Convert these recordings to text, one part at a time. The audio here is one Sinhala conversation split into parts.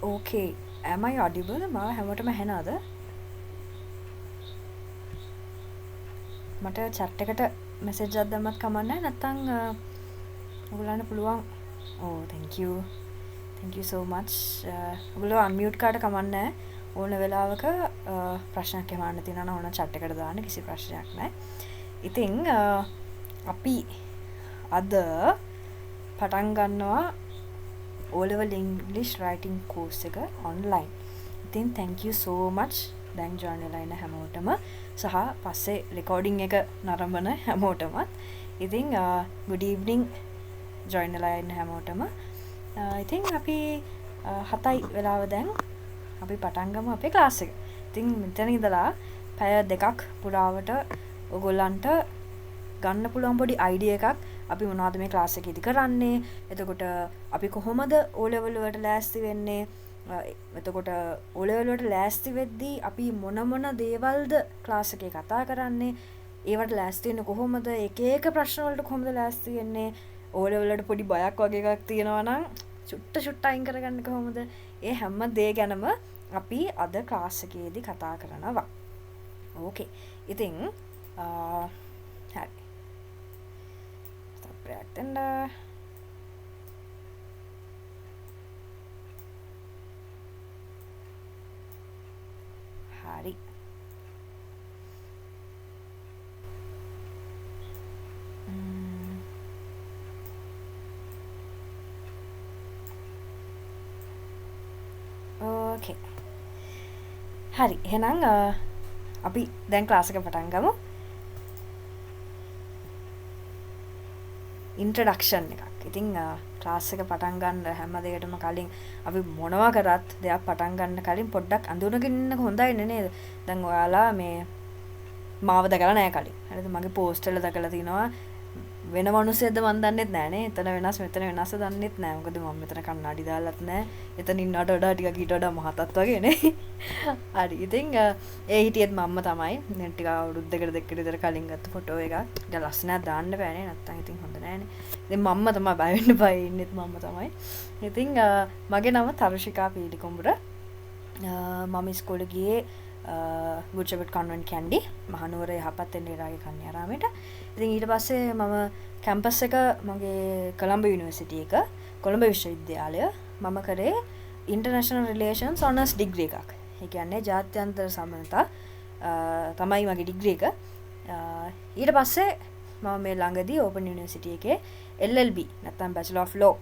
ඕකේ ඇමයි අඩිබල මාව හැමෝටම ඇහෙනවද? මට chat එකට message එකක් දැම්මත් කමක් නැහැ නැත්නම් ඔයගොල්ලන්ට පුළුවන්. thank you. Thank you so much. ඔයගොල්ලෝ unmute කාට කමක් නැහැ. ඕන වෙලාවක ප්‍රශ්නයක් අහන්න තියෙනවා නම් ඕන chat එකට දාන්න කිසි ප්‍රශ්නයක් නැහැ. ඉතින් අපි අද පටන් ගන්නවා O level English writing course එක online. ඉතින් thank you so much දැන් join වෙලා ඉන්න හැමෝටම සහ පස්සේ recording එක නරඹන හැමෝටම. ඉතින් good evening join වෙලා ඉන්න හැමෝටම. ඉතින් අපි 7යි වෙලාව දැන් අපි පටන් ගමු අපේ class එක. ඉතින් මෙතන ඉඳලා පැය 2ක් පුරාවට ඔයගොල්ලන්ට ගන්න පුළුවන් පොඩි idea එකක් අපි මොනවද මේ ක්ලාස් එකේදී කරන්නේ, එතකොට අපි කොහොමද O level වලට ලෑස්ති වෙන්නේ, එතකොට O level වලට ලෑස්ති වෙද්දී අපි මොන දේවල්ද ක්ලාස් එකේ කතා කරන්නේ, ඒවට ලෑස්ති වෙන්නේ කොහොමද, එක එක ප්‍රශ්න වලට කොහොමද ලෑස්ති වෙන්නේ, O level වලට පොඩි බයක් වගේ එකක් තියෙනවා නම් චුට්ට අයින් කරගන්න කොහොමද, ඒ හැම දේ ගැනම අපි අද ක්ලාස් එකේදී කතා කරනවා. ඕකේ. ඉතින් හරි. Reactanda hari okay hari එහෙනම් අපි දැන් ක්ලාස් එක පටන් ගමු. ඉන්ට්‍රොඩක්ෂන් එකක්. ඉතින් ක්ලාස් එක පටන් ගන්න හැම දෙයකටම කලින් අපි මොනවා කරත් දෙයක් පටන් ගන්න කලින් පොඩ්ඩක් අඳුනගෙන ඉන්නක හොඳයි නේද? දැන් ඔයාලා මේ මාව දැකලා නැහැ කලින්. හරිද? මගේ පෝස්ට් වල දැකලා තිනවා වෙන මිනිස්සුද මන් දන්නෙත් නැහැ නේ. එතන වෙනස් මෙතන වෙනස් දන්නෙත් නැහැ. මොකද මම මෙතන කන්නඩි දාලත් නැහැ. එතන ඉන්නට වඩා ටිකක් ඊට වඩා මහතත් වගේ නේ. හරි. ඉතින් ඒ හිටියෙත් මම්ම තමයි. දැන් ටික අවුරුදු දෙකකට විතර කලින් ගත්ත ෆොටෝ එකක්. ඊට ලස්සනක් දාන්න බෑනේ. නැත්තම් ඉතින් හොඳ නෑනේ. ඉතින් මම්ම තමයි බය වෙන්න බය ඉන්නෙත් මම්ම තමයි. ඉතින් මගේ නම තරුෂිකා පීලිකුඹුර. මම ඉස්කෝලේ ගියේ Good Shepherd Convent Kandy Mahanuwara යහපත් එන්නේරාගේ කන්‍යාරාමයට. ඉතින් ඊට පස්සේ මම කැම්පස් එක මගේ කොළඹ යුනිවර්සිටි එක කොළඹ විශ්වවිද්‍යාලය මම කරේ International Relations Honours degree එකක්. ඒ කියන්නේ ජාත්‍යන්තර සම්බන්ධතා තමයි මගේ ඩිග්‍රී එක. ඊට පස්සේ මම මේ ළඟදී Open University එකේ LLB නැත්නම් Bachelor of Law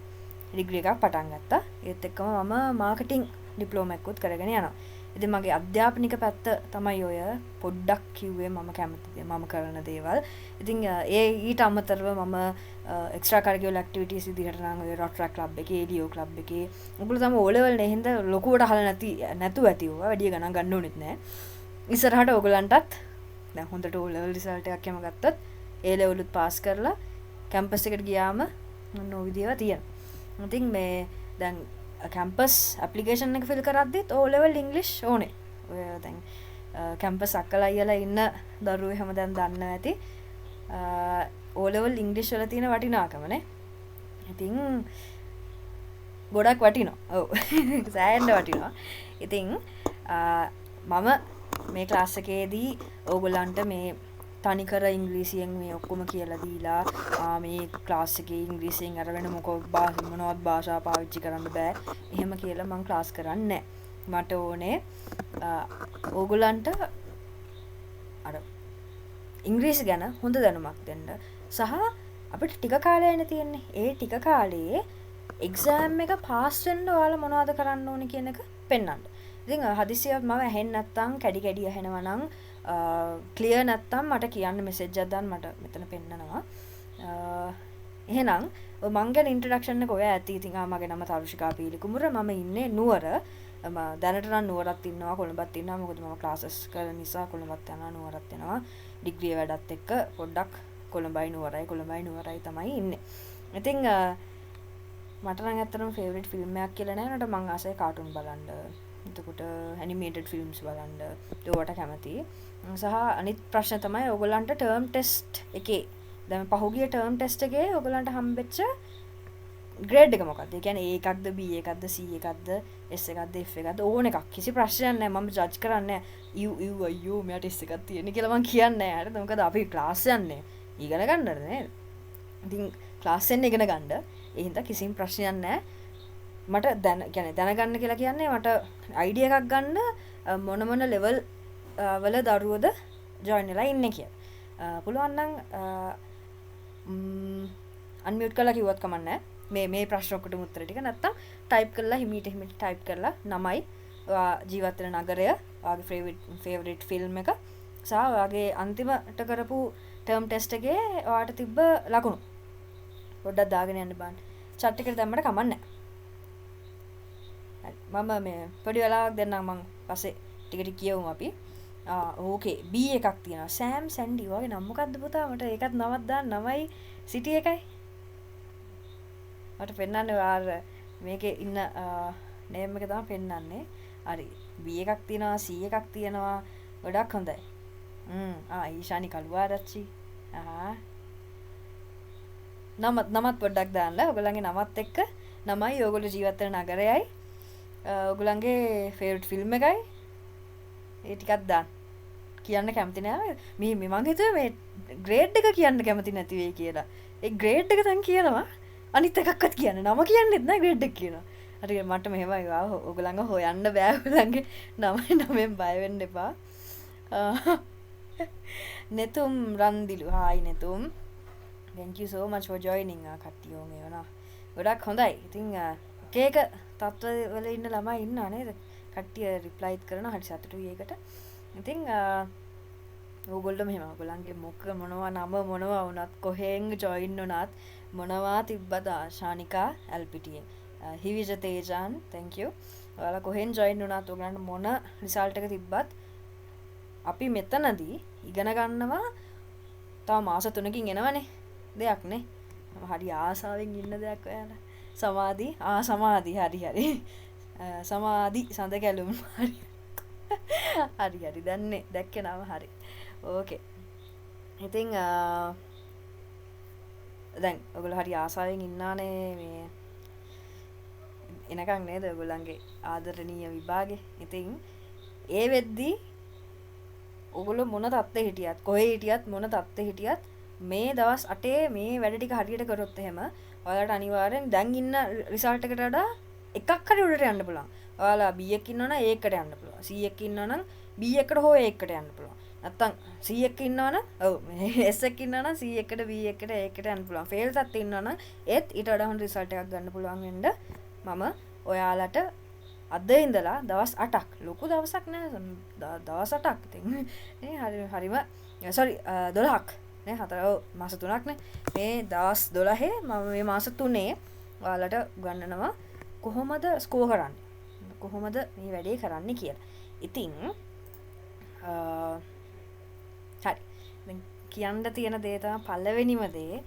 ඩිග්‍රී එකක් පටන් ගත්තා. ඒත් එක්කම මම මාකටිං ඩිප්ලෝමා එකකුත් කරගෙන යනවා. ඉතින් මගේ අධ්‍යාපනික පැත්ත තමයි ඔය පොඩ්ඩක් කිව්වේ මම කැමති මම කරන දේවල්. ඉතින් ඊට අමතරව මම එක්ස්ට්‍රා කරිකියුලර් ඇක්ටිවිටීස් විදිහට නම් ඔය රොටරැක් ක්ලබ් එකේ, ලියෝ ක්ලබ් එකේ උගල තමයි O level නේ හින්දා ලොකුවට අහලා නැතුව ඇති ඒවා. වැඩි ගණන් ගන්න ඕනෙත් නෑ. ඉස්සරහට ඔයගලන්ටත් දැන් හොඳට O level රිසල්ට් එකක් යම ගත්තත් A level උත් පාස් කරලා කැම්පස් එකට ගියාම මොන විදියව තියෙනවා. ඉතින් මේ දැන් කැම්පස් ඇප්ලිකේෂන් එක ෆිල් කරද්දිත් O level English ඕනේ. ඔය දැන් කැම්පස් අක්කලා අයියලා ඉන්න දරුවෝ හැම දැන් දන්නවා ඇති. O level English වල තියෙන වටිනාකම නේ. ඉතින් ගොඩක් වටිනවා. ඔව්. සෑහෙන්න වටිනවා. ඉතින් මම මේ ක්ලාස් එකේදී ඕගොල්ලන්ට මේ තනිකර ඉංග්‍රීසියෙන් මේ ඔක්කොම කියලා දීලා මේ ක්ලාස් එකේ ඉංග්‍රීසියෙන් අර වෙන මොනවත් භාෂා පාවිච්චි කරන්න බෑ. එහෙම කියලා මම ක්ලාස් කරන්නේ නැහැ. මට ඕනේ ඕගොල්ලන්ට අර ඉංග්‍රීසි ගැන හොඳ දැනුමක් දෙන්න. සහ අපිට ටික කාලයක්නේ තියෙන්නේ. ඒ ටික කාලේ එක්සෑම් එක පාස් වෙන්න ඔයාලා මොනවද කරන්න ඕනේ කියන එක පෙන්වන්න. ඉතින් හදිසියෙත් මම ඇහෙන්නේ නැත්තම් කැඩි ඇහෙනවා නම් ක්ලියර් නැත්තම් මට කියන්න මෙසේජ් එකක් දාන්න මට මෙතන පෙන්නනවා. එහෙනම් මං ගැන ඉන්ට්‍රොඩක්ෂන් එක ඔය ඇති. ඉතින් මගේ නම තරුෂිකා පීලිකුඹුර. මම ඉන්නේ නුවර. දැනට නම් නුවරත් ඉන්නවා කොළඹත් ඉන්නවා. මොකද මම ක්ලාසස් කරන නිසා කොළඹත් යනවා නුවරත් යනවා. ඩිග්‍රී වැඩත් එක්ක පොඩ්ඩක් කොළඹයි නුවරයි තමයි ඉන්නේ. ඉතින් මට නම් ඇත්තටම ෆේවරිට් ෆිල්ම් එකක් කියලා නෑ. නට මං ආසයි කාටුන් බලන්න. එතකොට ඇනිමේටඩ් ෆිල්ම්ස් බලන්න ඒවට කැමතියි. සහ අනිත් ප්‍රශ්න තමයි ඔයගොල්ලන්ට ටර්ම් ටෙස්ට් එකේ දැන් පහුගිය ටර්ම් ටෙස්ට් එකේ ඔයගොල්ලන්ට හම්බෙච්ච ග්‍රේඩ් එක මොකක්ද? ඒ කියන්නේ A එකක්ද B එකක්ද C එකක්ද S එකක්ද F එකක්ද ඕන එකක්. කිසි ප්‍රශ්නයක් නැහැ. මම ජජ් කරන්නේ නැහැ. අයියෝ මෙයාට S එකක් තියෙන කියලා මම කියන්නේ නැහැ. හරිද? මොකද අපි ක්ලාස් යන්නේ ඉගෙන ගන්නද නේද? ඉතින් ක්ලාස් එකෙන් ඉගෙන ගන්න. ඒ හින්දා කිසිම ප්‍රශ්නයක් නැහැ. මට දැනගන්න කියලා කියන්නේ මට අයිඩියා එකක් ගන්න මොන මොන ලෙවල් වල දරුවෝද ජොයින් වෙලා ඉන්නේ කියලා. පුළුවන් නම් අන්මියුට් කරලා කිව්වත් කමක් නැහැ. මේ ප්‍රශ්න ඔක්කොටම උත්තර ටික නැත්තම් ටයිප් කරලා හිමීට ටයිප් කරලා නමයි ජීවත් වෙන නගරය ඔයාගේ ෆේවරිට් ෆිල්ම් එක සහ ඔයාගේ අන්තිමට කරපු ටර්ම් ටෙස්ට් එකේ ඔයාට තිබ්බ ලකුණු පොඩ්ඩක් දාගෙන යන්න බලන්න. chat එකට දැම්මට කමක් නැහැ. මම මේ පොඩි වෙලාවක් දෙන්නම් මං පස්සේ ටික ටික කියවමු අපි. ඕකේ B එකක් තියෙනවා. සෑම් සැන්ඩි වගේ නම මොකද්ද පුතා? මට ඒකත් නමක් දාන්න 9යි සිටි එකයි. මට පෙන්වන්නේ ආර මේකේ ඉන්න නේම් එක තමයි පෙන්වන්නේ. හරි. B එකක් තියෙනවා, C එකක් තියෙනවා. ගොඩක් හොඳයි. ඊශානි කළුආරච්චි. නමත් පොඩ්ඩක් දාන්න. ඔයගොල්ලන්ගේ නමත් එක්ක නමයි ඔයගොල්ලෝ ජීවත් වෙන නගරයයි ඔයගොල්ලන්ගේ ෆේවරිට් ෆිල්ම් එකයි ඒ ටිකක් දාන්න. කියන්න කැමති නෑ. මේ මං හිතුවේ මේ ග්‍රේඩ් එක කියන්න කැමති නැති වෙයි කියලා. ඒ ග්‍රේඩ් එක දැන් කියනවා. අනිත් එකක්වත් කියන්නේ නම කියන්නෙත් නෑ ග්‍රේඩ් එක කියනවා. හරි මට මෙහෙමයි ඔයගොල්ලන්ව හොයන්න බෑ ඔයගොල්ලන්ගේ නමෙන් බය වෙන්න එපා. netum randilu hi netum thank you so much for joining කට්ටියෝ මේවනා ගොඩක් හොඳයි. ඉතින් එක තත්ත්වවල ඉන්න ළමයි ඉන්නවා නේද? කට්ටිය රිප්ලයිත් කරනවා හරි සතුටුයි ඒකට. ඉතින් ඕගොල්ලෝ මෙහෙම ඔයගොල්ලන්ගේ මොක මොනවා නම මොනවා වුණත් කොහෙන් ජොයින් වුණත් මොනවා තිබ්බද ශානිකා LPTA හිවිජ තේජාන් thank you. ඔයාලා කොහෙන් ජොයින් වුණත් ඔයගලන්ට මොන රිසල්ට් එක තිබ්බත් අපි මෙතනදී ඉගෙන ගන්නවා තව මාස 3කින් එනවනේ දෙයක් නේ. හරි ආසාවෙන් ඉන්න දෙයක් ඔයාලා. සමාධි හරි. සමාධි සඳ කැලුම් හරි දන්නේ දැක්කේ නම හරි. ඕකේ. ඉතින් දැන් ඔයගොල්ලෝ හරි ආසාවෙන් ඉන්නානේ මේ එනකන් නේද ඔයගොල්ලන්ගේ ආදරණීය විභාගේ. ඉතින් ඒ වෙද්දී ඔයගොල්ලෝ මොන තත්ත්වෙ හිටියත් කොහේ හිටියත් මොන තත්ත්වෙ හිටියත් මේ දවස් 8 මේ වැඩ ටික හරියට කරොත් එහෙම ඔයාලට අනිවාර්යෙන් දැන් ඉන්න රිසල්ට් එකට වඩා එකක් හරි උඩට යන්න පුළුවන්. ඔයාලා B එකක ඉන්නවනම් A එකට යන්න පුළුවන්. C එකක ඉන්නවනම් B එකට හෝ A එකට යන්න පුළුවන්. නැත්තම් C එකක ඉන්නවනම් S එකක ඉන්නවනම් C එකට B එකට A එකට යන්න පුළුවන්. ෆේල් තත් ඉන්නවනම් ඒත් ඊට වඩා හොඳ රිසල්ට් එකක් ගන්න පුළුවන් වෙන්න මම ඔයාලට අද ඉඳලා දවස් 8ක් ලොකු දවසක් නෑ දවස් 8ක් ඉතින් නේ හරිම sorry 12ක් නේ මාස 3ක් නේ මේ දවස් 12 මම මේ මාස 3 ඔයාලට ගන්නනවා කොහොමද ස්කෝර් කරන්නේ කොහොමද මේ වැඩේ කරන්නේ කියලා. ඉතින් හරි දැන් කියන්න තියෙන දේ තමයි පළවෙනිම දේ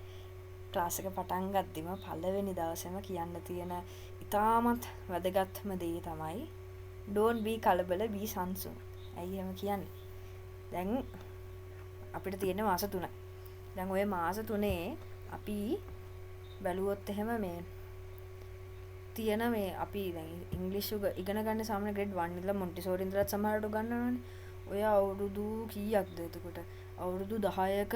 ක්ලාස් එක පටන් ගද්දිම පළවෙනි දවසේම කියන්න තියෙන ඉතාමත් වැදගත්ම දේ තමයි don't be කලබල be සංසුන්. ඇයි එහෙම කියන්නේ? දැන් අපිට තියෙන මාස 3යි. දැන් ওই මාස 3 අපි බැලුවොත් එහෙම මේ තියෙන මේ අපි දැන් ඉංග්‍රීසි ඉගෙන ගන්න සාමාන්‍ය grade 1 ඉඳලා මොන්ටිසෝරි ඉඳලා සමහරට ගන්නවනේ. ඔය අවුරුදු කීයක්ද එතකොට? අවුරුදු 10ක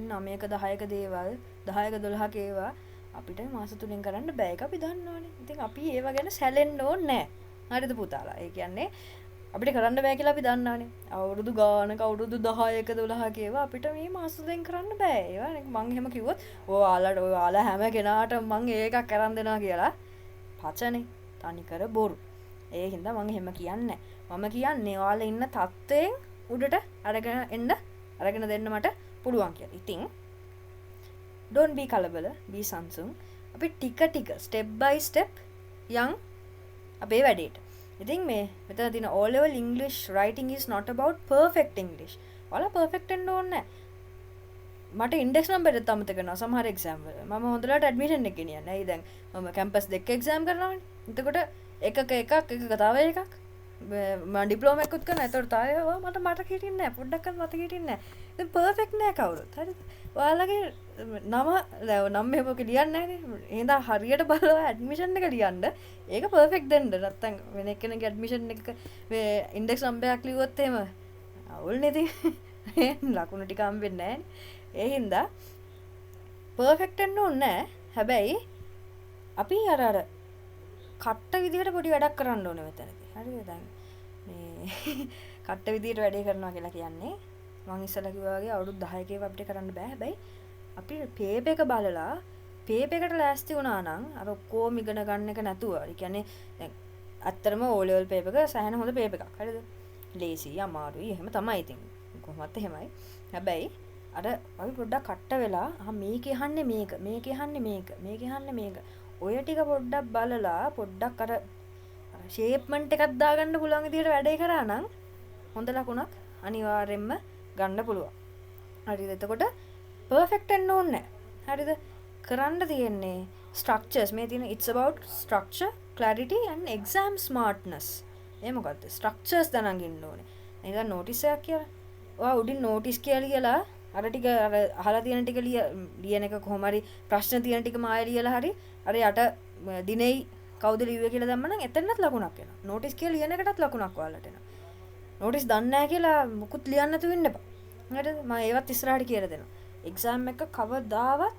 9ක 10ක දේවල් 10ක 12ක ඒවා අපිට මාස 3ෙන් කරන්න බෑ. ඒක අපි දන්නවනේ. ඉතින් අපි ඒව ගැන සැලෙන්න ඕනේ නෑ. හරිද පුතාලා? ඒ කියන්නේ අපිට කරන්න බෑ කියලා අපි දන්නවනේ. අවුරුදු ගානක අවුරුදු 10ක 12ක ඒවා අපිට මේ මාස 3ෙන් කරන්න බෑ. ඒවා මං එහෙම කිව්වොත් ඔයාලා හැම කෙනාටම මං ඒකක් කරන් දෙනවා කියලා පචනේ. තනිකර බොරු. ඒ හින්දා මං එහෙම කියන්නේ නෑ. මම කියන්නේ ඔයාලා ඉන්න තත්ත්වයෙන් උඩට අරගෙන දෙන්න මට පුළුවන් කියලා. ඉතින් don't be කලබල be සංසුන්. අපි ටික step by step යන් අපේ වැඩේට. ඉතින් මේ මෙතන තියෙන O level English writing is not about perfect English. ඔයාලා perfect වෙන්න ඕනේ නැහැ. මට index number එක අමතක කරනවා සමහර exam වල. මම හොඳට admission එක ගෙනියන්නේ. ඇයි දැන් මම campus දෙක exam කරනවානේ. එතකොට එකක තව එකක් මම ඩිප්ලෝමා එකකුත් කරනවා. ඒතකොට තාම මට හිටින්නේ නැහැ. පොඩ්ඩක්වත් මතක හිටින්නේ නැහැ. ඉතින් perfect නෑ කවුරුත්. හරිද? ඔයාලගේ නම නම් එමක ලියන්න ඒද හරියට බලව ඇඩමිෂන් එක ලියන්න ඒක පර්ෆෙක්් දෙන්න රත්තන් වෙන එකන ගැඩමිෂන් එක ඉන්ඩෙක් සම්පයක් ලිවොත්තේම අවුල් නැති ලකුණු ටිකම් වෙන්න ඒහින්දා පර්ෆෙක්ටන්න ඔන්න හැබැයි අපි අරර කට්ට විදිහට පොඩි වැඩක් කරන්න ඕන වෙතන හරි දැන් කට්ට විදිට වැඩේ කරනවා කියලා කියන්නේ මං ඉස්සලා කිව්වා වගේ අවුරුදු 10කේ අපිට කරන්න බෑ හැබැයි අපි පේප එක බලලා පේප එකට ලෑස්ති වුණා නම් අර ඔක්කොම ඉගෙන ගන්න එක නැතුව ඒ කියන්නේ දැන් අත්‍තරම O level පේප එක සෑහෙන හොඳ පේප එකක් හරිද ලේසි අමාරුයි එහෙම තමයි ඉතින් කොහොමත් එහෙමයි හැබැයි අර අපි පොඩ්ඩක් කට්ට වෙලා මේක යහන්නේ මේක යහන්නේ මේක යහන්නේ මේක ඔය ටික පොඩ්ඩක් බලලා පොඩ්ඩක් අර ෂේප්මන්ට් එකක් දාගන්න පුළුවන් විදිහට වැඩේ කරා නම් හොඳ ලකුණක් අනිවාර්යෙන්ම ගන්න පුළුවන්. හරිද? එතකොට පර්ෆෙක්ට් වෙන්න ඕනේ නැහැ. හරිද? කරන්න තියෙන්නේ ස්ට්‍රක්චර්ස් මේ තියෙන it's about structure, clarity and exam smartness. ඒ මොකද්ද? ස්ට්‍රක්චර්ස් දැනන් ඉන්න ඕනේ. නේද? නෝටිස් එකක් කියලා. ඔයා උඩින් නෝටිස් කියලා අර ටික අර අහලා තියෙන ටික ලියන එක කොහොම හරි ප්‍රශ්න තියෙන ටික මාය ලියලා හරි අර යට දිනෙයි කවුද ලිව්වේ කියලා දැම්මනම් එතනත් ලකුණක් එනවා. නෝටිස් කියලා ලියන එකටත් ලකුණක් ඔයාලට එනවා. නෝටිස් දන්නේ නැහැ කියලා මුකුත් ලියන්න නැතුව ඉන්න එපා. හරිද? මම ඒවත් ඉස්සරහට කියලා දෙනවා. එක්සෑම් එක කවදාවත්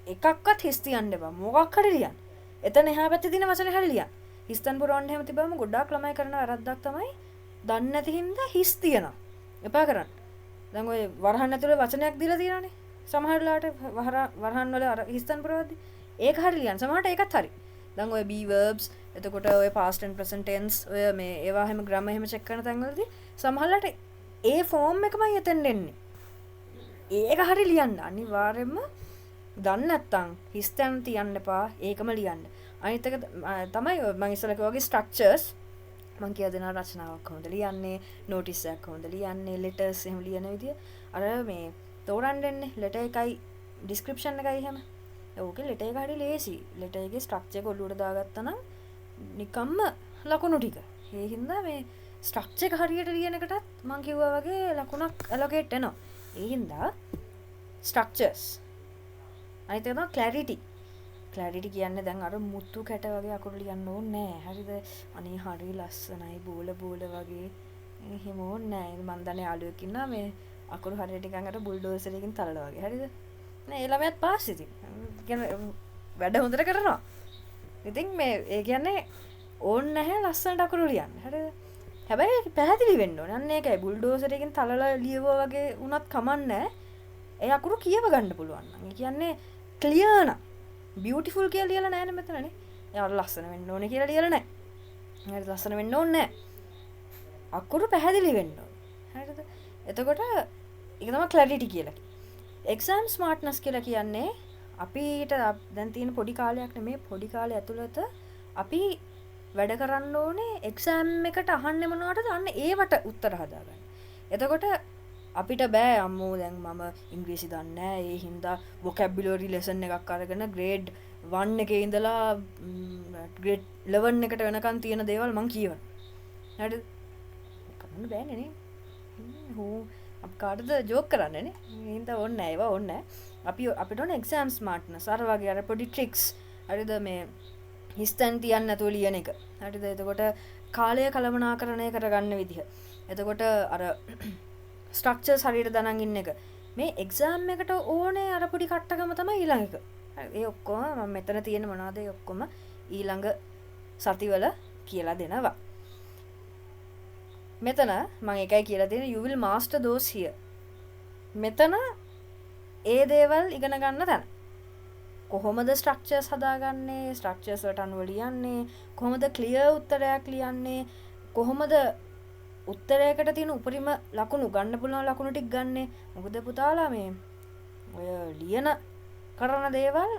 එකක්වත් හිස් තියන්න එපා. මොකක් හරි ලියන්න. එතන එහා පැත්තේ තියෙන වචනේ හරි ලියන්න. හිස්තන් පුරවන්න හැම තිබ්බම ගොඩාක් ළමයි කරන වැරද්දක් තමයි දන්නේ නැති හින්දා හිස් තියනවා. එපා කරන්න. දැන් ඔය වරහන් ඇතුලේ වචනයක් දීලා තියෙනනේ. සමහර වෙලාවට වරහන් වල අර හිස්තන් පුරවද්දි ඒක හරි ලියන්න. සමහරට ඒකත් හරි. දැන් ඔය be verbs එතකොට ඔය past and present tense ඔය මේ ඒවා හැම grammar එහෙම check කරන තැන්වලදී සමහරලාට ඒ form එකමයි එතෙන් එන්නේ. ඒක හරි ලියන්න අනිවාර්යයෙන්ම දන්නේ නැත්තම් හිස්තන් තියන්න එපා ඒකම ලියන්න. අනිත් එක තමයි මම ඉස්සෙල්ලා කිව්වා වගේ structures මම කියලා දෙනවා රචනාවක් කොහොමද ලියන්නේ notice එකක් කොහොමද ලියන්නේ letters එහෙම ලියන විදිය අර මේ තෝරන්න දෙන්නේ letter එකයි description එකයි එහෙම ඕකේ ලෙටර් එක හරි ලේසි. ලෙටර් එකේ ස්ට්‍රක්චර් එක ඔලුවට දාගත්තා නම් නිකම්ම ලකුණු ටික. ඒ හින්දා මේ ස්ට්‍රක්චර් එක හරියට ලියන එකටත් මම කිව්වා වගේ ලකුණක් allocate වෙනවා. ඒ හින්දා ස්ට්‍රක්චර්ස්. අනිත් එක තමයි clarity. clarity කියන්නේ දැන් අර මුතු කැට වගේ අකුරු ලියන්න ඕනේ නෑ. හරිද? අනේ හරි ලස්සනයි බෝල වගේ. එහෙම ඕනේ නෑ. මම දන්නේ යාළුවෙක් ඉන්නවා මේ අකුරු හරියට නිකන් අර බුල්ඩෝසර් එකකින් තලලා වගේ. හරිද? නෑ ඒ ළමයාත් පාස් ඉතින්. කියන්නේ වැඩ හොඳට කරනවා. ඉතින් මේ ඒ කියන්නේ ඕන් නැහැ ලස්සනට අකුරු ලියන්න. හරිද? හැබැයි පැහැදිලි වෙන්න ඕනේ. අන්න ඒකයි බුල්ඩෝසර් එකකින් තලලා ලියවුවා වගේ වුණත් කමන්නේ. ඒ අකුරු කියව ගන්න පුළුවන් නම්. ඒ කියන්නේ ක්ලියර් නම් බියුටිෆුල් කියලා ලියලා නැහැ නේ මෙතනනේ. එයාට ලස්සන වෙන්න ඕනේ කියලා ලියලා නැහැ. හරිද? ලස්සන වෙන්න ඕනේ නැහැ. අකුරු පැහැදිලි වෙන්න ඕනේ. හරිද? එතකොට ඒක තමයි clarity කියලා. exam smartness කියලා කියන්නේ අපිට දැන් තියෙන පොඩි කාලයක් නෙමෙයි පොඩි කාලය ඇතුළත අපි වැඩ කරන්න ඕනේ exam එකට අහන්නේ මොනවටද අන්න ඒවට උත්තර හදාගන්න. එතකොට අපිට බෑ අම්මෝ දැන් මම ඉංග්‍රීසි දන්නේ නැහැ ඒ හින්දා vocabulary lesson එකක් අරගෙන grade 1 එකේ ඉඳලා grade 11 එකට වෙනකන් තියෙන දේවල් මං කියවන. හරිද? කමන්න බෑනේ නේ. අප කාටද ජෝක් කරන්නේ නේ. ඒ හින්දා ඕනේ නැහැ ඒවා ඕනේ නැහැ. අපිට ඕනේ exam smartness අර වගේ අර පොඩි tricks. හරිද මේ හිස්තැන් තියන්න නැතුව ලියන එක. හරිද? එතකොට කාලය කළමනාකරණය කරගන්න විදිහ. එතකොට අර ස්ට්‍රක්චර්ස් හරියට දනන් ඉන්න එක. මේ එක්සෑම් එකට ඕනේ අර පොඩි කට්ටකම තමයි ඊළඟ එක. ඒ ඔක්කොම මම මෙතන තියෙන මොනවද ඒ ඔක්කොම ඊළඟ සතිවල කියලා දෙනවා. මෙතන මම එකයි කියලා දෙන you will master those here. මෙතන ඒ දේවල් ඉගෙන ගන්න තැන. කොහොමද ස්ට්‍රක්චර්ස් හදාගන්නේ? ස්ට්‍රක්චර්ස් වලට අනුව ලියන්නේ? කොහොමද ක්ලියර් උත්තරයක් ලියන්නේ? කොහොමද උත්තරයකට තියෙන උපරිම ලකුණු ගන්න පුළුවන් ලකුණු ටික ගන්නෙ. මොකද පුතාලා මේ ඔය ලියන කරන දේවල්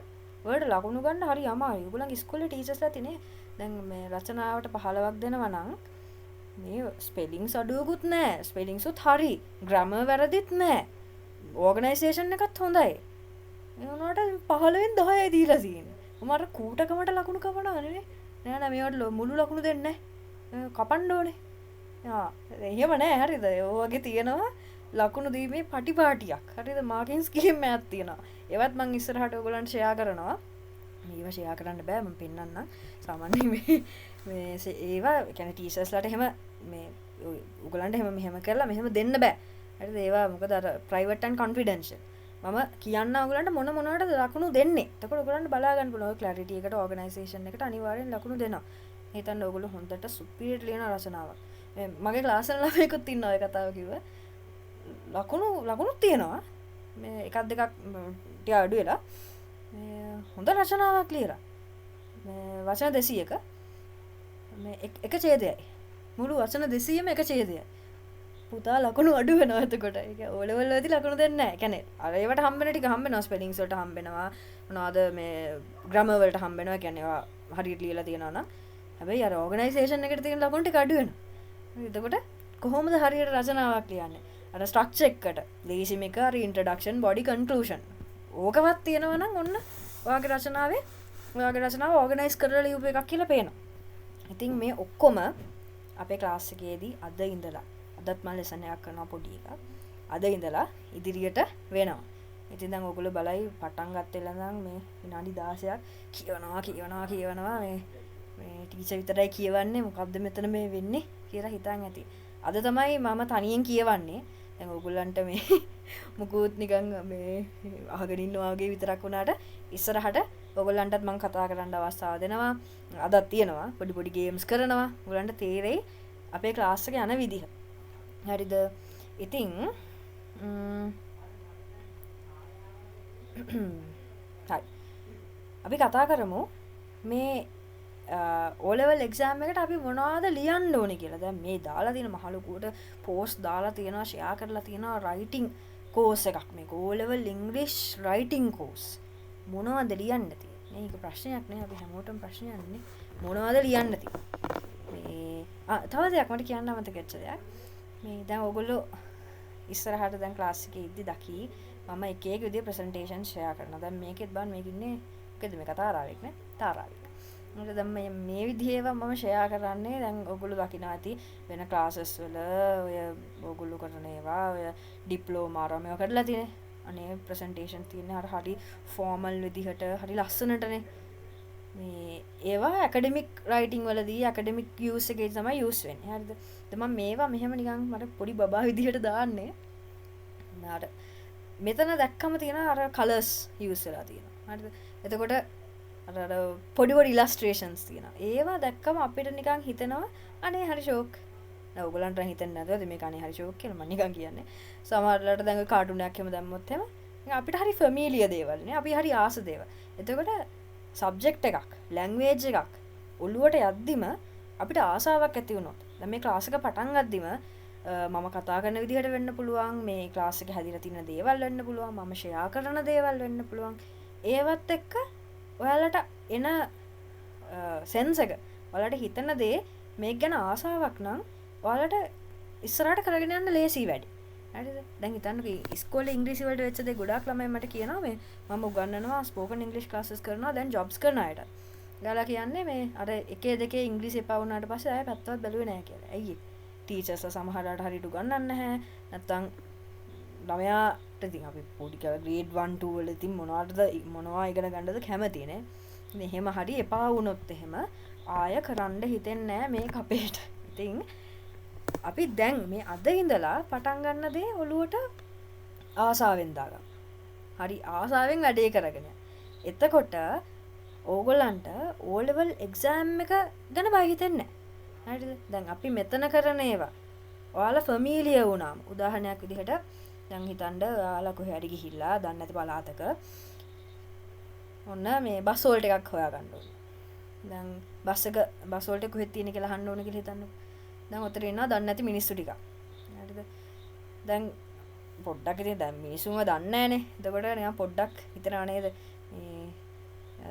වලට ලකුණු ගන්න හරි අමාරුයි. ඔයගොල්ලන්ගේ ඉස්කෝලේ ටීචර්ස්ලා තිනේ දැන් මේ රචනාවට 15ක් දෙනවා නම් මේ ස්පෙලිංස් අඩුවකුත් නැහැ. ස්පෙලිංස් උත් හරි. ග්‍රැමර් වැරදිත් නැහැ. ඕගනයිසේෂන් එකත් හොඳයි. ඒ වුණාට 15න් 10යි දීලා තියෙන්නේ. මම අර කූටකමට ලකුණු කපනවනේ. නෑ නෑ මේවට මුළු ලකුණු දෙන්නේ නැහැ. කපන්න ඕනේ. එහෙම නෑ හරිද? ඔය වගේ තියෙනවා ලකුණු දීමේ පටිපාටියක්. හරිද? මාකින් ස්කීම් එකක් තියෙනවා. ඒවත් මම ඉස්සරහට ඔයගොල්ලන්ට ෂෙයා කරනවා. මේවා ෂෙයා කරන්න බෑ මම පෙන්නන්නම්. සාමාන්‍යයෙන් මේ ඒවා කියන්නේ ටීචර්ස්ලාට එහෙම මේ ඔයගොල්ලන්ට එහෙම මෙහෙම කරලා මෙහෙම දෙන්න බෑ. හරිද? ඒවා මොකද අර ප්‍රයිවට් ඇන්ඩ් කොන්ෆිඩෙන්ෂල්. මම කියන්න ඔයගොල්ලන්ට මොන මොනවටද ලකුණු දෙන්නේ. එතකොට ඔයගොල්ලන්ට බලා ගන්න පුළුවන් ක්ලැරිටි එකට ඕගනයිසේෂන් එකට අනිවාර්යෙන් ලකුණු දෙනවා. හිතන්න ඔයගොල්ලෝ හොඳට සුපිරියට ලියන රචනාවක්. මගේ ක්ලාස් වල ළමයෙකුත් ඉන්නවා ඔය කතාව කිව්වා. ලකුණුත් තියෙනවා. මේ එකක් දෙකක් ටික අඩු වෙලා මේ හොඳ රචනාවක් ලියලා. මේ වචන 200ක මේ එක ඡේදයයි. මුළු වචන 200ම එක ඡේදයයි. පුතා ලකුණු අඩු වෙනවා එතකොට. ඒක O level වලදී ලකුණු දෙන්නේ නැහැ. කියන්නේ අර ඒවට හම්බෙන ටික හම්බෙනවා ස්පෙලිංස් වලට හම්බෙනවා. මොනවාද මේ ග්‍රැමර් වලට හම්බෙනවා. කියන්නේ ඒවා හරියට ලියලා තියෙනවා නම්. හැබැයි අර ඕගනයිසේෂන් එකට තියෙන ලකුණු ටික අඩු වෙනවා. එතකොට කොහොමද හරියට රචනාවක් ලියන්නේ? අර ස්ට්‍රක්චර් එකට ලේසිම එක හරි ඉන්ට්‍රොඩක්ෂන් බොඩි කන්ක්ලූෂන්. ඕකවත් තියෙනවා නම් ඔන්න ඔයාගේ රචනාව ඕගනයිස් කරලා ලියපු එකක් කියලා පේනවා. ඉතින් මේ ඔක්කොම අපේ ක්ලාස් එකේදී අද ඉඳලා අදත් මම ලෙසන් එකක් කරනවා පොඩි එකක්. අද ඉඳලා ඉදිරියට වෙනවා. ඉතින් දැන් ඔයගොල්ලෝ බලයි පටන් ගත්තේ ළඟ මේ විනාඩි 16ක් කියවනවා මේ ටීචර් විතරයි කියවන්නේ මොකද්ද මෙතන මේ වෙන්නේ කියලා හිතන් ඇති. අද තමයි මම තනියෙන් කියවන්නේ. දැන් ඔයගොල්ලන්ට මේ මුකුත් නිකන් මේ අහගෙන ඉන්නවා වගේ විතරක් වුණාට ඉස්සරහට ඔයගොල්ලන්ටත් මම කතා කරන්න අවස්ථාව දෙනවා. අදත් තියෙනවා පොඩි ගේම්ස් කරනවා. ඔයගොල්ලන්ට තේරෙයි අපේ ක්ලාස් එක යන විදිහ. හරිද? ඉතින් හරි. අපි කතා කරමු මේ O level exam එකට අපි මොනවද ලියන්න ඕනේ කියලා. දැන් මේ දාලා තියෙන මහලුකුවට post දාලා තියෙනවා, share කරලා තියෙනවා writing course එකක්. මේක O level English writing course. මොනවද ලියන්න තියෙන්නේ? මේක ප්‍රශ්නයක් නේ. අපි හැමෝටම ප්‍රශ්නයක් නේ. මොනවද ලියන්න තියෙන්නේ? මේ තව දෙයක් මට කියන්න අමතක වෙච්ච දෙයක්. මේ දැන් ඔයගොල්ලෝ ඉස්සරහට දැන් ක්ලාස් එකේ ඉද්දි දකි මම එක එක විදිහේ ප්‍රසන්ටේෂන් ෂෙයා කරනවා. දැන් මේකෙත් බලන්න මේක ඉන්නේ මොකද මේක තාරාවෙක් නේ? තාරාවෙක්. මොකද දැන් මේ විදිහේ ඒවා මම ෂෙයා කරන්නේ දැන් ඔයගොල්ලෝ දකිනවා ඇති වෙන ක්ලාසස් වල ඔය ඔයගොල්ලෝ කරන ඒවා ඔය ඩිප්ලෝමා ආරම ඒවා කරලා තියෙන්නේ. අනේ ප්‍රසන්ටේෂන් තියෙන්නේ හරි ෆෝමල් විදිහට හරි ලස්සනටනේ. මේ ඒවා ඇකඩමික් රයිටිං වලදී ඇකඩමික් යූස් එකේ තමයි යූස් වෙන්නේ. හරිද? දැන් මම මේවා මෙහෙම නිකන් මට පොඩි බබා විදිහට දාන්නේ. නාට මෙතන දැක්කම තියෙන අර කලර්ස් යූස් වෙලා තියෙනවා. හරිද? එතකොට අර පොඩි ඉලස්ට්‍රේෂන්ස් තියෙනවා. ඒවා දැක්කම අපිට නිකන් හිතෙනවා අනේ හරි ෂෝක්. දැන් ඔයගලන්ට හිතෙන්නේ නැද්ද මේක අනේ හරි ෂෝක් කියලා මම නිකන් කියන්නේ. සමහරවිට දැන් කාටුන් එකක් එහෙම දැම්මොත් එහෙම අපිට හරි ෆැමිලියර් දේවල් නේ. අපි හරි ආස දේවල්. එතකොට සබ්ජෙක්ට් එකක්, ලැන්ග්වේජ් එකක් ඔළුවට යද්දිම අපිට ආසාවක් ඇති වුණොත් දැන් මේ ක්ලාස් එක පටන් ගද්දිම මම කතා කරන විදිහට වෙන්න පුළුවන්, මේ ක්ලාස් එකේ හැදිලා තියෙන දේවල් වෙන්න පුළුවන්, මම ෂෙයා කරන දේවල් වෙන්න පුළුවන්. ඒවත් එක්ක ඔයාලට එන සෙන්ස් එක, ඔයාලට හිතන දේ මේක ගැන ආසාවක් නම් ඔයාලට ඉස්සරහට කරගෙන යන්න ලේසි වැඩි. හරිද? දැන් හිතන්නකෝ ඉස්කෝලේ ඉංග්‍රීසි වලට වෙච්ච දේ ගොඩාක් ළමයි මට කියනවා මේ මම උගන්වනවා ස්පෝකන් ඉංග්‍රීසි ක්ලාසස් කරනවා දැන් ජොබ්ස් කරන අයට. ගාලා කියන්නේ මේ අර එකේ දෙකේ ඉංග්‍රීසි එපා වුණාට පස්සේ ආයෙ පැත්තවත් බැලුවේ නැහැ කියලා. ඇයි ඒ? ටීචර්ස්ලා සමහරවිට හරියට උගන්වන්නේ නැහැ. නැත්තම් ළමයාට ඉතින් අපි පොඩි කාලේ ග්‍රේඩ් 1 2 වල ඉතින් මොනවා ඉගෙන ගන්නද කැමති නේ. මෙහෙම හරි එපා වුණොත් එහෙම ආය කරන්න හිතෙන්නේ නැහැ මේ කපේට. ඉතින් අපි දැන් මේ අද ඉඳලා පටන් ගන්න දේ ඔළුවට ආසාවෙන් දාගන්න. හරි ආසාවෙන් වැඩේ කරගෙන. එතකොට ඕගොල්ලන්ට O level exam එක ගැන බය හිතෙන්නේ නැහැ. හරිද? දැන් අපි මෙතන කරන ඒවා ඔයාලා ෆැමිලියර් වුණාම උදාහරණයක් විදිහට දැන් හිතන්න ඔයාලා කොහේ හරි ගිහිල්ලා දන්නේ නැති පළාතක ඔන්න මේ බස් වලට එකක් හොයාගන්න ඕනේ. දැන් බස් වලට කොහෙද තියෙන්නේ කියලා අහන්න ඕනේ කියලා හිතන්නකෝ. දැන් ඔතන ඉන්නවා දන්නේ නැති මිනිස්සු ටිකක්. හරිද? දැන් පොඩ්ඩක් ඉතින් දැන් මිනිස්සුම දන්නේ නැහනේ. එතකොට නිකන් පොඩ්ඩක් හිතනවා නේද?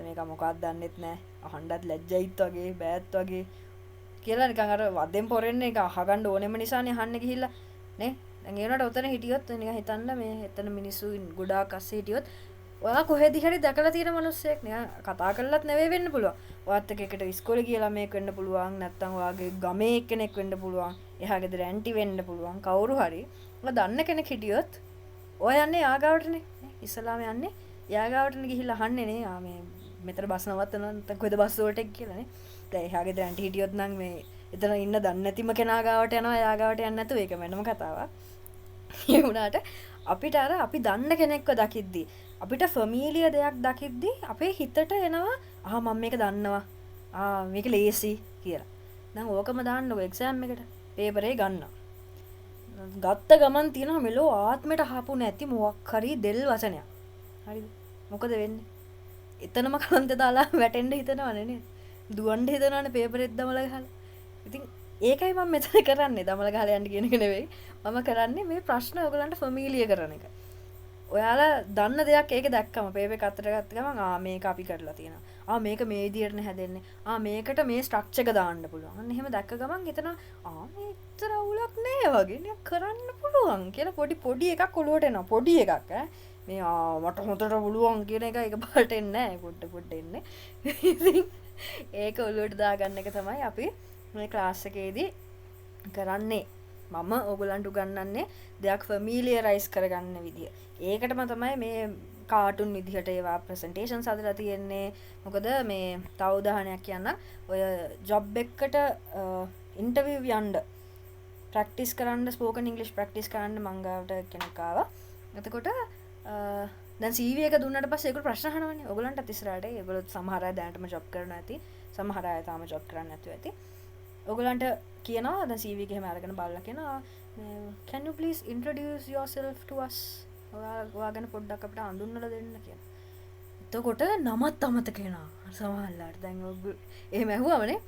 මේක මොකක්ද දන්නෙත් නැහැ. අහන්නත් ලැජ්ජයිත් වගේ, බෑත් වගේ කියලා නිකන් අර වදෙන් පොරෙන්නේ ඒක අහගන්න ඕනෙම නිසානේ අහන්න ගිහිල්ලා නේ. දැන් ඒ වුණාට ඔතන හිටියොත් නිකන් හිතන්න මේ එතන මිනිස්සු ගොඩාක් අස්සේ හිටියොත් ඔයා කොහෙදි හරි දැකලා තියෙන මිනිස්සෙක් නේ කතා කරලත් නෙවෙයි වෙන්න පුළුවන්. ඔයත් එක්ක ඉස්කෝලේ ගිහලා මේක වෙන්න පුළුවන්. නැත්නම් ඔයාගේ ගමේ එක්කෙනෙක් වෙන්න පුළුවන්. එහා ගෙදර ඇන්ටි වෙන්න පුළුවන්. කවුරු හරි දන්න කෙනෙක් හිටියොත් ඔය යන්නේ යාගාවටනේ ඉස්සලාම යන්නේ යාගාවටන ගිහිල්ලා අහන්නේ නේ මේ මෙතන බස් නවත්තන නැත්නම් කොහෙද බස් වලට කියන්නේ දැන් එහාගේ දැන්ට හිටියොත් නම් මේ එතන ඉන්න දන්නේ නැතිම කෙනා ගාවට යනවා යාගාවට යන්නේ නැතුව ඒක වෙනම කතාවක් ඒ වුණාට අපිට අර අපි දන්න කෙනෙක්ව දකිද්දි අපිට ෆැමිලිය දෙයක් දකිද්දි අපේ හිතට එනවා මම මේක දන්නවා මේක ලේසි කියලා දැන් ඕකම දාන්නකො එක්සෑම් එකට පේපරේ ගන්නවා ගත්ත ගමන් තියෙනවා මෙලෝ ආත්මයට හපු නැති මොකක් හරි දෙල් වචනයක්. හරිද? මොකද වෙන්නේ? එතනම කලන්ත දාලා වැටෙන්න හිතනවනේ නේද? දුවන්න හිතනවනේ පේපරෙත් දමලා ගහලා. ඉතින් ඒකයි මම මෙතන කරන්නේ. දමලා ගහලා යන්න කියන එක නෙවෙයි. මම කරන්නේ මේ ප්‍රශ්න ඔයගලන්ට ෆැමිලිය කරන එක. ඔයාලා දන්න දෙයක් ඒක දැක්කම පේපර් එක අතට ගත්ත ගමන් මේක අපි කරලා තියෙනවා. මේක මේ විදියටනේ හැදෙන්නේ. මේකට මේ ස්ට්‍රක්චර් එක දාන්න පුළුවන්. අන්න එහෙම දැක්ක ගමන් හිතනවා මේතර අවුලක් නෑ වගේ නේ කරන්න පුළුවන් කියලා පොඩි එකක් ඔලුවට එනවා. පොඩි එකක් මේ මට හොඳට පුළුවන් කියන එක එකපාරට එන්නේ නෑ. පොඩ එන්නේ. ඉතින් ඒක ඔලුවට දාගන්න එක තමයි අපි මේ ක්ලාස් එකේදී කරන්නේ. මම ඔයගලන්ට උගන්වන්නේ දෙයක් ෆැමිලියරයිස් කරගන්න විදිය. ඒකටම තමයි මේ කාටුන් විදිහට ඒවා ප්‍රසන්ටේෂන්ස් හදලා තියෙන්නේ. මොකද මේ තව උදාහරණයක් කියන්න ඔය ජොබ් එකකට ඉන්ටර්විව් යන්න ප්‍රැක්ටිස් කරන්න ස්පෝකන් ඉංග්ලිෂ් ප්‍රැක්ටිස් කරන්න මං ගාවට කෙනෙක් ආවා. එතකොට දැන් CV එක දුන්නාට පස්සේ ඒගොල්ලෝ ප්‍රශ්න අහනවනේ. ඔයගලන්ටත් ඉස්සරහට ඒගොල්ලෝ සමහර අය දැනටම ජොබ් කරනවා ඇති. සමහර අය තාම ජොබ් කරන්නේ නැතුව ඇති. ඔයගලන්ට කියනවා දැන් CV එක එහෙම අරගෙන බලලා කියනවා can you please introduce yourself to us ඔයා ගැන පොඩ්ඩක් අපිට හඳුන්වලා දෙන්න කියලා. එතකොට නමත් අමතක වෙනවා සමහරලාට. දැන් ඔයගොල්ලෝ එහෙම ඇහුවමනේ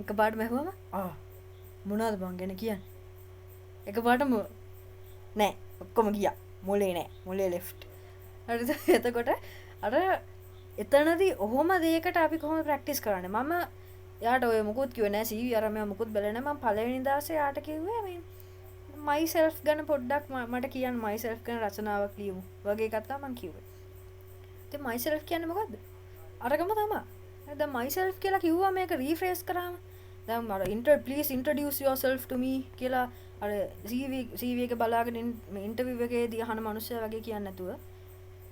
එකපාරටම ඇහුවම මොනවද මං ගැන කියන්නේ? එකපාරටම නෑ ඔක්කොම ගියා. මොලේ නෑ. මොලේ left. හරිද? එතකොට අර එතනදී ඔහොම දෙයකට අපි කොහොමද ප්‍රැක්ටිස් කරන්නේ? මම යාට ඔය මුකුත් කිව්වේ නෑ CV අර මම මුකුත් බලන්නේ නෑ. මම පළවෙනි දවසේ යාට කිව්වේ මේ myself ගැන පොඩ්ඩක් මට කියන්න myself ගැන රචනාවක් ලියමු වගේ එකක් තමයි මම කිව්වේ. ඉතින් myself කියන්නේ මොකද්ද? අරගම තමයි. දැන් myself කියලා කිව්වා මේක රීෆ්‍රේස් කරාම දැන් අර please introduce yourself to me කියලා අර CV එක බලාගෙන ඉන්ටර්විව් එකේදී අහන මිනිස්සයා වගේ කියන්නේ නැතුව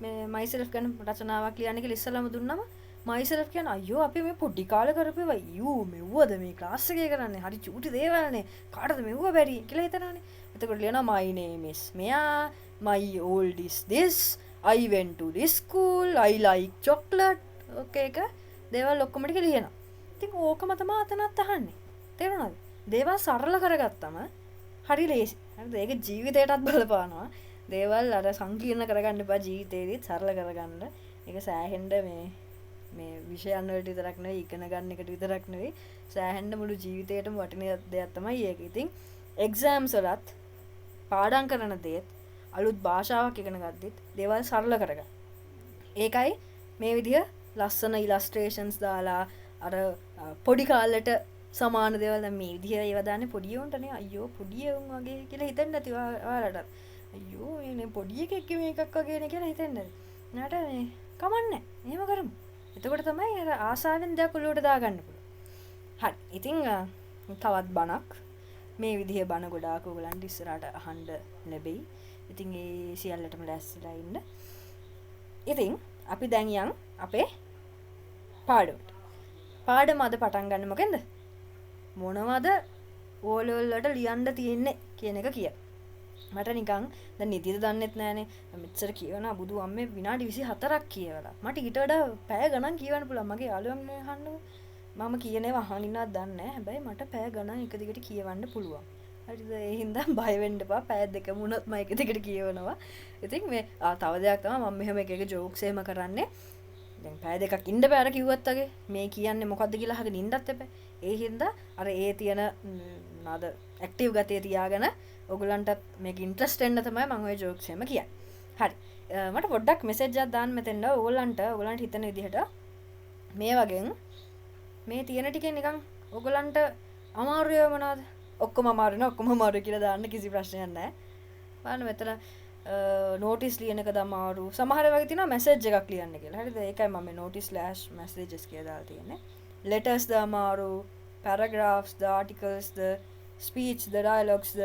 මේ myself ගැන රචනාවක් ලියන්න කියලා ඉස්සලම දුන්නම myself කියන අයියෝ අපි මේ පොඩි කාලේ කරපේවා යූ මෙව්වද මේ ක්ලාස් එකේ කරන්නේ හරි චූටි දේවල්නේ කාටද මෙව්ව බැරි කියලා හිතනවානේ. එතකොට ලියනවා my name is මෙයා my old is this I went to this school I like chocolate okay එක දේවල් ඔක්කොම ටික ලියනවා. ඉතින් ඕකම තමයි අතනත් අහන්නේ. තේරුණාද? දේවල් සරල කරගත්තම හරි ලේසි. හරිද? ඒක ජීවිතයටත් බලපානවා. දේවල් අර සංකීර්ණ කරගන්න එපා ජීවිතේදීත් සරල කරගන්න. ඒක සෑහෙන්න මේ විෂයන් වලට විතරක් නෙවෙයි ඉගෙන ගන්න එකට විතරක් නෙවෙයි සෑහෙන්න මුළු ජීවිතේටම වටින දෙයක් තමයි ඒක. ඉතින් එක්සෑම්ස් වලත් පාඩම් කරන දේත් අලුත් භාෂාවක් ඉගෙන ගද්දිත් දේවල් සරල කරගන්න. ඒකයි මේ විදිය ලස්සන ඉලස්ට්‍රේෂන්ස් දාලා අර පොඩි කාලෙට සමාන දේවල් දැන් මේ විදිය ඒවා දාන්නේ පොඩි උන්ටනේ අයියෝ පොඩි උන් වගේ කියලා හිතෙන්නේ නැති ඔයාලට. අයියෝ මේ පොඩි එකෙක් මේකක් වගේ නේ කියලා හිතෙන්නේ. නට මේ කමන්නේ. එහෙම කරමු. එතකොට තමයි අර ආසාවෙන් දෙයක් ඔලුවට දාගන්න පුළුවන්. හරි. ඉතින් තවත් බණක් මේ විදිහේ බණ ගොඩාක් ඔයගලන්ට ඉස්සරහට අහන්න ලැබෙයි. ඉතින් ඒ සියල්ලටම ලෑස්තිලා ඉන්න. ඉතින් අපි දැන් යන් අපේ පාඩමට. පාඩම අද පටන් ගන්න මොකෙන්ද? මොනවද ඕලෙවල් වලට ලියන්න තියෙන්නේ කියන එක කිය. මට නිකන් දැන් නිදිද දන්නෙත් නෑනේ. මෙච්චර කියවනා බුදු අම්මේ විනාඩි 24ක් කියවලා. මට ඊට වඩා පැය ගණන් කියවන්න පුළුවන්. මගේ යාළුවන්ගේ අහන්නකො. මම කියනේවා අහනින්නවත් දන්නේ නෑ. හැබැයි මට පැය ගණන් එක දිගට කියවන්න පුළුවන්. හරිද? ඒ හින්දා බය වෙන්න එපා. පැය දෙකම වුණත් මම එක දිගට කියවනවා. ඉතින් මේ තව දෙයක් තමයි මම මෙහෙම එක එක ජෝක්ස් එහෙම කරන්නේ. දැන් පැය දෙකක් ඉන්න බෑ අර කිව්වත් වගේ. මේ කියන්නේ මොකද්ද කියලා අහගෙන ඉන්නත් එපා. ඒ හින්දා අර ඒ තියෙන නේද ඇක්ටිව් ගතිය තියාගෙන ඔයගලන්ටත් මේක ඉන්ට්‍රස්ට් වෙන්න තමයි මම ওই ජෝක්ස් එහෙම කියන්නේ. හරි. මට පොඩ්ඩක් මෙසේජ් එකක් දාන්න මෙතෙන්ද ඔයගලන්ට හිතන විදිහට මේ වගේ මේ තියෙන ටිකෙන් නිකන් ඔයගලන්ට අමාරුය මොනවද? ඔක්කොම අමාරු කියලා දාන්න කිසි ප්‍රශ්නයක් නැහැ. බලන්න මෙතන නෝටිස් ලියන එකද අමාරු. සමහර වෙලාවට තියෙනවා මැසේජ් එකක් ලියන්න කියලා. හරිද? ඒකයි මම notice/messages කියලා දාලා තියෙන්නේ. letters ද අමාරු, paragraphs ද articles ද speech ද dialogues ද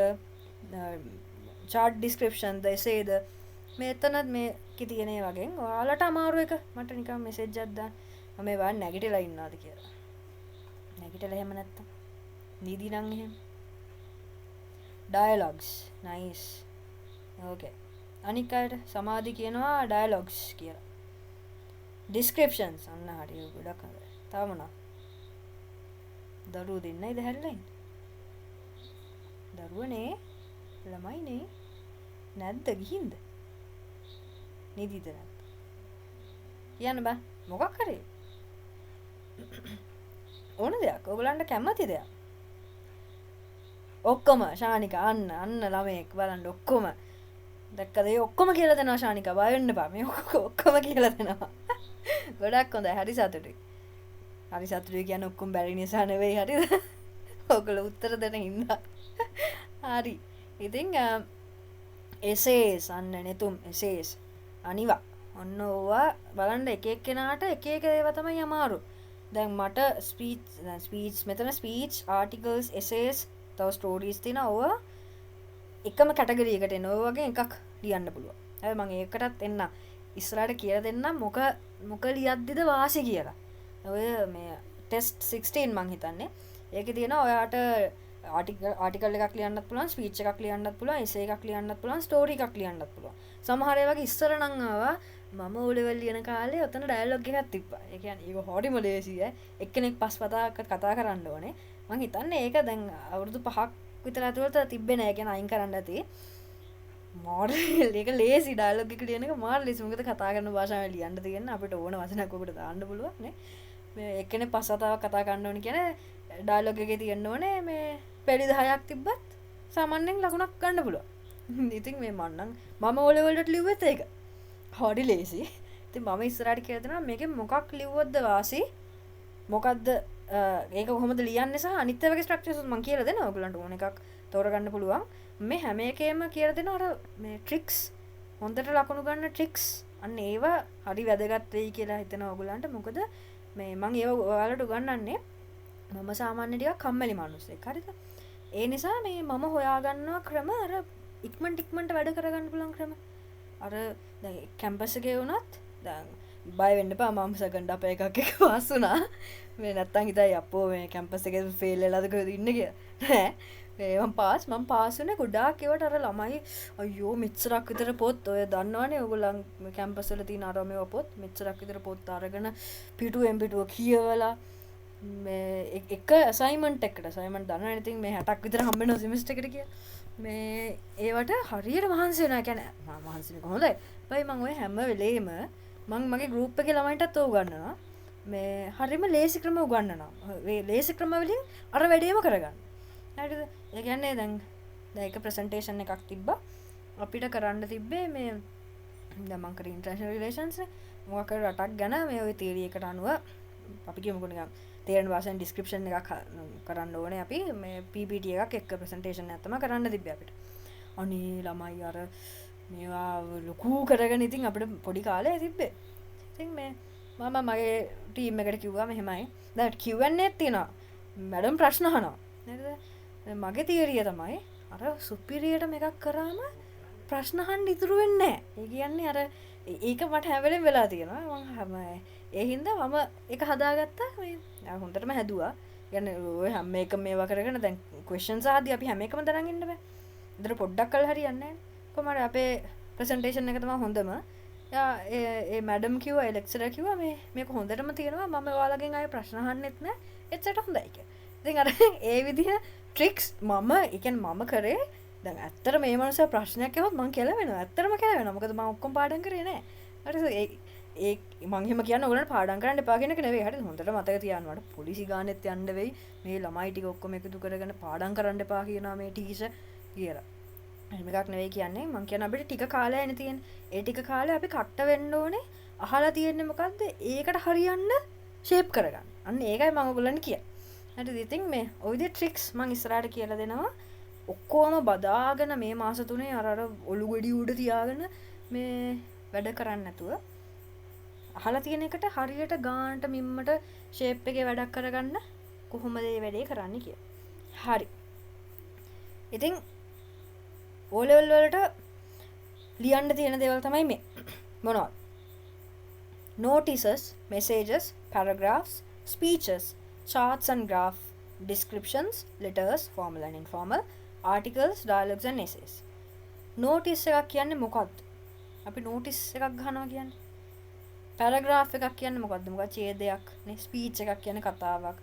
chart description ද එසේද මේ එතනත් මේකේ තියෙන ඒ වගේ ඔයාලට අමාරු එක මට නිකන් මෙසේජ් එකක් දාන්න මම මේ වාන් නැගිටලා ඉන්නවාද කියලා නැගිටලා එහෙම නැත්තම් නීදි නම් එහෙම dialogues nice okay අනික් අයට සමාධි කියනවා dialogues කියලා descriptions අන්න හරි ගොඩක් හරි තව මොනවා දරුවෝ දෙන්නයිද හැරිලා ඉන්නේ දරුවනේ ළමයිනේ නැද්ද ගිහින්ද නීදිද නැද්ද කියන්න බෑ මොකක් හරි ඕන දෙයක් ඔයගලන්ට කැමති දෙයක් ඔක්කොම ශානිකා අන්න ළමයෙක් බලන්න ඔක්කොම දැක්කද ඒ ඔක්කොම කියලා දෙනවා ශානිකා බය වෙන්න එපා මේ ඔක්කොම කියලා දෙනවා ගොඩක් හොඳයි හරි සතුටුයි කියන්නේ ඔක්කොම බැරි නිසා නෙවෙයි හරිද ඔයගොල්ලෝ උත්තර දෙන හින්දා හරි ඉතින් එසේස් අන්න නෙතුම් එසේස් අනිවා ඔන්න ඕවා බලන්න එක එක්කෙනාට එක එක ඒවා තමයි අමාරු දැන් මට ස්පීච් මෙතන ස්පීච් ආටිකල්ස් එසේස් තව ස්ටෝරීස් තියෙනවා ඕවා එකම කැටගරි එකට එන ඔය වගේ එකක් ලියන්න පුළුවන් හැබැයි මම ඒකටත් එන්න ඉස්සරහට කියලා දෙන්නම් මොක ලියද්දිද වාසි කියලා ඔය මේ ටෙස්ට් 16 මං හිතන්නේ ඒකේ තියෙනවා ඔයාට ආටිකල් එකක් ලියන්නත් පුළුවන් ස්පීච් එකක් ලියන්නත් පුළුවන් එසේ එකක් ලියන්නත් පුළුවන් ස්ටෝරි එකක් ලියන්නත් පුළුවන් සමහර ඒවා ඉස්සර නම් ආවා මම O level ලියන කාලේ ඔතන ඩයලොග් එකක් තිබ්බා ඒ කියන්නේ ඒක හොඩිම ලේසියි එක්කෙනෙක් පස්පතාවක් කතා කරන්න ඕනේ මං හිතන්නේ ඒක දැන් අවුරුදු 5ක් විතර ඇතුළත තිබ්බේ නෑ කියන අයින් කරන්න ඇති මොඩල් එක ලේසි ඩයලොග් එක ලියන එක මාර ලේසි මොකද කතා කරන භාෂාවෙන් ලියන්න තියෙන අපිට ඕන වචනයක් ඔකට දාන්න පුළුවන් නේ මේ එක්කෙනෙක් පස්වතාවක් කතා කරන්න ඕනේ කියන්නේ ඩයලොග් එකේ තියෙන්න ඕනේ මේ පැලි 10ක් තිබ්බත් සාමාන්‍යයෙන් ලකුණක් ගන්න පුළුවන් ඉතින් මේ මම O level වලට ලිව්වෙත් ඒක හොඩි ලේසි ඉතින් මම ඉස්සරහට කියලා දෙනවා මේකෙන් මොකක් ලිව්වොත්ද වාසි මොකද්ද ඒක කොහොමද ලියන්නේ සහ අනිත් ඒවාගේ ස්ට්‍රක්චර්ස් මම කියලා දෙනවා ඔයගලන්ට ඕන එකක් තෝරගන්න පුළුවන් මේ හැම එකේම කියලා දෙනවා අර මේ ට්‍රික්ස් හොඳට ලකුණු ගන්න ට්‍රික්ස් අන්න ඒවා හරි වැදගත් වෙයි කියලා හිතනවා ඔයගලන්ට මොකද මේ මම ඒවා ඔයාලට උගන්වන්නේ මම සාමාන්‍ය ටිකක් කම්මැලි මිනිස්සෙක් හරිද ඒ නිසා මේ මම හොයාගන්නවා ක්‍රම අර ඉක්මනට වැඩ කරගන්න පුළුවන් ක්‍රම අර දැන් කැම්පස් එකේ වුණත් දැන් බය වෙන්න එපා මම සෙකන්ඩ් අප එකක් එක පාස් වුණා මේ නැත්තම් හිතයි අපෝ මේ කැම්පස් එකේ ෆේල් වෙලාද කොහෙද ඉන්නේ කියලා නෑ මම පාස් වුණේ ගොඩාක් ඒවට අර ළමයි අයියෝ මෙච්චරක් විතර පොත් ඔය දන්නවනේ ඔයගොල්ලන් කැම්පස් වල තියෙන අර මේව පොත් මෙච්චරක් විතර පොත් අරගෙන පිටුවෙන් පිටුව කියවලා මේ එක අසයින්මන්ට් එකකට අසයින්මන්ට් දන්නවනේ ඉතින් මේ 60ක් විතර හම්බ වෙනවා සෙමිස්ටර් එකට කියලා මේ ඒවට හරියට මහන්සි වෙනවා කියන්නේ මහන්සි වෙන කොහොමද බයි මම ඔය හැම වෙලේම මම මගේ ගෲප් එකේ ළමයින්ටත් උගන්වනවා මේ හරියම ලේසි ක්‍රම උගන්වනවා මේ ලේසි ක්‍රම වලින් අර වැඩේම කරගන්න හරිද ඒ කියන්නේ දැන් එක ප්‍රසන්ටේෂන් එකක් තිබ්බා අපිට කරන්න තිබ්බේ මේ දැන් මම කරේ ඉන්ටර්නැෂනල් රිලේෂන්ස් මොකක් කර රටක් ගැන මේ ওই තියරි එකට අනුව අපි කියමුකෝ නිකන් තේරෙන භාෂාවෙන් ඩිස්ක්‍රිප්ෂන් එකක් කරන්න ඕනේ අපි මේ PPT එකක් එක්ක ප්‍රසන්ටේෂන් එකක් තමයි කරන්න තිබ්බේ අපිට. අනේ ළමයි අර මේවා ලොකු කරගෙන ඉතින් අපිට පොඩි කාලේ තිබ්බේ. ඉතින් මේ මම මගේ ටීම් එකට කිව්වා මෙහෙමයි. දැන් Q&A තියෙනවා. මැඩම් ප්‍රශ්න අහනවා. නේද? මගේ තියරිය තමයි අර සුපිරියට මේකක් කරාම ප්‍රශ්න අහන්න ඉතුරු වෙන්නේ නැහැ. ඒ කියන්නේ අර ඒක මට හැම වෙලෙම වෙලා තියෙනවා. මම ඒ හින්දා මම ඒක හදාගත්තා මේ හොඳටම හැදුවා. කියන්නේ ඔය හැම එකම මේවා කරගෙන දැන් ක්වෙස්චන්ස් ආදී අපි හැම එකම තරන් ඉන්න බෑ. ඉතින් පොඩ්ඩක් කල් හරියන්නේ නැහැ. කොහමද අපේ ප්‍රසන්ටේෂන් එක තමයි හොඳම. ඒ මැඩම් කිව්වා ඒ ලෙක්චරර් කිව්වා මේක හොඳටම තියෙනවා මම ඔයාලගෙන් ආයේ ප්‍රශ්න අහන්නෙත් නැහැ. එච්චරට හොඳයි කියලා. ඉතින් අර ඒ විදිහ ට්‍රික්ස් ඒ කියන්නේ මම කරේ දැන් ඇත්තට මේ මනුස්සයා ප්‍රශ්නයක් අහුවොත් මං කෙලවෙනවා. ඇත්තටම කෙලවෙනවා. මොකද මම ඔක්කොම පාඩම් කරේ නැහැ. හරිද? ඒ මං එහෙම කියන්නේ ඔයගොල්ලන්ට පාඩම් කරන්න එපා කියන එක නෙවෙයි. හරිද? හොඳට මතක තියාගන්න. මට පොලිසි ගානෙත් යන්න වෙයි. මේ ළමයි ටික ඔක්කොම එකතු කරගෙන පාඩම් කරන්න එපා කියනවා මේ ටීචර් කියලා. එහෙම එකක් නෙවෙයි කියන්නේ. මං කියන්නේ අපිට ටික කාලයයිනේ තියෙන්නේ. ඒ ටික කාලේ අපි කට්ට වෙන්න ඕනේ. අහලා තියෙන්නේ මොකද්ද? ඒකට හරියන්න ෂේප් කරගන්න. අන්න ඒකයි මම ඔයගොල්ලන්ට කියන්නේ. හරිද? ඉතින් මේ ඔය විදිහේ ට්‍රික්ස් මං ඉස්සරහට කියලා දෙනවා. ඔක්කොම බදාගෙන මේ මාස 3 අර ඔලු ගෙඩි උඩ තියාගෙන මේ වැඩ කරන්නේ නැතුව අහලා තියෙන එකට හරියට ගානට මිම්මට ෂේප් එකේ වැඩක් කරගන්න කොහොමද මේ වැඩේ කරන්නේ කියලා. හරි. ඉතින් O level වලට ලියන්න තියෙන දේවල් තමයි මේ. මොනවද? Notices, messages, paragraphs, speeches, charts and graph, descriptions, letters, formal and informal, articles, dialogues and essays. Notice එකක් කියන්නේ මොකක්ද? අපි notice එකක් ගන්නවා කියන්නේ. paragraph එකක් කියන්නේ මොකක්ද? මොකක්ද ඡේදයක් නේ. speech එකක් කියන්නේ කතාවක්.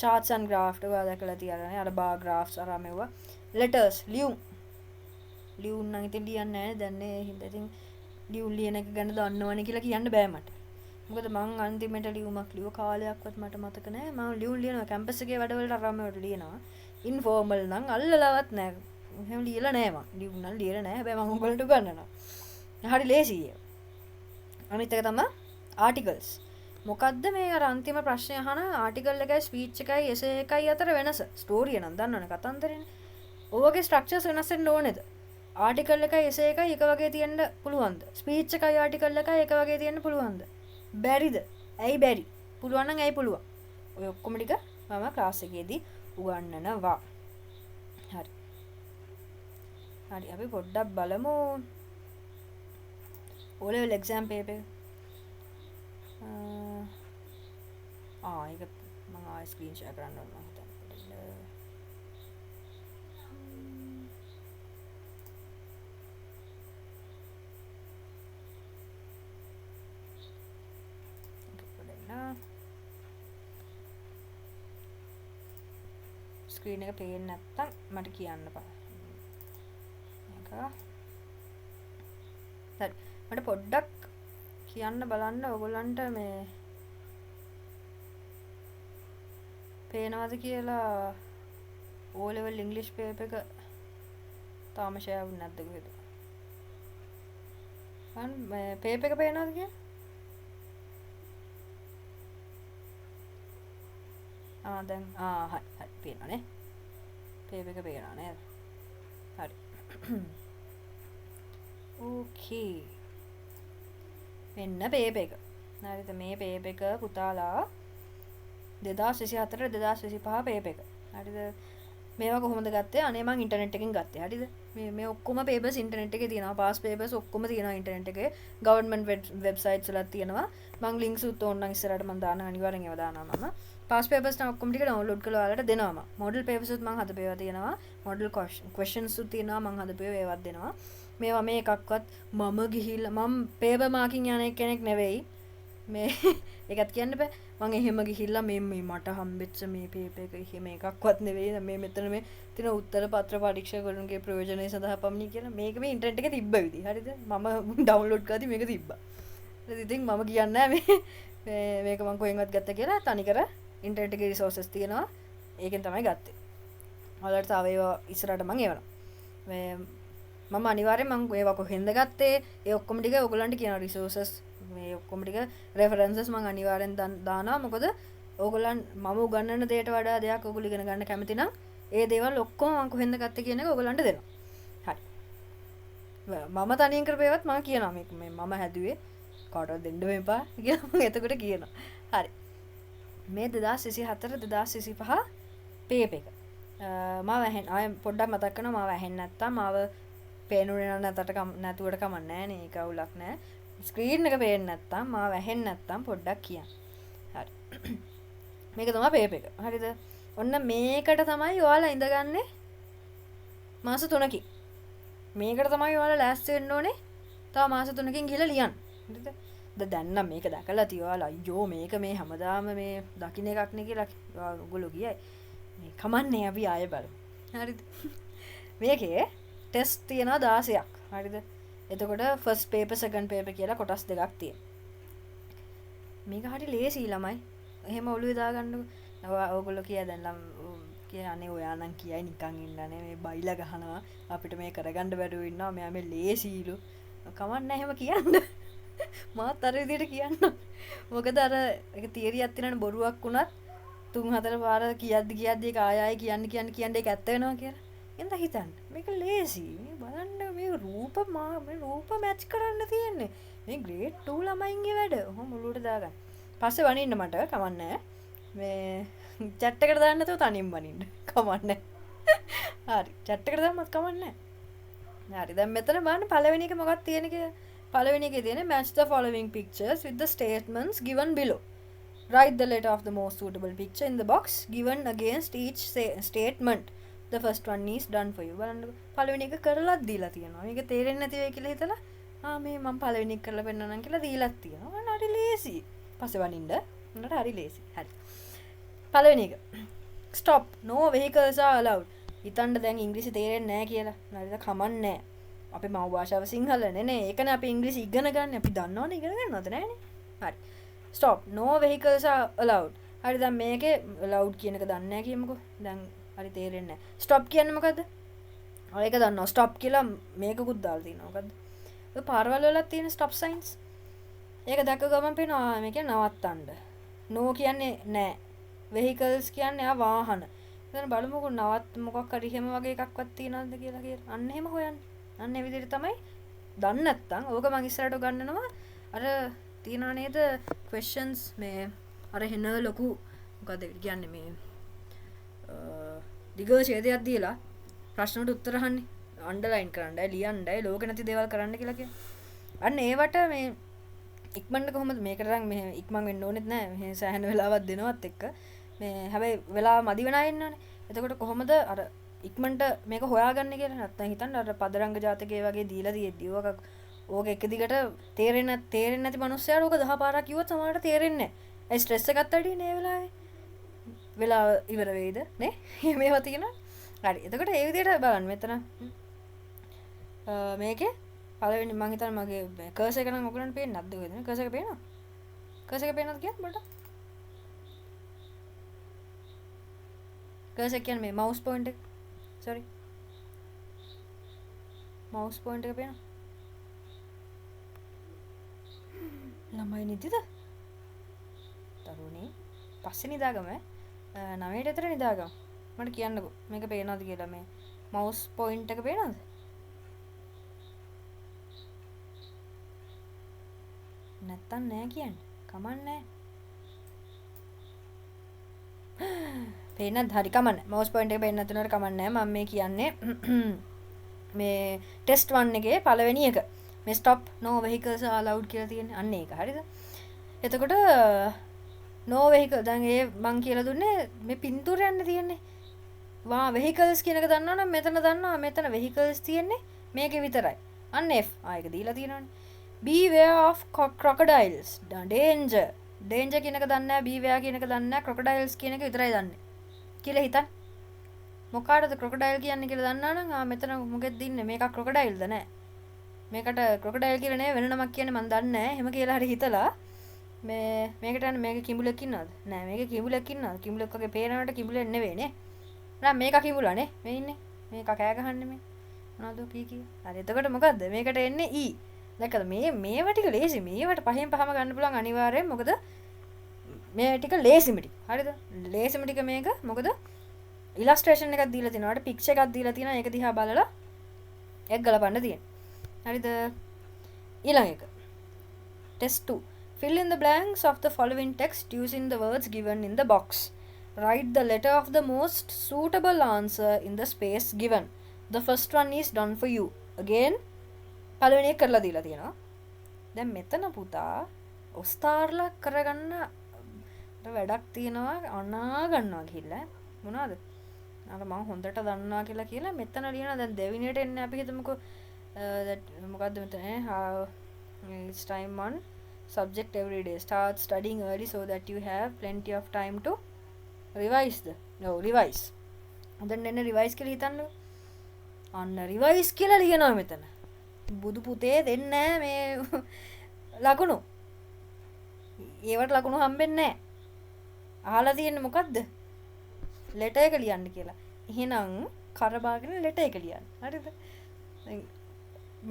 charts and graph ඔයාලා දැකලා තියලානේ. අර bar graphs අර මෙවුවා. letters ලියුම්. ලියුම් නම් ඉතින් ලියන්නේ නැහැ නේ. දැන් නේ හින්දා ඉතින් ලියුම් ලියන එක ගැන දන්නවනේ කියලා කියන්න බෑ මට. මොකද මං අන්තිමට ලියුමක් ලියුව කාලයක්වත් මට මතක නැහැ. මම ලියුම් ලියනවා කැම්පස් එකේ වැඩවලට අරන් වලට ලියනවා. ඉන්ෆෝමල් නම් අල්ලලවත් නැහැ. එහෙම ලියලා නැහැ මං. ලියුම් නම් ලියලා නැහැ. හැබැයි මං උගලට උගන්වනවා. හරි ලේසියි. අනිත් එක තමයි ආටිකල්ස්. මොකද්ද මේ අර අන්තිම ප්‍රශ්නේ අහන ආටිකල් එකයි ස්පීච් එකයි එසේ එකයි අතර වෙනස? ස්ටෝරිය නම් දන්නවනේ කතන්දරනේ. ඔයගේ ස්ට්‍රක්චර්ස් වෙනස් වෙන්න ඕනේද? ආටිකල් එකයි එසේ එකයි එක වගේ තියෙන්න පුළුවන්ද? ස්පීච් එකයි ආටිකල් එකයි එක වගේ තියෙන්න පුළුවන්ද? බැරිද? ඇයි බැරි? පුළුවන් නම් ඇයි පුළුවන්? ඔය ඔක්කොම ටික මම ක්ලාස් එකේදී උගන්වනවා. හරි. හරි අපි පොඩ්ඩක් බලමු. O level exam paper. ඒක මම ආයෙ ස්ක්‍රීන් ෂෙයා කරන්න ඕන මම හිතන්නේ. ස්ක්‍රීන් එක පේන්නේ නැත්තම් මට කියන්න බෑ. හරි. මට පොඩ්ඩක් කියන්න බලන්න ඔයගොල්ලන්ට මේ පේනවද කියලා O level English paper එක තාම ෂෙයා වුනේ නැද්ද කොහෙද? මම මේ paper එක පේනවද කියලා? දැන් හරි පේනවනේ. paper එක පේනවා නේද? හරි. ඕකේ. මෙන්න paper එක. හරිද මේ paper එක පුතාලා 2024 2025 paper එක. හරිද? මේවා කොහොමද ගත්තේ? අනේ මං ඉන්ටර්නෙට් එකෙන් ගත්තේ. හරිද? මේ ඔක්කොම papers ඉන්ටර්නෙට් එකේ තියෙනවා. pass papers ඔක්කොම තියෙනවා ඉන්ටර්නෙට් එකේ. government websites වල තියෙනවා. මං links උත් ඕනනම් ඉස්සරහට මං දාන්න අනිවාර්යෙන් ඒවා දානවා මම. pass papers නම් ඔක්කොම ටික download කරලා ඔයාලට දෙනවා මම. model papers උත් මං හදපු ඒවා තියෙනවා. model questions උත් තියෙනවා මං හදපු ඒවාත් දෙනවා. මේවා මේ එකක්වත් මම ගිහිල්ලා මම paper marking යන කෙනෙක් නෙවෙයි. මේ ඒකත් කියන්න බෑ. මං එහෙම ගිහිල්ලා මේ මට හම්බෙච්ච මේ paper එක එහෙම එකක්වත් නෙවෙයි. මේ මෙතන මේ තියෙන උත්තර පත්‍ර පරීක්ෂකවරුන්ගේ ප්‍රයෝජනය සඳහා පමණි කියලා. මේක මේ ඉන්ටර්නෙට් එකේ තිබ්බ විදිහ. හරිද? මම ඩවුන්ලෝඩ් කරද්දි මේක තිබ්බා. හරිද? ඉතින් මම කියන්නේ නැහැ මේක මං කොහෙන්වත් ගත්ත කියලා. තනිකර ඉන්ටර්නෙට් එකේ රිසෝසස් තියෙනවා. ඒකෙන් තමයි ගත්තේ. ඔයාලට තව ඒවා ඉස්සරහට මං එවනවා. මම අනිවාර්යෙන් මං ඒවා කොහෙන්ද ගත්තේ? ඒ ඔක්කොම ටික ඔයගොල්ලන්ට කියන රිසෝසස් මේ ඔක්කොම ටික රෙෆරන්සස් මං අනිවාර්යෙන් දානවා. මොකද ඕගොල්ලන් මම උගන්වන දෙයට වඩා දෙයක් ඔයගොල්ලෝ ඉගෙන ගන්න කැමති නම් ඒ දේවල් ඔක්කොම මං කොහෙන්ද ගත්තේ කියන එක ඔයගොල්ලන්ට දෙනවා. හරි. මම තනියෙන් කරපේවත් මම කියනවා මේක මේ මම හැදුවේ කාටවත් දෙන්න මෙපා කියලා මම එතකොට කියනවා. හරි. මේ 2024 2025 පේපර් එක. මම ආයෙ පොඩ්ඩක් මතක් කරනවා මම ඇහෙන්නේ නැත්තම් මාව පේනුනේ නැතුවට කමක් නැහැ නේ. ඒක අවුලක් නැහැ. ස්ක්‍රීන් එක පේන්නේ නැත්තම් මාව ඇහෙන්නේ නැත්තම් පොඩ්ඩක් කියන්න. හරි. මේක තමයි පේපර් එක. හරිද? ඔන්න මේකට තමයි ඔයාලා ඉඳගන්නේ මාස 3කින්. මේකට තමයි ඔයාලා ලෑස්ති වෙන්න ඕනේ. තව මාස 3කින් ගිහලා ලියන්න. හරිද? දැන් නම් මේක දැකලා තියලා අයියෝ මේක මේ හැමදාම මේ දකින්න එකක් නේ කියලා ඔයගොල්ලෝ කියයි. මේ කමන්නේ අපි ආයෙ බලමු. හරිද? මේකේ ටෙස්ට් තියෙනවා 16ක්. හරිද? එතකොට ෆස්ට් පේපර් සෙකන්ඩ් පේපර් කියලා කොටස් දෙකක් තියෙනවා. මේක හරි ලේසි ළමයි. එහෙම ඔළුවේ දාගන්නකො. ඔයගොල්ලෝ කියයි දැන් කියන්නේ ඔයා නම් කියයි නිකන් ඉන්නනේ මේ බයිලා ගහනවා අපිට මේ කරගන්න බැරුව ඉන්නවා මෙයා මේ ලේසිලු. කමක් නැහැ එහෙම කියන්න. මාත් අර විදිහට කියන්න. මොකද අර ඒක තියරියක් තියෙනනේ බොරුවක් වුණත් 3-4 පාර කියද්දි ඒක ආයෙ කියන්න ඒක ඇත්ත වෙනවා කියලා. එන්ද හිතන්න. මේක ලේසි. මේ බලන්න මේ රූප මැච් කරන්න තියෙන්නේ. මේ ග්‍රේඩ් 2 ළමයින්ගේ වැඩ. ඔහොම ඔලුවට දාගන්න. පස්සේ වනින්න මට කමක් නැහැ. මේ චැට් එකට දාන්න නැතුව තනියෙන් වනින්න. කමක් නැහැ. හරි. චැට් එකට දාන්නත් කමක් නැහැ. හරි දැන් මෙතන බලන්න පළවෙනි එක මොකක්ද තියෙන්නේ කියලා. පළවෙනි එකේ තියෙන්නේ match the following pictures with the statements given below. Write the letter of the most suitable picture in the box given against each statement. The first one is done for you. බලන්න පළවෙනි එක කරලාත් දීලා තියෙනවා. මේක තේරෙන්නේ නැති වෙයි කියලා හිතලා මේ මම පළවෙනි එක කරලා පෙන්නන්නම් කියලා දීලාත් තියෙනවා. මම හරි ලේසි. පස්සේ වනින්න. මට හරි ලේසි. හරි. පළවෙනි එක. Stop. No vehicles are allowed. හිතන්න දැන් ඉංග්‍රීසි තේරෙන්නේ නැහැ කියලා. හරිද? කමන්නේ නැහැ. අපේ මව් භාෂාව සිංහල නේ. ඒකනේ අපි ඉංග්‍රීසි ඉගෙන ගන්න. අපි දන්නවනේ ඉගෙන ගන්නවද නැහනේ. හරි. Stop. No vehicles are allowed. හරි දැන් මේකේ allowed කියන එක දන්නේ නැහැ කියමුකෝ. දැන් හරි තේරෙන්නේ නැහැ. Stop කියන්නේ මොකද්ද? ඔය එක දන්නවා. Stop කියලා මේකකුත් දාලා තියෙනවා. මොකද්ද? ඔය පාරවල් වල තියෙන stop signs. ඒක දැක්ක ගමන් පේනවා මේක නවත්තන්න. No කියන්නේ නැහැ. Vehicles කියන්නේ වාහන. දැන් බලමුකෝ නවත් මොකක් හරි එහෙම වගේ එකක්වත් තියනවද කියලා. අන්න එහෙම හොයන්න. අන්න ඒ විදිහට තමයි දන්නේ නැත්තම් ඕක මම ඉස්සරහට ගන්නනවා. අර තියනා නේද questions මේ අර හෙන ලොකු මොකද කියන්නේ මේ දිග ඡේදයක් දීලා ප්‍රශ්නට උත්තර අහන්නේ අන්ඩර්ලයින් කරන්නයි ලියන්නයි ලෝක නැති දේවල් කරන්න කියලා කියන්නේ. අන්න ඒවට මේ ඉක්මනට කොහොමද මේකට නම් මේ ඉක්මන් වෙන්න ඕනෙත් නෑ. මේ සෑහෙන වෙලාවක් දෙනවත් එක්ක මේ හැබැයි වෙලාව මදි වෙනා ඉන්නවනේ. එතකොට කොහොමද අර ඉක්මනට මේක හොයාගන්නේ කියලා නැත්නම් හිතන්න අර පදරංග ජාතකයේ වගේ දීලා තියෙද්දි ඕක එක දිගට තේරෙන්නේ නැති මිනිස්සයාට ඕක 10 පාරක් කිව්වොත් සමහරට තේරෙන්නේ නැහැ. ඒ ස්ට්‍රෙස් එකත් වැඩි නේ වෙලාවේ. වෙලාව ඉවර වෙයිද නේ? මේවා තියෙනවා. හරි. එතකොට ඒ විදිහට බලන්න මෙතන මේකේ පළවෙනි මම හිතන්නේ මගේ කර්ස් එක නම් ඔයගලන්ට පේන්නේ නැද්ද ඔයද? කර්ස් එක පේනවද? කර්ස් එක පේනවද කියන්න බලන්න. කර්ස් එක කියන්නේ මේ mouse point එක. sorry. mouse point එක පේනවද? ළමයි නිදිද? තරුණී පස්සේ නිදාගම 9ට විතර නිදාගම. මට කියන්නකෝ මේක පේනවද කියලා මේ mouse point එක පේනවද? නැත්තම් නෑ කියන්නේ. කමන්නේ. පේනත් හරි කමන්නේ. mouse point එක පේන්නේ නැතුනට කමන්නේ. මම මේ කියන්නේ මේ test 1 එකේ පළවෙනි එක. මේ stop no vehicles are allowed කියලා තියෙන්නේ. අන්න ඒක. හරිද? එතකොට no vehicle දැන් ඒ මං කියලා දුන්නේ මේ පින්තූරය යන්න තියෙන්නේ. වා vehicles කියන එක දන්නවනම් මෙතන දන්නවා මෙතන vehicles තියෙන්නේ මේකේ විතරයි. අන්න F. ඒක දීලා තියෙනවනේ. Beware of crocodiles. Danger. Danger කියන එක දන්නේ නැහැ. Beware කියන එක දන්නේ නැහැ. Crocodiles කියන එක විතරයි දන්නේ. කියලා හිතන්න. මොකාටද crocodile කියන්නේ කියලා දන්නවනම් මෙතන මොකෙද දින්නේ? මේක crocodileද නැහැ. මේකට crocodile කියලා නේ වෙන නමක් කියන්නේ මන් දන්නේ නැහැ. එහෙම කියලා හරි හිතලා මේකට යන්නේ මේක කිඹුලෙක් ඉන්නවද? නෑ මේක කිඹුලෙක් ඉන්නවද? කිඹුලෙක් වගේ පේනවට කිඹුලෙක් නෙවෙයි නේ. නෑ මේක කිඹුලානේ. මේ ඉන්නේ. මේක කෑ ගහන්නේ මේ. මොනවද කී. හරි එතකොට මොකද්ද? මේකට එන්නේ E. දැක්කද මේවා ටික ලේසි. මේවට පහෙන් පහම ගන්න පුළුවන් අනිවාර්යෙන්. මොකද මේ ටික ලේසිම ටික. හරිද? ලේසිම ටික මේක. මොකද ඉලස්ට්‍රේෂන් එකක් දීලා තිනවා. ඊට පික්චර් එකක් දීලා තිනවා. ඒක දිහා බලලා ඒක ගලපන්න තියෙනවා. හරිද? ඊළඟ එක. Test 2. Fill in the blanks of the following text using the words given in the box. Write the letter of the most suitable answer in the space given. The first one is done for you. Again, පළවෙනි එක කරලා දීලා තියෙනවා. දැන් මෙතන පුතා ඔස්තාර්ලා කරගන්න වැඩක් තියෙනවා අනා ගන්නවා ගිහිල්ලා. මොනවද? අර මම හොඳට දන්නවා කියලා මෙතන ලියනවා. දැන් දෙවෙනියට එන්නේ අපි හිතමුකෝ මොකද්ද මෙතන it's time on subject every day. Start studying early so that you have plenty of time to revise. Revise. දැන් එන්නේ revise කියලා හිතන්න. අන්න revise කියලා ලියනවා මෙතන. බුදු පුතේ දෙන්නේ මේ ලකුණු. ඒවට ලකුණු හම්බෙන්නේ නැහැ. අහලා තියෙන්නේ මොකද්ද? ලෙටර් එක ලියන්න කියලා. එහෙනම් කරබාගෙන ලෙටර් එක ලියන්න. හරිද?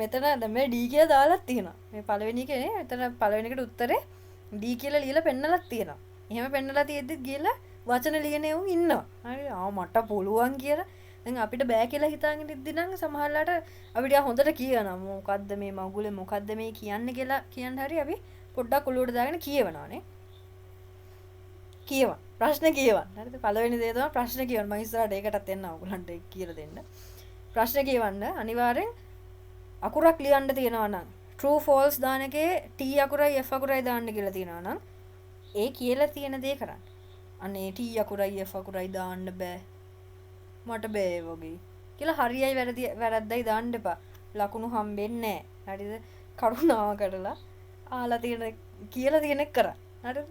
මෙතන දැන් මේ D කියලා දාලා තියෙනවා. මේ පළවෙනි එකේ නේ. මෙතන පළවෙනි එකට උත්තරේ D කියලා ලියලා පෙන්නලා තියෙනවා. එහෙම පෙන්නලා තියෙද්දි ගිහලා වචන ලියන එවුන් ඉන්නවා. හරි. මට පුළුවන් කියලා. දැන් අපිට බෑ කියලා හිතාගෙන ඉද්දි නම් සමහරලාට අපිට හොඳට කියනවා. මොකද්ද මේ මගුලේ මොකද්ද මේ කියන්නේ කියලා කියන්න හරි අපි පොඩ්ඩක් ඔලුවට දාගෙන කියවනවානේ. කියවන්න. ප්‍රශ්න කියවන්න. හරිද? පළවෙනි දේ තමයි ප්‍රශ්න කියවන්න. මම ඉස්සරහට ඒකටත් එන්න ඕගලන්ට කියලා දෙන්න. ප්‍රශ්න කියවන්න අනිවාර්යෙන් අකුරක් ලියන්න තියෙනවා නම් true false දාන එකේ t අකුරයි f අකුරයි දාන්න කියලා තියෙනවා නම් ඒ කියලා තියෙන දේ කරන්න. අනේ t අකුරයි f අකුරයි දාන්න බෑ. මට බෑ වගේ. කියලා හරියයි වැරද්දයි දාන්න එපා. ලකුණු හම්බෙන්නේ නැහැ. හරිද? කරුණාව කරලා ආලා තියෙන කියලා තියෙන එක කරා. හරිද?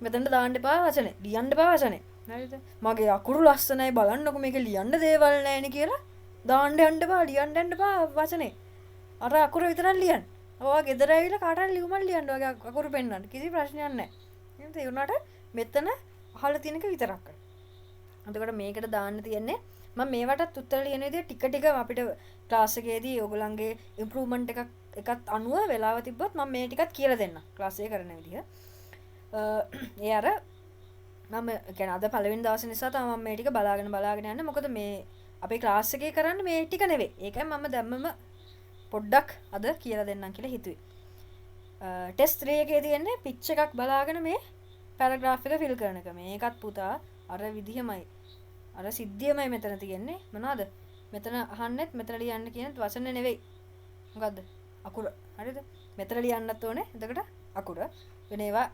මෙතනට දාන්න එපා වචනේ. ලියන්න එපා වචනේ. හරිද? මගේ අකුරු ලස්සනයි බලන්නකො මේක ලියන්න දේවල් නැහැනේ කියලා දාන්න යන්න එපා. ලියන්න යන්න එපා වචනේ. අර අකුර විතරක් ලියන්න. ඔයා ගෙදර ඇවිල්ලා කාට හරි ලියුමක් ලියන්න. ඔයාගේ අකුරු පෙන්නන්න. කිසි ප්‍රශ්නයක් නැහැ. එහෙනම් ඒ උනාට මෙතන අහලා තියෙන එක විතරක් කරන්න. එතකොට මේකට දාන්න තියෙන්නේ මම මේවටත් උත්තර ලියන විදිහ ටික ටික අපිට ක්ලාස් එකේදී ඔයගොල්ලන්ගේ ඉම්ප්‍රූව්මන්ට් එකත් අනුව වෙලාව තිබ්බොත් මම මේ ටිකත් කියලා දෙන්නම් ක්ලාස් එක කරන විදිහ. ඒ අර මම කියන්නේ අද පළවෙනි දවසේ නිසා තමයි මම මේ ටික බලාගෙන යන්නේ. මොකද මේ අපේ ක්ලාස් එකේ කරන්න මේ ටික නෙවෙයි. ඒකයි මම දැම්මම පොඩ්ඩක් අද කියලා දෙන්නම් කියලා හිතුවේ. ටෙස්ට් 3 එකේ තියෙන්නේ පිච් එකක් බලාගෙන මේ පැරග්‍රාෆ් එක ෆිල් කරන එක. මේකත් පුතා අර විදිහමයි. අර සිද්ධියමයි මෙතන තියෙන්නේ. මොනවද? මෙතන අහන්නෙත් මෙතන ලියන්න කියනෙත් වචන නෙවෙයි. මොකද්ද? අකුර. හරිද? මෙතන ලියන්නත් ඕනේ. එතකොට අකුර. වෙන ඒවා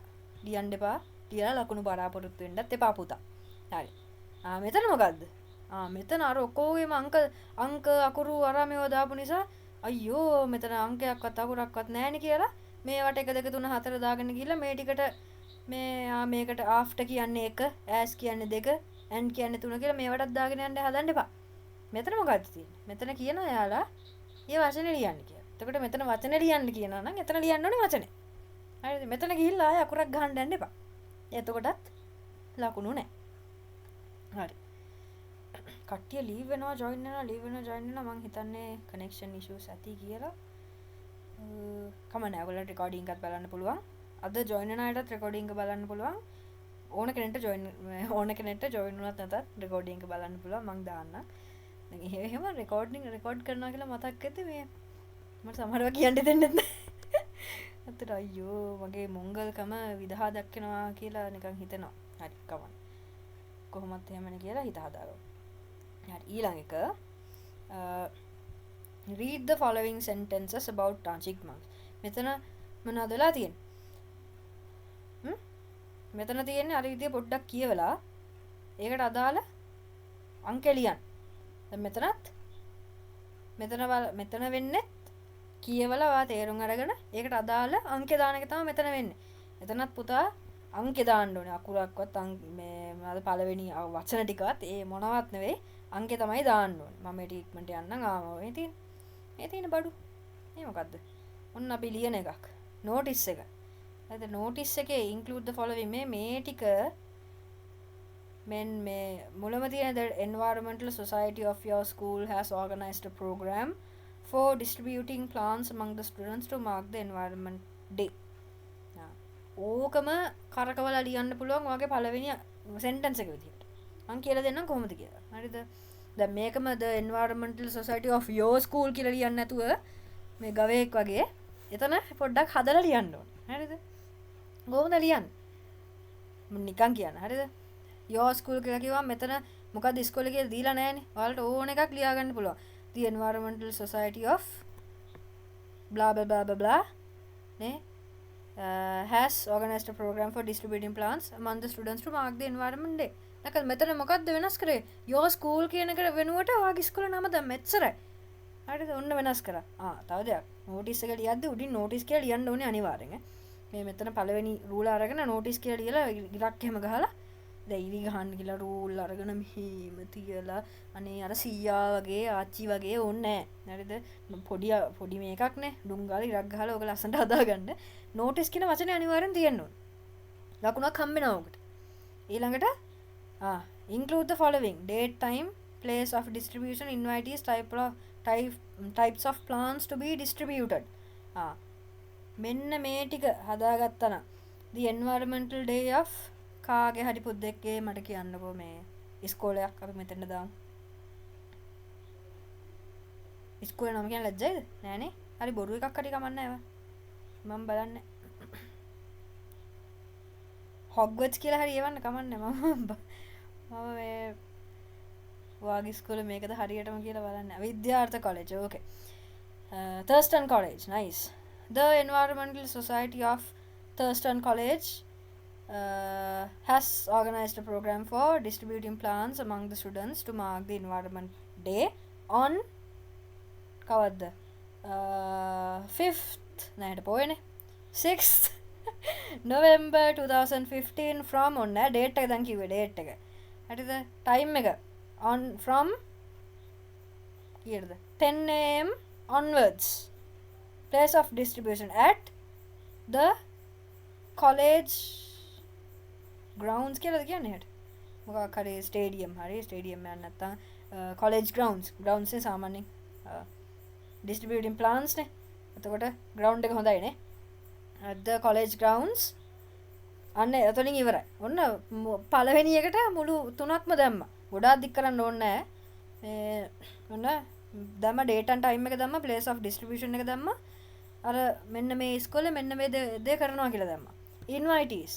ලියන්න එපා. කියලා ලකුණු බලාපොරොත්තු වෙන්නත් එපා පුතා. හරි. මෙතන මොකද්ද? මෙතන අර ඔක්කොගේම අංක අකුරු අරමේව දාපු නිසා අයියෝ මෙතන අංකයක්වත් අකුරක්වත් නැහැ නේ කියලා මේවට 1 2 3 4 දාගෙන ගිහලා මේ ටිකට මේකට after කියන්නේ 1 as කියන්නේ 2 and කියන්නේ 3 කියලා මේවටත් දාගෙන යන්න හදන්න එපා. මෙතන මොකක්ද තියෙන්නේ? මෙතන කියනවා යාලා ඊ වචනේ ලියන්න කියලා. එතකොට මෙතන වචනේ ලියන්න කියනවා නම් එතන ලියන්න ඕනේ වචනේ. හරිද? මෙතන ගිහිල්ලා ආය අකුරක් ගහන්න යන්න එපා. එතකොටත් ලකුණු නැහැ. හරි. කට්ටිය ලීව් වෙනවා ජොයින් වෙනවා මං හිතන්නේ කනෙක්ෂන් ඉෂුස් ඇති කියලා. කමන්න ඔයගොල්ලන්ට රෙකෝඩින් එකත් බලන්න පුළුවන්. අද ජොයින් වෙන අයටත් රෙකෝඩින් එක බලන්න පුළුවන්. ඕන කෙනෙක්ට ජොයින් වුණත් නැතත් රෙකෝඩින් එක බලන්න පුළුවන්. මං දාන්නම්. දැන් එහෙම රෙකෝඩ් කරනවා කියලා මතක් ඇද්ද මේ මට සමහරව කියන්න දෙන්නේ නැහැ. අතට අයියෝ මගේ මොංගල්කම විදහා දක්වනවා කියලා නිකන් හිතෙනවා. හරි කමන්න. කොහොමත් එහෙමනේ කියලා හිත හදාගමු. හරි ඊළඟ එක read the following sentences about chipmunks. මෙතන මොනවද වෙලා තියෙන්නේ? මෙතන තියෙන්නේ අර විදිය පොඩ්ඩක් කියවලා ඒකට අදාළ අංක ලියන්න. දැන් මෙතන වෙන්නේ කියවලා වා තේරුම් අරගෙන ඒකට අදාළ අංකේ දාන එක තමයි මෙතන වෙන්නේ. එතනත් පුතා අංකේ දාන්න ඕනේ. අකුරක්වත් මේ මොනවද පළවෙනි වචන ටිකවත් ඒ මොනවත් නෙවෙයි අංකේ තමයි දාන්න ඕනේ. මම මේ ට්‍රීට්මන්ට් යන්නම් මේ තියෙන බඩු. මේ මොකද්ද? ඔන්න අපි ලියන එකක්. නෝටිස් එක. හරිද? නෝටිස් එකේ include the following මේ ටික මේ මුලම තියෙන the environmental society of your school has organized a program for distributing plants among the students to mark the environment day. ඕකම කරකවලා ලියන්න පුළුවන් ඔයගේ පළවෙනි සෙන්ටන්ස් එක විදිහට. මම කියලා දෙන්නම් කොහොමද කියලා. හරිද? දැන් මේකම the environmental society of your school කියලා ලියන්න නැතුව මේ ගවයෙක් වගේ එතන පොඩ්ඩක් හදලා ලියන්න ඕනේ. හරිද? කොහොමද ලියන්නේ? මම නිකන් කියන්න. හරිද? your school කියලා කිව්වම මෙතන මොකද්ද ඉස්කෝලේ කියලා දීලා නැහැනේ. ඔයාලට ඕන එකක් ලියා ගන්න පුළුවන්. the environmental society of blah blah blah blah blah නේ has organized a program for distributing plants among the students to mark the environment day. නැකත් මෙතන මොකද්ද වෙනස් කරේ? your school කියන එක වෙනුවට ඔයාගේ ඉස්කෝලේ නම දැන් මෙච්චරයි. හරිද? ඔන්න වෙනස් කරා. තව දෙයක්. නෝටිස් එක ලියද්දි උඩින් නෝටිස් කියලා ලියන්න ඕනේ අනිවාර්යෙන්. මේ මෙතන පළවෙනි රූල අරගෙන නෝටිස් කියලා ලියලා ඉරක් එහෙම ගහලා දැන් ඉරි ගහන්න කියලා රූල් අරගෙන මෙහෙම තියලා අනේ අර සීයා වගේ ආච්චි වගේ ඕනේ නැහැ. හරිද? පොඩි මේකක් නේ. ඩුංගාල ඉරක් ගහලා ඔක ලස්සනට හදාගන්න. නෝටිස් කියන වචනේ අනිවාර්යෙන් තියෙන්න ඕනේ. ලකුණක් හම්බෙනවා ඔකට. ඊළඟට include the following date, time, place of distribution, invitees, types of plants to be distributed. මෙන්න මේ ටික හදාගත්තා නම් the environmental day of කාගේ හරි පුද්දෙක්ගේ මට කියන්නකෝ මේ ඉස්කෝලයක් අපි මෙතන දාමු. ඉස්කෝලේ නම කියන ලැජ්ජයිද? නෑනේ. හරි බොරු එකක් හරි කමන්නේ නැහැ. මම බලන්නේ. හොග්වර්ට්ස් කියලා හරි එවන්න කමන්නේ මම මේ වාගේ ඉස්කෝලේ මේකද හරියටම කියලා බලන්න. විද්‍යාර්ථ college. Okay. Thurston College, nice. The Environmental Society of Thurston College has organized a program for distributing plants among the students to mark the Environment Day on කවද්ද 5th නෑට පොයනේ 6th November 2015 from ඔන්න ඩේට් එක දැන් කිව්වේ ඩේට් එක හරිද ටයිම් එක on from කීයටද 10 am onwards place of distribution at the college grounds කියලාද කියන්නේ හෙට මොකක් හරි ස්ටේඩියම් හරි ස්ටේඩියම් එකක් නැත්තම් college grounds නේ සාමාන්‍යයෙන් distributing plants නේ එතකොට ground එක හොඳයි නේ at the college grounds අන්න එතනින් ඉවරයි ඔන්න පළවෙනි එකට මුළු තුනක්ම දැම්මා ගොඩාක් දික් කරන්න ඕනේ නැහැ ඔන්න දැම්ම date and time එක දැම්ම place of distribution එක දැම්ම අර මෙන්න මේ ඉස්කෝලේ මෙන්න මේ දේ කරනවා කියලා දැම්මා invitees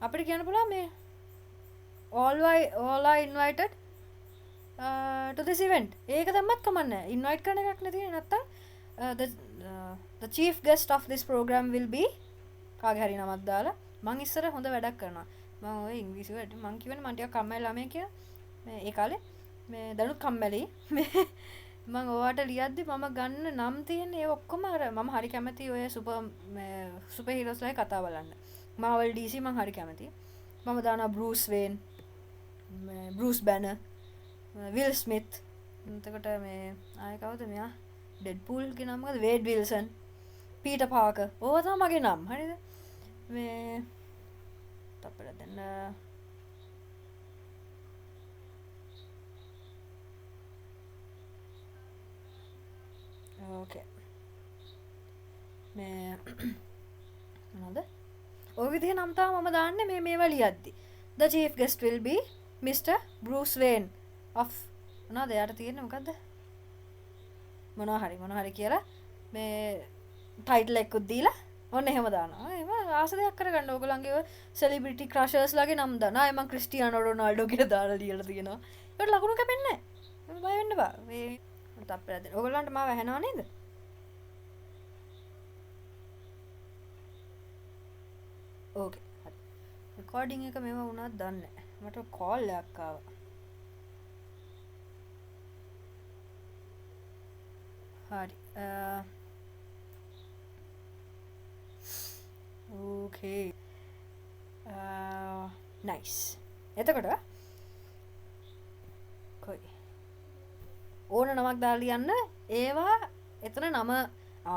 අපිට කියන්න පුළුවන් මේ all are invited to this event ඒක දැම්මත් කමක් නැහැ invite කරන එකක් නැති නැත්තම් the chief guest of this program will be කාගේ හරි නමක් දාලා මං ඉස්සර හොඳ වැඩක් කරනවා මම ඔය ඉංග්‍රීසි වලට මං කියවනේ මං ටිකක් කම්මැලි ළමයි කියලා මේ ඒ කාලේ මේ දැනුත් කම්මැලි මම ඔයාට ලියද්දි මම ගන්න නම් තියෙන්නේ ඒ ඔක්කොම අර මම හරි කැමති ඔය සුපර් හීරෝස් ලයි කතා බලන්න මාවල් DC මම හරි කැමති මම දානවා බෲස් වේන් බෲස් බැනර් විල් ස්මිත් එතකොට මේ ආයෙ කවුද මෙයා ඩෙඩ්පූල් ගේ නම මොකද වේඩ් විල්සන් පීටර් පාකර් ඕවා තමයි මගේ නම් හරිද මේ තප්පර දැන් ඕකේ මේ මොනවද ඔය විදිහ නම් තමයි මම දාන්නේ මේවා ලියද්දි the chief guest will be Mr. Bruce Wayne of මොනවද යාට තියෙන්නේ මොකද්ද මොනවා හරි කියලා මේ ටයිටල් එකකුත් දීලා ඔන්න එහෙම දානවා එහෙම ආස දෙයක් කරගන්න ඕගොල්ලන්ගේ සෙලිබ්‍රිටි ක්‍රෂර්ස් ලාගේ නම් දානවා ආයෙ මම ක්‍රිස්ටියානෝ රොනාල්ඩෝ කියලා දාලා ලියලා තියෙනවා ඒකට ලකුණු කැපෙන්නේ නැහැ බය වෙන්න බා මේ තප්පරයක් දෙන්න ඕගොල්ලන්ට මාව ඇහෙනව නේද ඕකේ හරි රෙකෝඩින් එක මේව වුණාද දන්නේ නැහැ මට කෝල් එකක් ආවා හරි ඕකේ නයිස් එතකොට කොයි ඕන නමක් දාලා ලියන්න ඒවා එතන නම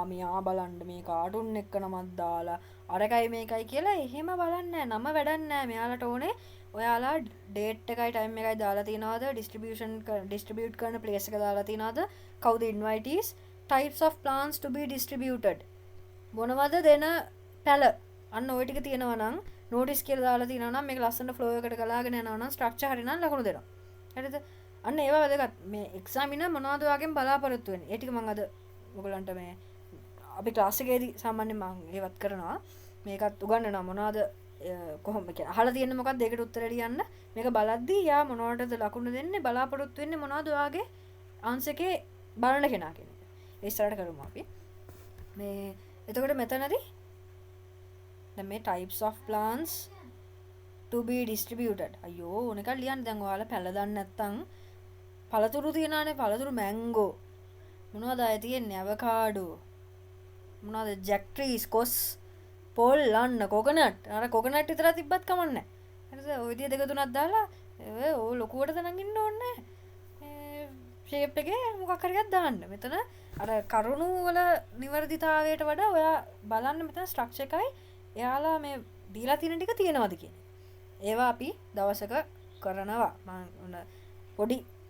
මෙයා බලන්න මේ කාටුන් එක්ක නමක් දාලා අරකයි මේකයි කියලා එහෙම බලන්නේ නම වැඩක් නැහැ මෙයාලට ඕනේ ඔයාලා ඩේට් එකයි ටයිම් එකයි දාලා තියනවාද ඩිස්ට්‍රිබියුට් කරන ප්ලේස් එක දාලා තියනවාද කවුද invitees types of plants to be distributed මොනවද දෙන පැල අන්න ওই ටික තියෙනවා නම් notice කියලා දාලා තියනවා නම් මේක ලස්සන flow එකකට ගලාගෙන යනවා නම් structure හරි නම් ලකුණු දෙනවා හරිද අන්න ඒවා වැදගත් මේ එක්සාමිනර් මොනවද ඔයාගෙන් බලාපොරොත්තු වෙන්නේ ඒ ටික මම අද ඔයගලන්ට මේ අපි ක්ලාස් එකේදී සාමාන්‍යයෙන් මම ඒවත් කරනවා මේකත් උගන්වනවා මොනවද කොහොමද කියලා අහලා තියෙන්නේ මොකක්ද ඒකට උත්තර ලියන්න මේක බලද්දී යා මොනවටද ලකුණු දෙන්නේ බලාපොරොත්තු වෙන්නේ මොනවද ඔයාගේ ආන්සර් එකේ බලන කෙනා කියන එක ඒ ඉස්සරහට කරමු අපි මේ එතකොට මෙතනදී දැන් මේ types of plants to be distributed අයියෝ ඕන එකක් ලියන්න දැන් ඔයාලා පැල දන්නේ නැත්නම් පළතුරු තියනානේ පළතුරු මැංගෝ මොනවද ආයේ තියෙන්නේ අවකාඩෝ මොනවද ජැක් ට්‍රීස් කොස් පොල් ලන්න කොකනට් අර කොකනට් විතර තිබ්බත් කමක් නැහැ හරිද ඔය විදිය දෙක තුනක් දාලා ඔය ලොකුවට තනන් ඉන්න ඕනේ නැහැ ෂේප් එකේ මොකක් හරි එකක් දාන්න මෙතන අර කරුණු වල නිවර්දිතාවයට වඩා ඔයා බලන්න මෙතන ස්ට්‍රක්චර් එකයි එයාලා මේ දීලා තියෙන ටික තියෙනවද කියන්නේ ඒවා අපි දවසක කරනවා මම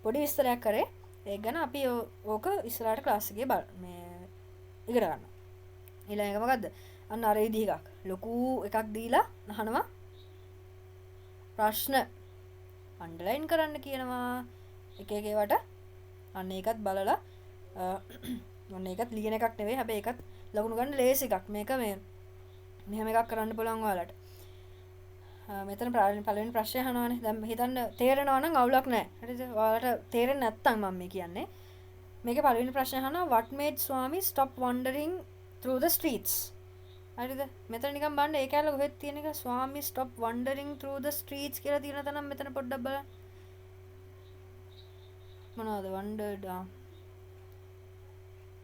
පොඩි විස්තරයක් කරේ ඒක ගැන අපි ඕක ඉස්සරහට ක්ලාස් එකේ මේ ඉගෙන ගන්නවා ඊළඟ එක මොකද්ද අන්න අර විදිහ එකක් ලොකු එකක් දීලා අහනවා ප්‍රශ්න අන්ඩර්ලයින් කරන්න කියනවා එක එක ඒවාට අන්න ඒකත් බලලා ඔන්න ඒකත් ලියන එකක් නෙවෙයි හැබැයි ඒකත් ලකුණු ගන්න ලේසි එකක් මේක මේ මෙහෙම එකක් කරන්න පුළුවන් ඔයාලට මෙතන පළවෙනි ප්‍රශ්නය අහනවානේ දැන් හිතන්න තේරෙනවා නම් අවුලක් නැහැ හරිද ඔයාලට තේරෙන්නේ නැත්තම් මම මේ කියන්නේ මේකේ පළවෙනි ප්‍රශ්නේ අහනවා what made Swami stop wandering through the streets. හරිද? මෙතන නිකන් බලන්න ඒ කැලේ කොහෙද තියෙන එක Swami stop wandering through the streets කියලා තියෙන තැනක් මෙතන පොඩ්ඩක් බලන්න. මොනවද wandered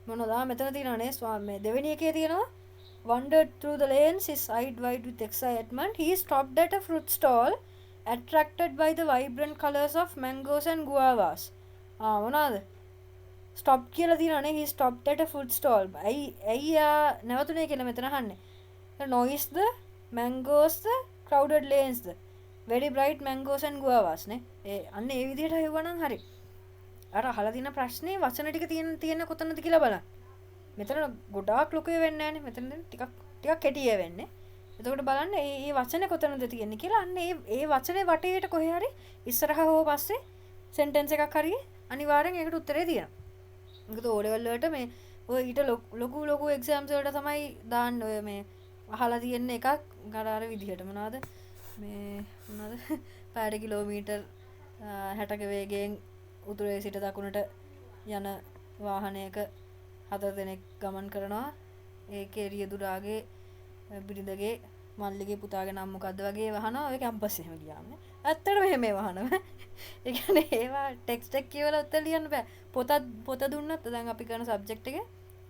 මොනවද මෙතන තියෙනවනේ ස්වාමී දෙවෙනි එකේ තියෙනවා wandered through the lanes his eyes wide with excitement he stopped at a fruit stall attracted by the vibrant colors of mangoes and guavas මොනවද stop කියලා තියෙනවනේ he stopped at a fruit stall ඇයි නැවතුනේ කියලා මෙතන අහන්නේ the noise the mangoes the crowded lanes the very bright mangoes and guavas නේ අන්න ඒ විදිහට හයුවනම් හරි අර අහලා තියෙන ප්‍රශ්නේ වචන ටික තියෙන කොතනද කියලා බලන්න. මෙතන ගොඩාක් ලොකුවේ වෙන්නේ නැහනේ. මෙතන ටිකක් කෙටිය වෙන්නේ. එතකොට බලන්න මේ වචනේ කොතනද තියෙන්නේ කියලා අන්න ඒ වචනේ වටේට කොහේ හරි ඉස්සරහා හෝ පස්සේ සෙන්ටෙන්ස් එකක් හරි අනිවාර්යෙන් ඒකට උත්තරේ තියෙනවා. මොකද O level වලට මේ ඔය ඊට ලොකු එක්සෑම්ස් වලට තමයි දාන්න ඔය මේ අහලා තියෙන එකක් අර විදිහට මොනවද මේ මොනවද පැය කිලෝමීටර් 60ක වේගයෙන් උතුරේ සිට දකුණට යන වාහනයක 4 දෙනෙක් ගමන් කරනවා ඒකේ රියදුරාගේ බිරිඳගේ මල්ලිගේ පුතාගේ නම මොකද්ද වගේ වහනවා ඔය කැම්පස් එහෙම ගියාම නේ ඇත්තටම එහෙම වහනවා ඒ කියන්නේ ඒවා ටෙක්ස්ට් එක කියවලා උත්තර ලියන්න බෑ පොත දුන්නත් දැන් අපි කරන සබ්ජෙක්ට් එකේ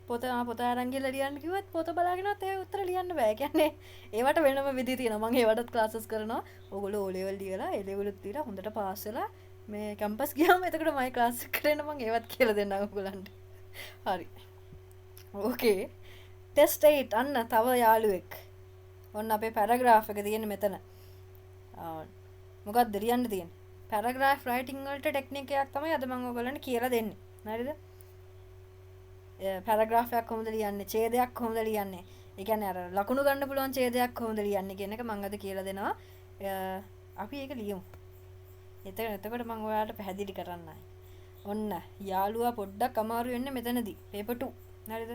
පොත අරන් ගිහලා ලියන්න කිව්වත් පොත බලාගෙනත් ඒ උත්තර ලියන්න බෑ ඒ කියන්නේ ඒවට වෙනම විදි තියෙනවා මම ඒවටත් ක්ලාසස් කරනවා ඕගොල්ලෝ O level දීලා A level උත් දීලා හොඳට පාස් වෙලා මේ කැම්පස් ගියාම එතකොට මයි ක්ලාස් එකට එන්න මම ඒවත් කියලා දෙන්නම් ඔයගොල්ලන්ට. හරි. ඕකේ. ටෙස්ට් 8 අන්න තව යාළුවෙක්. ඔන්න අපේ පැරග්‍රාෆ් එක තියෙන්නේ මෙතන. මොකක්ද ලියන්න තියෙන්නේ? පැරග්‍රාෆ් රයිටින් වලට ටෙක්නික් එකක් තමයි අද මම ඔයගොල්ලන්ට කියලා දෙන්නේ. හරිද? පැරග්‍රාෆ් එකක් කොහොමද ලියන්නේ? ඡේදයක් කොහොමද ලියන්නේ? ඒ කියන්නේ අර ලකුණු ගන්න පුළුවන් ඡේදයක් කොහොමද ලියන්නේ කියන එක මම අද කියලා දෙනවා. අපි ඒක ලියමු. එතකොට මම ඔයාලට පැහැදිලි කරන්නයි. ඔන්න යාළුවා පොඩ්ඩක් අමාරු වෙන්නේ මෙතනදී. පේපර් 2. හරිද?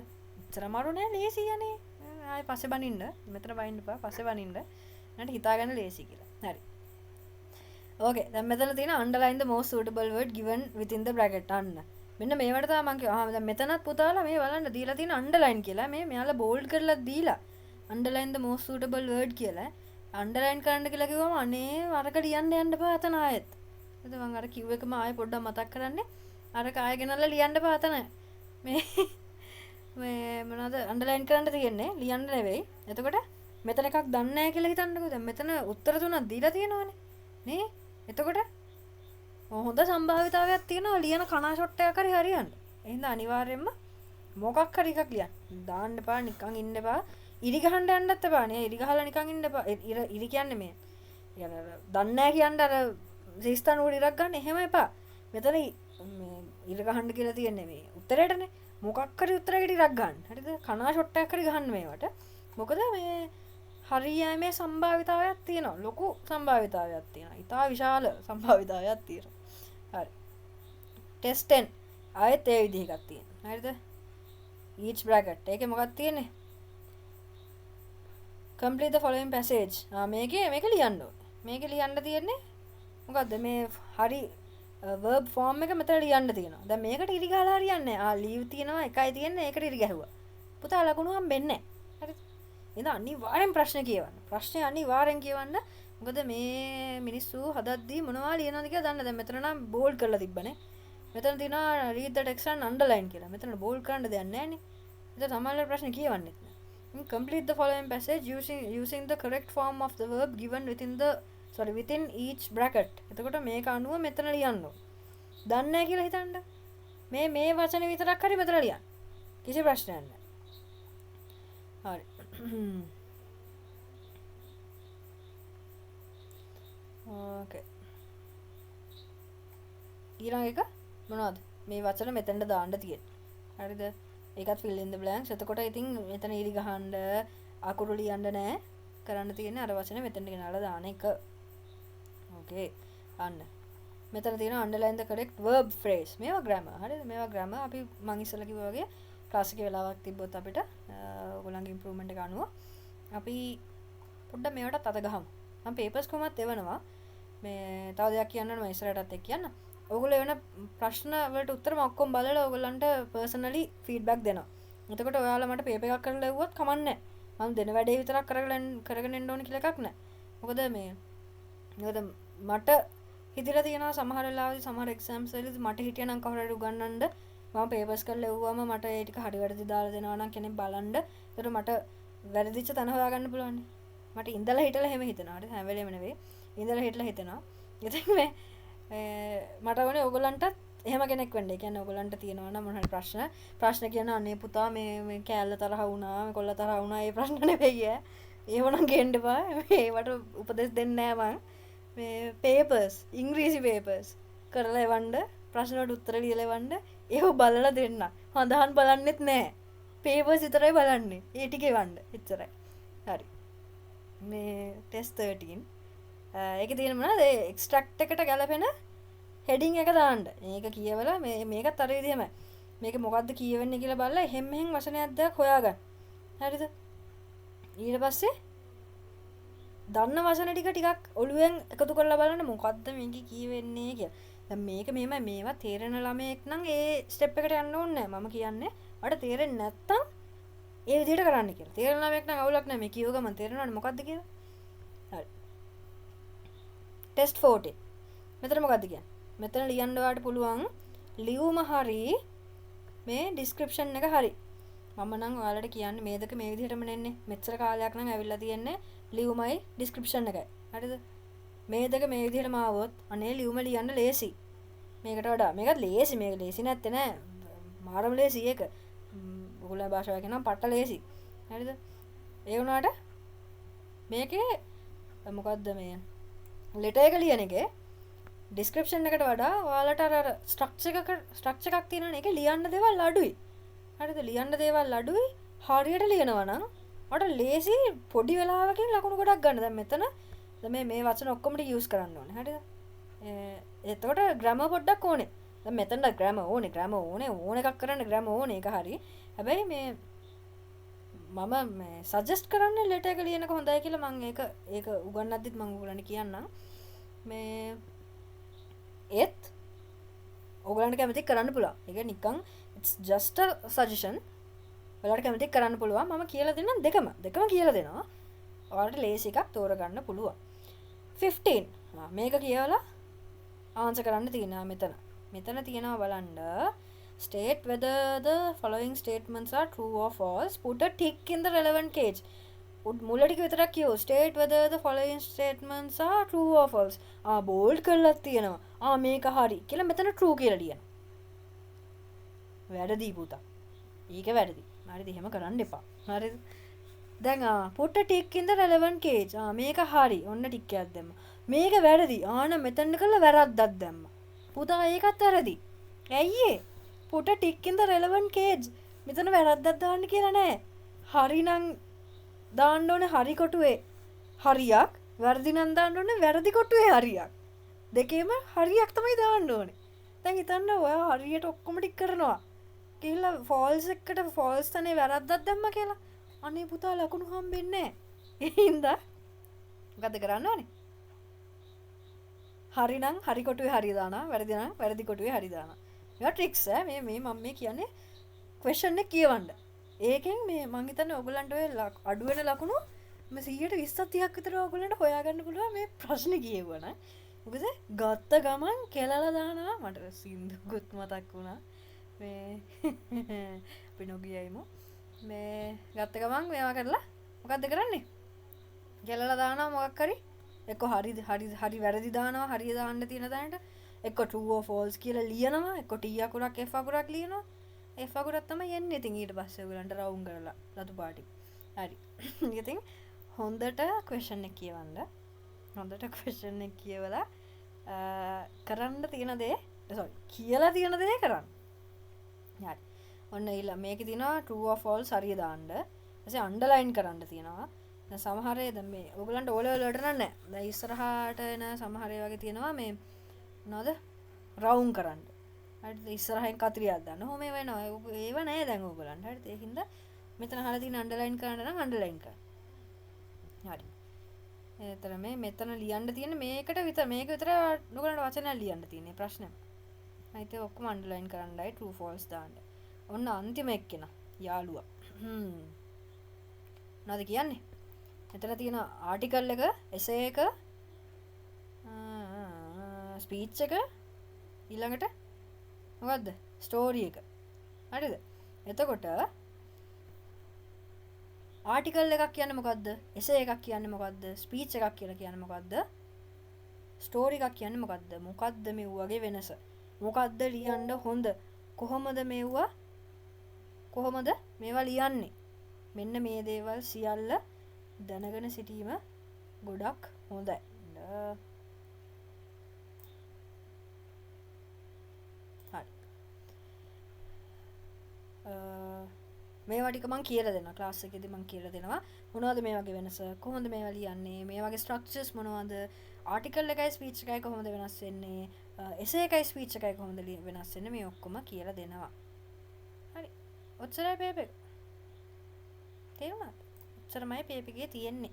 ඉතර අමාරු නෑ ලේසි යන්නේ. ආයෙ පස්සේ බනින්න. මෙතන බනින්න එපා. පස්සේ බනින්න. නැත්නම් හිතාගන්න ලේසි කියලා. හරි. ඕකේ. දැන් මෙතන තියෙන underline the most suitable word given within the bracket අන්න. මෙන්න මේවට තමයි මම කිව්වා. දැන් මෙතනත් පුතාලා මේ බලන්න දීලා තියෙන underline කියලා. මේ මෙයාලා bold කරලා දීලා underline the most suitable word කියලා. underline කරන්න කියලා කිව්වම අනේ වරක ලියන්න යන්න එපා අතන ආයෙත්. එතකොට මම අර කිව් එකම ආයෙ පොඩ්ඩක් මතක් කරන්නේ අර කාය ගෙනල්ලා ලියන්න එපා අතන මේ මොනවද අන්ඩර්ලයින් කරන්න තියෙන්නේ ලියන්න නෙවෙයි එතකොට මෙතන එකක් දන්නේ නැහැ කියලා හිතන්නකෝ දැන් මෙතන උත්තර තුනක් දීලා තියෙනවානේ නේ එතකොට හොඳ සම්භාවිතාවයක් තියෙනවා ලියන කනා ෂොට් එකක් හරි හරියන්න එහෙනම් අනිවාර්යයෙන්ම මොකක් හරි එකක් ලියන්න දාන්න එපා නිකන් ඉන්න එපා ඉරි ගහන්න යන්නත් එපා නේ ඉරි ගහලා නිකන් ඉන්න එපා ඉරි කියන්නේ මේ දන්නේ නැහැ කියන්න අර සිස්තන උඩ ඉරක් ගන්න එහෙම එපා. මෙතන මේ ඉර ගහන්න කියලා තියන්නේ මේ උත්තරේටනේ. මොකක් හරි උත්තරයකට ඉරක් ගන්න. හරිද? කනා ෂොට් එකක් හරි ගහන්න මේවට. මොකද මේ හරියීමේ සම්භාවිතාවයක් තියෙනවා. ලොකු සම්භාවිතාවයක් තියෙනවා. ඉතා විශාල සම්භාවිතාවයක් තියෙනවා. හරි. ටෙස්ට් 10 ආයෙත් ඒ විදිහකට තියෙනවා. හරිද? each bracket එකේ මොකක්ද තියෙන්නේ? complete the following passage. මේක ලියන්න ඕනේ. මේක ලියන්න තියෙන්නේ මොකද්ද මේ හරි verb form එක මෙතන ලියන්න තියෙනවා. දැන් මේකට ඉරි ගහලා හරියන්නේ නැහැ. leave තියෙනවා එකයි තියෙන්නේ ඒකට ඉරි ගැහුවා. පුතා ලකුණු හම්බෙන්නේ නැහැ. හරිද? එහෙනම් අනිවාර්යෙන් ප්‍රශ්න කියවන්න. ප්‍රශ්නේ අනිවාර්යෙන් කියවන්න. මොකද මේ මිනිස්සු හදද්දී මොනවා ලියනවද කියලා දන්න. දැන් මෙතන නම් bold කරලා තිබ්බනේ. මෙතන තියෙනවා read the text and underline කියලා. මෙතන bold කරන්න දෙයක් නැහැ නේ. ඉතින් තමයි ප්‍රශ්නේ කියවන්නෙත් නෑ. Complete the following passage using the correct form of the verb given within each bracket. එතකොට මේක අනුව මෙතන ලියන්න ඕන. දන්නේ නැහැ කියලා හිතන්න. මේ වචන විතරක් හරි මෙතන ලියන්න. කිසි ප්‍රශ්නයක් නැහැ. හරි. ඕකේ. ඊළඟ එක මොනවද? මේ වචන මෙතනට දාන්න තියෙන්නේ. හරිද? ඒකත් fill in the blanks. එතකොට ඉතින් මෙතන ඉරි ගහන්න අකුරු ලියන්න නැහැ. කරන්න තියෙන්නේ අර වචනේ මෙතනට ගෙනල්ලා දාන එක. ඕකේ. අන්න. මෙතන තියෙන underline the correct verb phrase. මේවා grammar. හරිද? මේවා grammar. අපි මං ඉස්සෙල්ලා කිව්වා වගේ ක්ලාස් එකේ වෙලාවක් තිබ්බොත් අපිට ඔයගොල්ලන්ගේ improvement එක අනුව අපි පොඩ්ඩක් මේවටත් අත ගහමු. මම papers කොහොමත් එවනවා. මේ තව දෙයක් කියන්න ඕන මම ඉස්සරහටත් එක්ක කියන්න. ඔයගොල්ලෝ එන ප්‍රශ්න වලට උත්තර මම ඔක්කොම බලලා ඔයගොල්ලන්ට පර්සනලි ෆීඩ්බැක් දෙනවා. එතකොට ඔයාලා මට පේපර් එකක් කරලා ලැබුවොත් කමන්නේ නැහැ. මම දෙන වැඩේ විතරක් කරගෙන එන්න ඕන කියලා එකක් නැහැ. මොකද මට හිතලා තියෙනවා සමහර වෙලාවෙදි සමහර එක්සෑම්ස් වලදී මට හිටියනම් කවුරු හරි උගන්වන්න මම පේපර්ස් කරලා ලැබුවාම මට ඒ ටික හරි වැරදි දාලා දෙනවා නම් කෙනෙක් බලන්න. ඒතර මට වැරදිච්ච තැන හොයාගන්න පුළුවන්. මට ඉඳලා හිටලා එහෙම හිතනවා. හරි හැම වෙලේම නෙවෙයි. ඉඳලා හිටලා හිතනවා. ඉතින් මට ඕනේ ඔයගොල්ලන්ටත් එහෙම කෙනෙක් වෙන්න. ඒ කියන්නේ ඔයගොල්ලන්ට තියෙනවා නම් මොන හරි ප්‍රශ්න කියන අනේ පුතා මේ කෑල්ල තරහ වුණා, මේ කොල්ල තරහ වුණා, ඒ ප්‍රශ්න නෙවෙයි ඈ. ඒවනම් ගේන්න එපා. ඒවට උපදෙස් දෙන්නේ නැහැ මං. මේ පේපර්ස් ඉංග්‍රීසි පේපර්ස් කරලා එවන්න ප්‍රශ්න වලට උත්තර ලියලා එවන්න ඒව බලලා දෙන්න. හඳහන් බලන්නෙත් නැහැ. පේපර්ස් විතරයි බලන්නේ. ඒ ටික එවන්න. එච්චරයි. හරි. මේ ටෙස්ට් 13 ඒක තියෙන මොනවද එක්ස්ට්‍රැක්ට් එකට ගැලපෙන හෙඩින් එක දාන්න. මේක කියවලා මේකත් අර විදිහමයි. මේක මොකද්ද කියවෙන්නේ කියලා බලලා එහෙම් මෙහෙම් වචනයක් දෙයක් හොයාගන්න. හරිද? ඊට පස්සේ දන්න වචන ටිකක් ඔළුවෙන් එකතු කරලා බලන්න මොකද්ද මේකේ කියවෙන්නේ කියලා. දැන් මේක මෙහෙමයි මේවා තේරෙන ළමයෙක් නම් ඒ ස්ටෙප් එකට යන්න ඕනේ නැහැ. මම කියන්නේ අට තේරෙන්නේ නැත්තම් ඒ විදිහට කරන්න කියලා. තේරෙන ළමයෙක් නම් අවුලක් නැහැ. මේ කියව ගමන් තේරෙනවනේ මොකද්ද කියලා. හරි. ටෙස්ට් 40. මෙතන මොකද්ද කියන්නේ? මෙතන ලියන්න ඔයාලට පුළුවන් ලියුම හරි මේ ඩිස්ක්‍රිප්ෂන් එක හරි. මම නම් ඔයාලට කියන්නේ මේ දෙක මේ විදිහටම නෙන්නේ. මෙච්චර කාලයක් නම් ඇවිල්ලා තියෙන්නේ ලියුමයි ඩිස්ක්‍රිප්ෂන් එකයි. හරිද? මේ දෙක මේ විදිහටම ආවොත් අනේ ලියුම ලියන්න ලේසි. මේකට වඩා මේකත් ලේසි. මේක ලේසි නැත්තේ නෑ. මාරම ලේසි ඒක. ඔයගොල්ලෝ භාෂාව කියනවා පට්ට ලේසි. හරිද? ඒ වුණාට මේකේ මොකද්ද මේ ලෙටර් එක ලියන එකේ ඩිස්ක්‍රිප්ෂන් එකට වඩා ඔයාලට අර ස්ට්‍රක්චර් එකක් තියෙනවනේ. ඒකේ ලියන්න දේවල් අඩුයි. හරිද? ලියන්න දේවල් අඩුයි. හරියට ලියනවා නම් ඔයාලට ලේසි පොඩි වෙලාවකින් ලකුණු ගොඩක් ගන්න. දැන් මෙතන මේ වචන ඔක්කොම ටික යූස් කරන්න ඕනේ. හරිද? එතකොට ග්‍රැමර් පොඩ්ඩක් ඕනේ. දැන් මෙතන ග්‍රැමර් ඕනේ. ඕන එකක් කරන්න ග්‍රැමර් ඕනේ. ඒක හරි. හැබැයි මම සජෙස්ට් කරන්නේ ලෙටර් එක ලියනක හොඳයි කියලා මම ඒක උගන්වද්දිත් මම ඔයගොල්ලන්ට කියන්නම්. ඒත් ඔයගොල්ලන්ට කැමති කරන්න පුළුවන්. ඒක නිකන් it's just a suggestion. ඔයාලට කැමති කරන්න පුළුවන්. මම කියලා දෙන්නම් දෙකම කියලා දෙනවා. ඔයාලට ලේසි එකක් තෝරගන්න පුළුවන්. 15 මේක කියවලා ආන්සර් කරන්න තියෙනවා මෙතන. මෙතන තියෙනවා බලන්න state whether the following statements are true or false. Put a tick in the relevant cage. මුල ටික විතරක් කියෝ. State whether the following statements are true or false. Bold කරලා තියෙනවා. මේක හරි කියලා මෙතන true කියලා ලියනවා. වැරදි පුතා. ඒක වැරදි. හරිද? එහෙම කරන්න එපා. හරිද? දැන් put a tick in the relevant cage. මේක හරි. ඔන්න ටික් එකක් දැම්මා. මේක වැරදි. මෙතන කළා වැරද්දක් දැම්මා. පුතා ඒකත් වැරදි. ඇයි ඒ? put a tick in the relevant cage. මෙතන වැරද්දක් දාන්න කියලා නෑ. හරි නම් දාන්න ඕනේ හරි කොටුවේ හරියක්. වැරදි නම් දාන්න ඕනේ වැරදි කොටුවේ හරියක්. දෙකේම හරියක් තමයි දාන්න ඕනේ. දැන් හිතන්න ඔයා හරියට ඔක්කොම ටික කරනවා. කියලා false එකට false තනේ වැරද්දක් දැම්මා කියලා. අනේ පුතා ලකුණු හම්බෙන්නේ නැහැ. ඒ හින්දා මොකද කරන්න ඕනේ? හරි නම් හරි කොටුවේ හරි දානවා. වැරදි නම් වැරදි කොටුවේ හරි දානවා. මේවා ට්‍රික්ස් ඈ. මේ මම කියන්නේ question එක කියවන්න. ඒකෙන් මං හිතන්නේ ඔයගොල්ලන්ට ඔය අඩු වෙන ලකුණු 120ක් 30ක් විතර ඔයගොල්ලන්ට හොයාගන්න පුළුවන් මේ ප්‍රශ්නේ කියවන. මොකද ගත්ත ගමන් කෙලලා දානවා. මට සින්දුකුත් මතක් වුණා. අපි නොගියයිමු. ගත්ත ගමන් මේවා කරලා මොකද්ද කරන්නේ? කෙලලා දානවා මොකක් හරි. එක්ක හරි වැරදි දානවා. හරිය දාන්න තියෙන තැනට එක්ක true or false කියලා ලියනවා. එක්ක t අකුරක් f අකුරක් ලියනවා. F අකුරක් තමයි යන්නේ. ඉතින් ඊට පස්සේ ඔයගලන්ට රවුම් කරලා රතු පාටි. හරි. ඉතින් හොඳට question එක කියවන්න. හොඳට question එක කියවලා කරන්න තියෙන දේ කියලා තියෙන දේ කරන්න. හරි. ඔන්න මේකේ තියෙනවා true or false හරිය දාන්න. ඊපස්සේ underline කරන්න තියෙනවා. දැන් සමහර අය දැන් මේ ඔයගලන්ට ඕල වලට නෑ. දැන් ඉස්සරහට එන සමහර අය වගේ තියෙනවා මේ මොනවද? රවුම් කරන්න. හරිද? ඉස්සරහින් කතරියක් දාන්න. ඔහොම වෙනවා. ඒව නෑ දැන් ඔයගලන්ට. හරිද? ඒකින්ද මෙතන අහලා තියෙන අන්ඩර්ලයින් කරන්න නම් අන්ඩර්ලයින් කරන්න. හරි. එතන මෙතන ලියන්න තියෙන මේක විතර ඔයගලන්ට වචනයක් ලියන්න තියෙන්නේ ප්‍රශ්න. අයිත ඔක්කොම අන්ඩර්ලයින් කරන්නයි true false දාන්න. ඔන්න අන්තිම එක්කෙනා යාළුවා. මොනවද කියන්නේ? මෙතන තියෙන ආටිකල් එක, එසේ එක, ස්පීච් එක, ඊළඟට මොකද්ද? ස්ටෝරි එක. හරිද? එතකොට ආටිකල් එකක් කියන්නේ මොකද්ද? එසේ එකක් කියන්නේ මොකද්ද? ස්පීච් එකක් කියලා කියන්නේ මොකද්ද? ස්ටෝරි එකක් කියන්නේ මොකද්ද? මොකද්ද මේ වගේ වෙනස? මොකද්ද ලියන්න හොඳ? කොහොමද මේවා ලියන්නේ? මෙන්න මේ දේවල් සියල්ල දැනගෙන සිටීම ගොඩක් හොඳයි. හරි. මේවා ටික මම කියලා දෙනවා ක්ලාස් එකේදී මම කියලා දෙනවා මොනවද මේ වගේ වෙනස කොහොමද මේවා ලියන්නේ මේ වගේ ස්ට්‍රක්චර්ස් මොනවද ආටිකල් එකයි ස්පීච් එකයි කොහොමද වෙනස් වෙන්නේ එසේ එකයි ස්පීච් එකයි කොහොමද වෙනස් වෙන්නේ මේ ඔක්කොම කියලා දෙනවා හරි ඔච්චරයි පේපර් එක තේරුණාද ඔච්චරමයි පේපර් එකේ තියෙන්නේ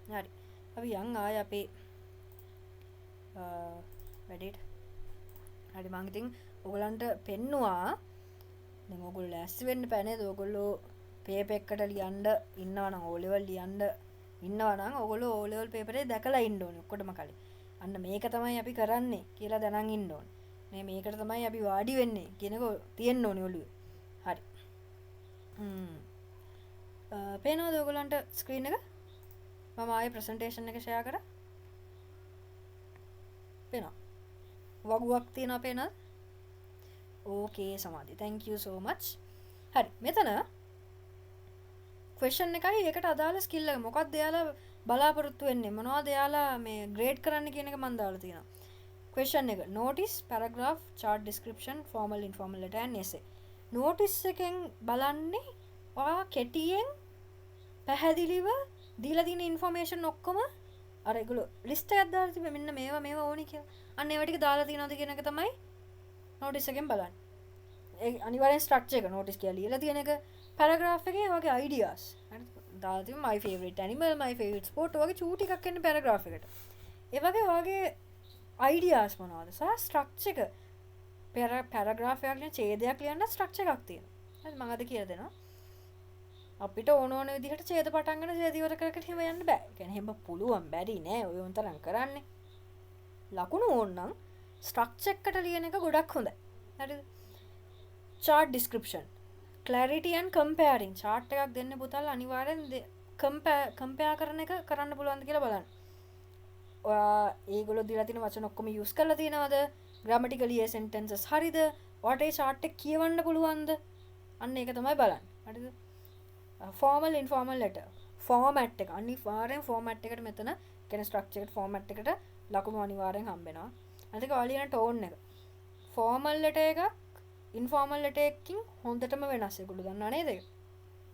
හරි අපි යන් ආය අපේ වැඩේට හරි මම ඉතින් ඔයගලන්ට පෙන්නුවා දැන් ඔයගොල්ලෝ ලෑස්ති වෙන්න බෑ නේද? ඔයගොල්ලෝ පේපර් එකකට ලියන්න ඉන්නවා නම් O level ලියන්න ඉන්නවා නම් ඔයගොල්ලෝ O level පේපරේ දැකලා ඉන්න ඕනේ ඔක්කොටම කලින්. අන්න මේක තමයි අපි කරන්නේ කියලා දැනන් ඉන්න ඕනේ. මේකට තමයි අපි වාඩි වෙන්නේ කියනක තියෙන්න ඕනේ ඔළුවේ. හරි. පේනවද ඔයගොල්ලන්ට ස්ක්‍රීන් එක? මම ආයේ ප්‍රසන්ටේෂන් එක ෂෙයා කරා. පේනවා. වගුවක් තියෙනවා පේනවද? ඕකේ සමාධි thank you so much හරි මෙතන question එකයි ඒකට අදාළ skill එක මොකක්ද එයාලා බලාපොරොත්තු වෙන්නේ මොනවද එයාලා මේ grade කරන්න කියන එක මම දාලා තියෙනවා question එක notice paragraph chart description formal informal letter and essay notice එකෙන් බලන්නේ ඔයා කෙටියෙන් පැහැදිලිව දීලා තියෙන information ඔක්කොම අර ඒගොල්ලෝ list එකක් දාලා තිබෙ මෙන්න මේවා ඕනි කියලා අන්න ඒවා ටික දාලා තියෙනවද කියන එක තමයි notice එකෙන් බලන්න. ඒ අනිවාර්යෙන් structure එක notice කියලා ලියලා තියෙන එක paragraph එකේ වගේ ideas. හරිද? දාලා තියෙන my favorite animal, my favorite sport වගේ චූටි එකක් එන්නේ paragraph එකට. ඒ වගේ ideas මොනවද? සහ structure එක paragraph එකක් නේ ඡේදයක් ලියන්න structure එකක් තියෙනවා. හරි මම අද කියලා දෙනවා. අපිට ඕන විදිහට ඡේද පටන් ගන්න ඡේද ඉවර කර කර හිම යන්න බෑ. ඒ කියන්නේ හැම පුළුවන් බැරි නෑ ඔය උන්තරම් කරන්නේ. ලකුණු ඕන නම් ස්ට්‍රක්චර් එකට ලියන එක ගොඩක් හොඳයි. හරිද? chart description. clarity and comparing. chart එකක් දෙන්න පුතල් අනිවාර්යෙන් compare කරන එක කරන්න පුළුවන්ද කියලා බලන්න. ඔයා ඒගොල්ලෝ දීලා තියෙන වචන ඔක්කොම use කරලා තියෙනවද? grammatically ඒ sentences හරිද? ඔයාට ඒ chart එක කියවන්න පුළුවන්ද? අන්න ඒක තමයි බලන්න. හරිද? formal informal letter. format එක අනිවාර්යෙන් format එකට මෙතන කියන structure එකට format එකට ලකුණු අනිවාර්යෙන් හම්බ වෙනවා. අනික ඔයාලියන ටෝන් එක ෆෝමල් ලෙටර් එකක් ඉන්ෆෝමල් ලෙටර් එකකින් හොඳටම වෙනස් ඒගොල්ලෝ දන්නා නේද ඒක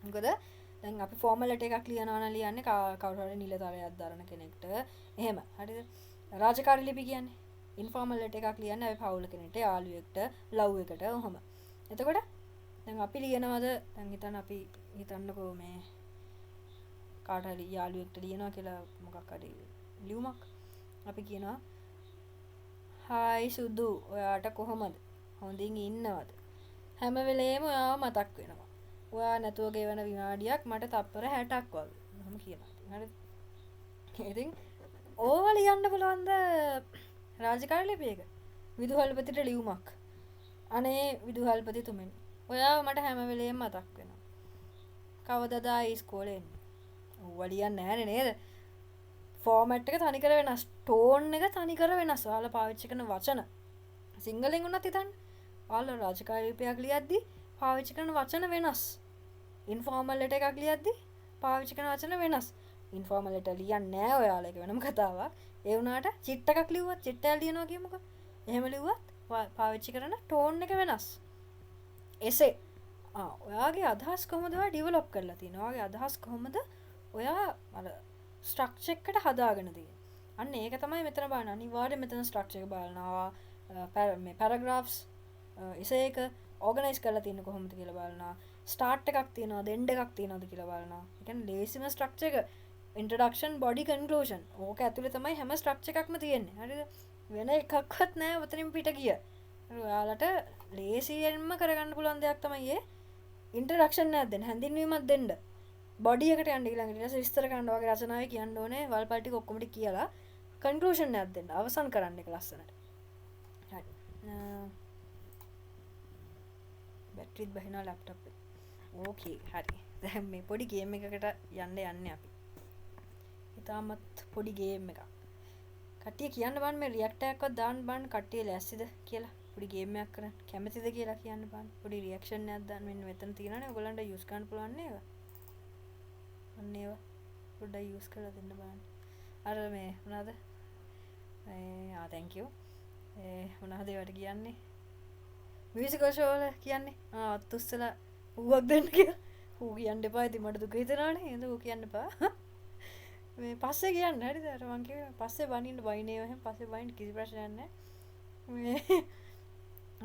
මොකද දැන් අපි ෆෝමල් ලෙටර් එකක් ලියනවා නම් ලියන්නේ කවුරු හරි නිලධාරියෙක් දරන කෙනෙක්ට එහෙම හරිද රාජකාරී ලිපි කියන්නේ ඉන්ෆෝමල් ලෙටර් එකක් ලියන්නේ අපි පවුල කෙනෙක්ට යාළුවෙක්ට ලව් එකට ඔහොම එතකොට දැන් අපි ලියනවාද දැන් අපි හිතන්නකෝ මේ කාට හරි යාළුවෙක්ට ලියනවා කියලා මොකක් හරි ලියුමක් අපි කියනවා හායි සුදු ඔයාට කොහොමද හොඳින් ඉන්නවද හැම වෙලේම ඔයාව මතක් වෙනවා ඔයා නැතුව ගෙවන විනාඩියක් මට තප්පර 60ක් වගේ මම කියනවා හරිද ඉතින් ඕව ලියන්න පුළුවන්ද රාජකාරී ලිපියක විදුහල්පතිට ලියුමක් අනේ විදුහල්පතිතුමනි ඔයාව මට හැම වෙලේම මතක් වෙනවා කවදද ආයි ඉස්කෝලේ එන්නේ ඕව ලියන්නේ නැහනේ නේද ෆෝමැට් එක තනිකර වෙනස් ටෝන් එක තනිකර වෙනස් ඔයාලා පාවිච්චි කරන වචන සිංහලෙන් උනත් හිතන්න ඔයාලා රාජකාරී ලිපියක් ලියද්දි පාවිච්චි කරන වචන වෙනස් ඉන්ෆෝමල් ලෙටර් එකක් ලියද්දි පාවිච්චි කරන වචන වෙනස් ඉන්ෆෝමල් ලෙටර් ලියන්නේ නැහැ ඔයාලා ඒක වෙනම කතාවක් ඒ වුණාට චිට් එකක් ලිව්වත් චිට් එකක් ලියනවා කියමුකෝ එහෙම ලිව්වත් පාවිච්චි කරන ටෝන් එක වෙනස් එසේ ඔයාගේ අදහස් කොහොමද ඔයා ඩෙවලොප් කරලා තියෙන්නේ ඔයාගේ අදහස් කොහොමද ඔයා අර ස්ට්‍රක්චර් එකට හදාගෙන තියෙන්නේ. අන්න ඒක තමයි මෙතන බලන්න. අනිවාර්යයෙන් මෙතන ස්ට්‍රක්චර් එක බලනවා. මේ පැරග්‍රාෆ්ස් එසේ එක ඕගනයිස් කරලා තියෙන්නේ කොහොමද කියලා බලනවා. ස්ටාර්ට් එකක් තියෙනවද, එන්ඩ් එකක් තියෙනවද කියලා බලනවා. ඒ කියන්නේ ලේසිම ස්ට්‍රක්චර් එක introduction body conclusion. ඕක ඇතුලේ තමයි හැම ස්ට්‍රක්චර් එකක්ම තියෙන්නේ. හරිද? වෙන එකක්වත් නැහැ උතනින් පිට ගිය. ඔයාලට ලේසියෙන්ම කරගන්න පුළුවන් දෙයක් තමයි ඒ ඉන්ට්‍රොඩක්ෂන් එකක් දෙන්න, හැඳින්වීමක් දෙන්න. බොඩි එකට යන්න ඊළඟට ඊට පස්සේ විස්තර කරන්න වගේ රචනාවේ කියන්න ඕනේ වල්පල් ටික ඔක්කොම ටික කියලා කන්ක්ලූෂන් එකක් දෙන්න. අවසන් කරන්න එක ලස්සනට. හරි. බැටරිත් බහිනවා ලැප්ටොප් එකේ. ඕකේ හරි. දැන් මේ පොඩි ගේම් එකකට යන්නේ අපි. ඉතාමත් පොඩි ගේම් එකක්. කට්ටිය කියන්න බන් මේ රියැක්ට් එකක්වත් දාන්න බන් කට්ටිය ලෑස්තිද කියලා. පොඩි ගේම් එකක් කරන්න කැමතිද කියලා කියන්න බන්. පොඩි රියැක්ෂන් එකක් දාන්න මෙන්න මෙතන තියෙනවනේ. ඔයගොල්ලන්ට යූස් කරන්න පුළුවන් නේද? අන්න ඒවා පොඩ්ඩක් යූස් කරලා දෙන්න බලන්න. අර මේ මොනවාද? thank you. මොනවද ඒවට කියන්නේ? මියුසිකල් ෂෝ වල කියන්නේ. අත්උස්සලා ඌවක් දෙන්න කියලා. ඌ කියන්න එපා. ඉතින් මට දුක හිතෙනවනේ. එහෙනම් ඌ කියන්න එපා. මේ පස්සේ කියන්න හරිද? අර මං කිව්වා පස්සේ බනින්න බයිනේ එහෙනම් පස්සේ බයින්න කිසි ප්‍රශ්නයක් නැහැ. මේ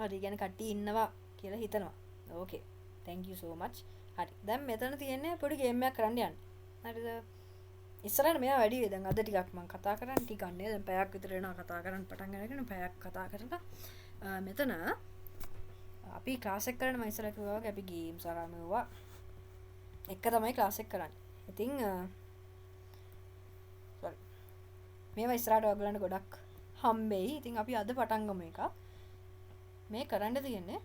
හරි කියන්නේ කට්ටිය ඉන්නවා කියලා හිතනවා. ඕකේ. thank you so much. හරි. දැන් මෙතන තියෙන්නේ පොඩි ගේම් එකක් කරන්න යන්න. හරිද? ඉස්සරහට මෙයා වැඩි වෙයි. දැන් අද ටිකක් මම කතා කරන්න ටිකක් නේ. දැන් පැයක් විතර වෙනවා කතා කරන්න පටන් ගන්නගෙන පැයක් කතා කරලා මෙතන අපි ක්ලාස් එක කරන්න මම ඉස්සරහ කිව්වා වගේ අපි ගේම්ස් අරන් මෙවුවා. එක තමයි ක්ලාස් එක කරන්නේ. ඉතින් sorry. මේවා ඉස්සරහට ඔයගලන්ට ගොඩක් හම්බෙයි. ඉතින් අපි අද පටන් ගමු එක. මේ කරන්න තියෙන්නේ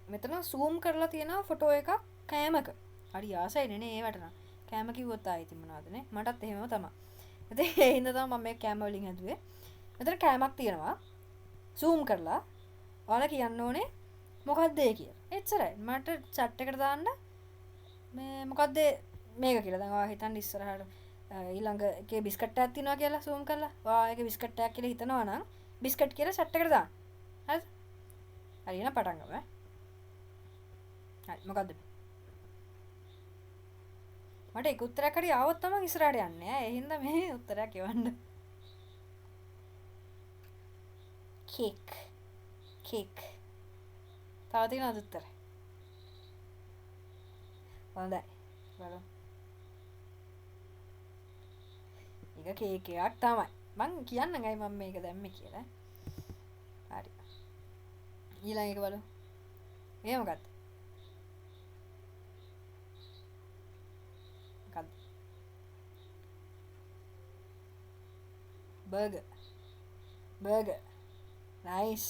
මෙතන zoom කරලා තියෙන ෆොටෝ එකක් කෑමක. හරි ආසයිනේ නේ ඒවට නම්. කෑම කිව්වොත් ආයෙත් මොනවද නේ? මටත් එහෙමම තමයි. ඉතින් ඒ හින්දා තමයි මම මේ කෑම වලින් හැදුවේ. මෙතන කෑමක් තියෙනවා. zoom කරලා ඔයාලා කියන්න ඕනේ මොකක්ද ඒ කියලා. එච්චරයි. මට chat එකට දාන්න මේ මොකක්ද මේක කියලා. දැන් ඔයා හිතන්න ඉස්සරහට ඊළඟ එකේ බිස්කට් එකක් තියෙනවා කියලා zoom කරලා. ඔයා ඒකේ බිස්කට් එකක් කියලා හිතනවා නම් බිස්කට් කියලා chat එකට දාන්න. හරිද? හරි එහෙනම් පටන් ගමු ඈ. හරි මොකද්ද? මට එක උත්තරයක් හරි ආවොත් තමයි ඉස්සරහට යන්නේ ඈ. ඒ හින්දා මේ උත්තරයක් එවන්න. කේක්. තව තියෙනවද උත්තර? හොඳයි. බලමු. ඒක කේක් එකක් තමයි. මං කියන්නම් අය මම මේක දැම්මේ කියලා. හරි. ඊළඟ එක බලමු. මේ මොකක්ද? මොකක්ද? බර්ගර්. නයිස්.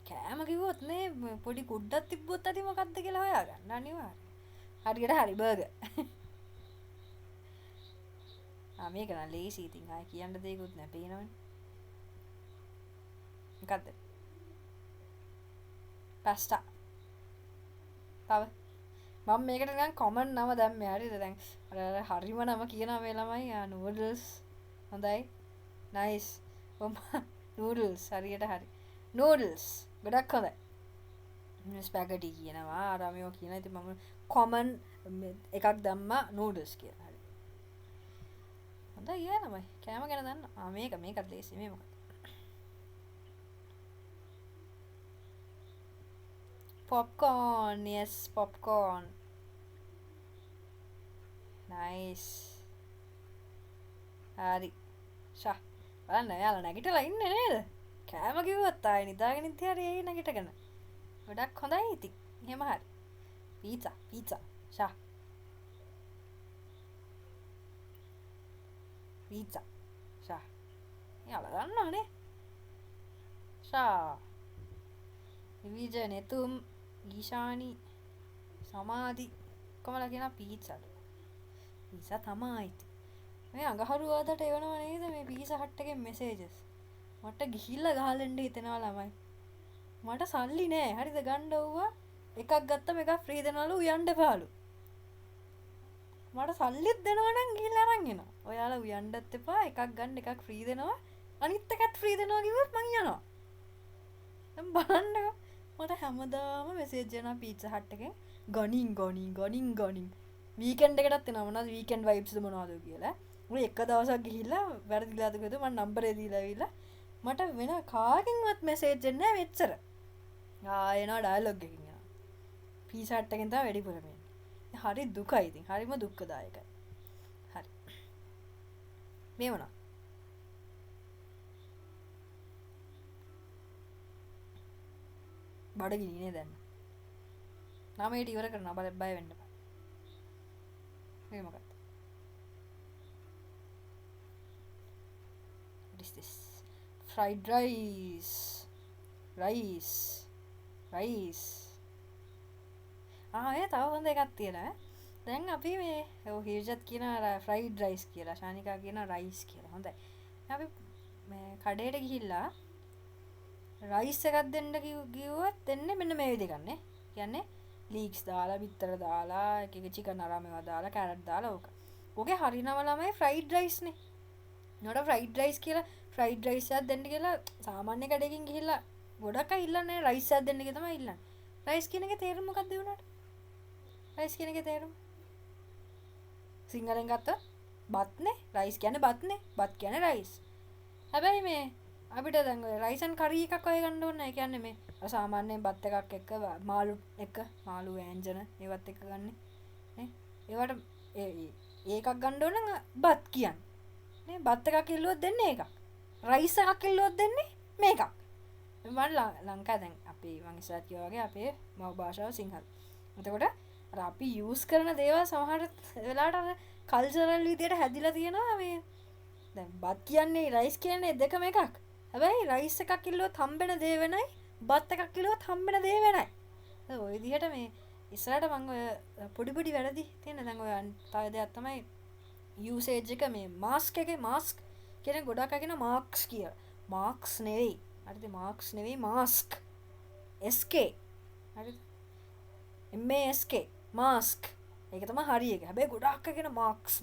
කෑම කිව්වොත් නේ පොඩි කුඩක් තිබ්බොත් ඇති මොකක්ද කියලා හොයාගන්න අනිවාර්යයෙන්. හරියට හරි බර්ගර්. මේක නම් ලේසි ඉතින් ආයි කියන්න දෙයක්වත් නැහැ පේනවනේ. මොකද්ද? පාස්තා. තව මම මේකට නිකන් කොමන් නම දැම්මේ හරිද දැන් අර හරිම නම කියනවා මේ ළමයි නූඩල්ස් හොඳයි නයිස් නූඩල්ස් හරියට හරි නූඩල්ස් ගොඩක් හොඳයි ස්පැගටි කියනවා අර මේව කියනවා ඉතින් මම කොමන් එකක් දැම්මා නූඩල්ස් කියලා හරි හොඳයි යා ළමයි කෑම ගැන දන්නවා මේකත් ලේසි මේ මොකක්ද popcorn yes popcorn nice හරි ෂා බලන්න යාලා නැගිටලා ඉන්නේ නේද කෑම කිව්වත් ආයෙ නිදාගෙන ඉඳි හරි එයි නැගිටගෙන ගොඩක් හොඳයි ඉතින් එහෙම හරි පීට්සා ෂා යාලා දන්නවනේ ෂා විවිධ නෙතුම් ඊශානි සමාධි කොමලා කියන පීට්සා තමයි මේ අඟහරුවාදට එවනව නේද මේ පීසා හට් එකේ මෙසේජස් මට ගිහිල්ලා ගහලෙන්න හිතෙනවා ළමයි මට සල්ලි නෑ හරිද ගන්න ඕවා එකක් ගත්තම එකක් ෆ්‍රී දෙනවලු උයන්න එපාලු මට සල්ලිත් දෙනවා නම් ගිහිල්ලා අරන් එනවා ඔයාලා උයන්නත් එපා එකක් ගන්න එකක් ෆ්‍රී දෙනවා අනිත් එකත් ෆ්‍රී දෙනවා කිව්වොත් මං යනවා දැන් බලන්නකෝ මට හැමදාම මෙසේජ් එනවා පීට්සා හට් එකෙන් ගණින් වීකෙන්ඩ් එකටත් එනවා මොනවද වීකෙන්ඩ් වයිබ්ස්ද මොනවද කියලා ඔය එක දවසක් ගිහිල්ලා වැරදිලාද කොහෙද මම නම්බරේ දීලා ඇවිල්ලා මට වෙන කාගෙන්වත් මෙසේජ් එන්නේ නැහැ මෙච්චර එනවා ඩයලොග් එකකින් එනවා පීට්සා හට් එකෙන් තමයි වැඩිපුර මේ හරි දුකයි ඉතින් හරිම දුක්ඛදායකයි හරි මේ වුණා බඩගිනිනේ දැන් 9ට ඉවර කරනවා බය වෙන්න එපා මේ මොකක්ද what is this fried rice ඒ තව හොඳ එකක් තියෙනවා දැන් අපි මේ හිර්ජත් කියන ෆ්‍රයිඩ් රයිස් කියලා ශානිකා කියන රයිස් කියලා හොඳයි අපි මේ කඩේට ගිහිල්ලා රයිස් එකක් දෙන්න කිව්වොත් දෙන්නේ මෙන්න මේ විදිහට ගන්න කියන්නේ ලීක්ස් දාලා බිත්තර දාලා එක එක චිකන් අරම ඒවා දාලා කැරට් දාලා ඕකේ හරිනම ළමයි ෆ්‍රයිඩ් රයිස් නේ නෝඩ ෆ්‍රයිඩ් රයිස් කියලා ෆ්‍රයිඩ් රයිස් එකක් දෙන්න කියලා සාමාන්‍ය කඩේකින් ගිහිල්ලා ගොඩක් අය ඉල්ලන්නේ රයිස් එකක් දෙන්න කියලා තමයි ඉල්ලන්නේ රයිස් කියන එකේ තේරුම මොකක්ද ඒ උනාට රයිස් කියන එකේ තේරුම සිංහලෙන් ගත්තා බත්නේ රයිස් කියන්නේ බත්නේ බත් කියන්නේ රයිස් හැබැයි මේ අපිට දැන් ඔය රයිස් and curry එකක් ඔය ගන්න ඕනේ. ඒ කියන්නේ මේ සාමාන්‍යයෙන් බත් එකක් එක්ක මාළු වෑංජන ඒවත් එක්ක ගන්න නේ. ඒවට ඒකක් ගන්න ඕන නම් බත් කියන්නේ. නේ බත් එකක් කිල්ලුවක් දෙන්නේ එකක්. රයිස් එකක් කිල්ලුවක් දෙන්නේ මේකක්. මම ලංකාව දැන් අපේ මං ඉස්සරහට කිව්වා වගේ අපේ මව් භාෂාව සිංහල. එතකොට අර අපි යූස් කරන දේවල් සමහර වෙලාවට අර කල්චරල් විදියට හැදිලා තියෙනවා මේ දැන් බත් කියන්නේ රයිස් කියන්නේ දෙකම එකක්. හැබැයි රයිස් එකක් කිල්ලුවත් හම්බෙන දේ වෙනයි බත් එකක් කිල්ලුවත් හම්බෙන දේ වෙනයි. ඔය විදිහට මේ ඉස්සරහට මම ඔය පොඩි වැරදි තියෙන දැන් ඔය තව දෙයක් තමයි යූසේජ් එක මේ මාස්ක් එකේ මාස්ක් කියන ගොඩක් අය කියන මාක්ස් කියලා. මාක්ස් නෙවෙයි. හරිද මාක්ස් නෙවෙයි මාස්ක්. SK. හරිද? MASK mask. ඒක තමයි හරි එක. හැබැයි ගොඩක් අය කියන මාක්ස්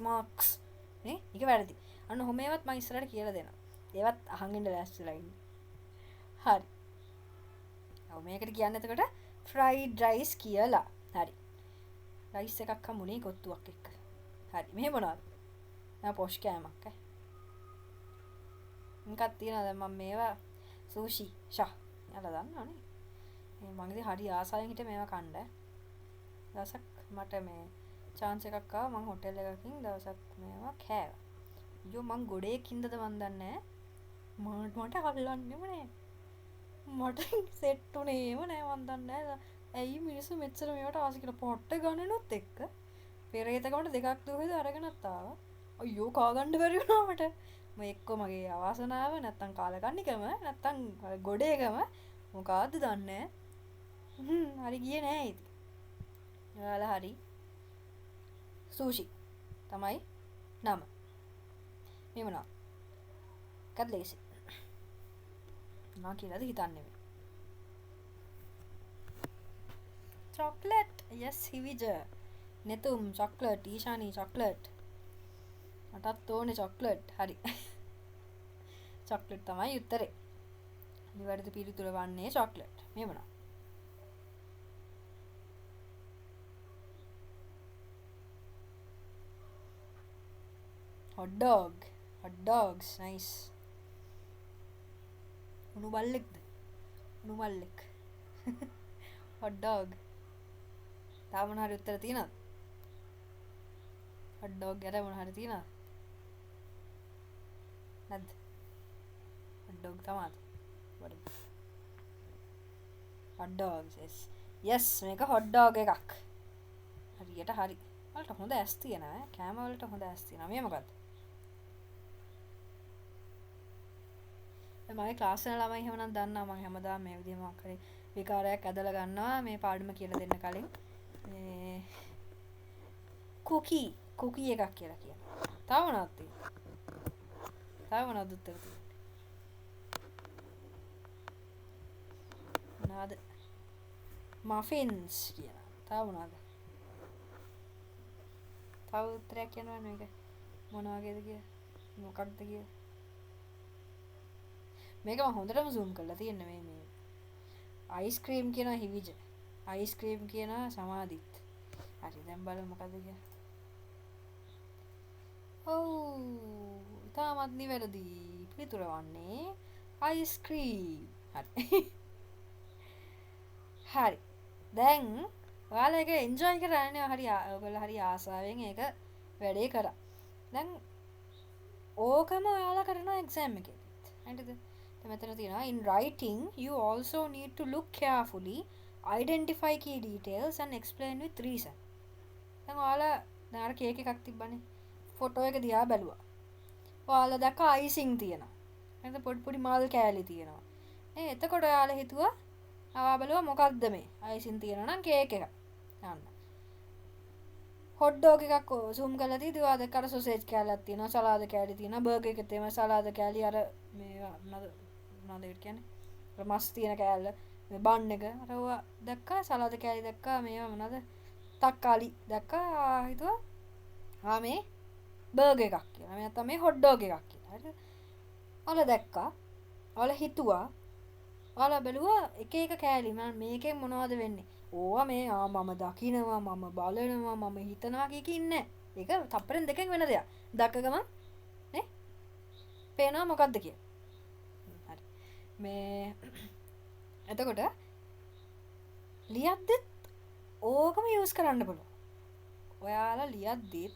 නේ? ඒක වැරදි. අන්න ඔහොම ඒවත් මම ඉස්සරහට කියලා දෙනවා. ඒවත් අහන් ඉන්න ලෑස්තිලා ඉන්න. හරි. ඔව් මේකට කියන්නේ එතකොට ෆ්‍රයිඩ් රයිස් කියලා. හරි. රයිස් එකක් හමුනේ කොත්තුවක් එක්ක. හරි. මෙහෙම මොනවද? මම පොෂ් කෑමක් ඈ. මොකක්ද තියනද මම මේවා සූෂි ෂා. යාලා දන්නවනේ. මම ඉතින් හරි ආසාවෙන් හිටියේ මේවා කන්න. දවසක් මට මේ chance එකක් ආවා මම හොටෙල් එකකින් දවසක් මේවා කෑවා. අයියෝ මං ගොඩේක් හින්දාද මන් දන්නේ නැහැ. මට හල්ලන්නේම නෑ. මට සෙට් උනේම නෑ මන් දන්නේ නෑ. ඇයි මිනිස්සු මෙච්චර මේවට ආස කියලා පොට්ට ගන්නනොත් එක්ක පෙරේතකමට දෙකක් දුවේද අරගෙනත් ආවා. අයියෝ කා ගන්න බැරි වුණා මට. මම එක්ක මගේ අවාසනාව නැත්තම් කාලකන්නිකම නැත්තම් ගොඩේකම මොකද්ද දන්නේ නැහැ. හරි ගියේ නෑ ඉතින්. ඔයාලා හරි. සූෂි තමයි නම. මේ මොනවා? කඩලේසි. මම කියලාද හිතන්නේ මේ. chocolate. yes හිවිජ. netum chocolate. ඊශානි chocolate. මටත් ඕනේ chocolate. හරි. chocolate තමයි උත්තරේ. නිවැරදි පිළිතුර වන්නේ chocolate. මේ මොනවා? hot dogs nice උණු බල්ලෙක්ද උණු බල්ලෙක් hot dog තාම මොන හරි උත්තර තියෙනවද hot dog ගැන මොන හරි තියෙනවද නැද්ද hot dog තමයි hot dogs yes මේක hot dog එකක් හරියට හරි වලට හොඳ ඇස් තියෙනවා ඈ කැම වලට හොඳ ඇස් තියෙනවා මේ මොකද්ද මගේ ක්ලාස් වල ළමයි හැමනම් දන්නවා මම හැමදාම මේ විදිහම මොකක් හරි විකාරයක් ඇදලා ගන්නවා මේ පාඩම කියලා දෙන්න කලින් මේ කුකී එකක් කියලා කියනවා. තව මොනවද තියෙන්නේ? තව මොනවද උත්තර තියෙන්නේ? මොනවද? මෆින්ස් කියලා. තව මොනවද? තව උත්තරයක් කියනවා මේක මොන වගේද කියලා මොකක්ද කියලා මේක මම හොඳටම zoom කරලා තියෙන මේ අයිස්ක්‍රීම් කියන හිවිජ අයිස්ක්‍රීම් කියන සමාධිත් හරි දැන් බලමු මොකද කියලා ඔව් තාමත් නිවැරදි පිළිතුර වන්නේ අයිස්ක්‍රීම් හරි දැන් ඔයාලා ඒක එන්ජොයි කරන්නේ හරි ඔයගොල්ලෝ හරි ආසාවෙන් ඒක වැඩේ කරා දැන් ඕකම ඔයාලා කරනවා එක්සෑම් එකේදීත් හරිද මෙතන තියෙනවා in writing you also need to look carefully, identify key details and explain with reason. දැන් ඔයාලා දැන් අර කේක් එකක් තිබ්බනේ. ෆොටෝ එක දිහා බැලුවා. ඔයාලා දැක්ක අයිසිං තියෙනවා. එහෙනම් පොඩි පොඩි මල් කෑලි තියෙනවා. එතකොට ඔයාලා හිතුවා ආවා බලුවා මොකද්ද මේ? අයිසිං තියෙනවා නම් කේක් එක. යන්න. හොට් ඩොග් එකක් zoom කරලා තියදී ඔයා දැක්ක අර සොසේජ් කෑල්ලක් තියෙනවා, සලාද කෑලි තියෙනවා, බර්ගර් එකේ තියෙන සලාද කෑලි අර මේ මොනවද ඒකට කියන්නේ? අර මස් තියෙන කෑල්ල, මේ බන් එක. අර ඔයා දැක්කා සලාද කෑලි දැක්කා මේවා මොනවද? තක්කාලි දැක්කා හිතුවා මේ බර්ගර් එකක් කියලා. මේ නැත්තම් මේ හොට් ඩොග් එකක් කියලා. හරිද? ඔයාලා දැක්කා. ඔයාලා හිතුවා. ඔයාලා බැලුවා එක එක කෑලි මම මේකෙන් මොනවද වෙන්නේ? ඕවා මේ මම දකිනවා මම බලනවා මම හිතනවා කියින්නේ. ඒක තප්පරෙන් දෙකෙන් වෙන දෙයක්. දැක්ක ගමන් නේ? පේනවා මොකද්ද කියලා. හරි. මේ එතකොට ලියද්දිත් ඕකම යූස් කරන්න පුළුවන්. ඔයාලා ලියද්දිත්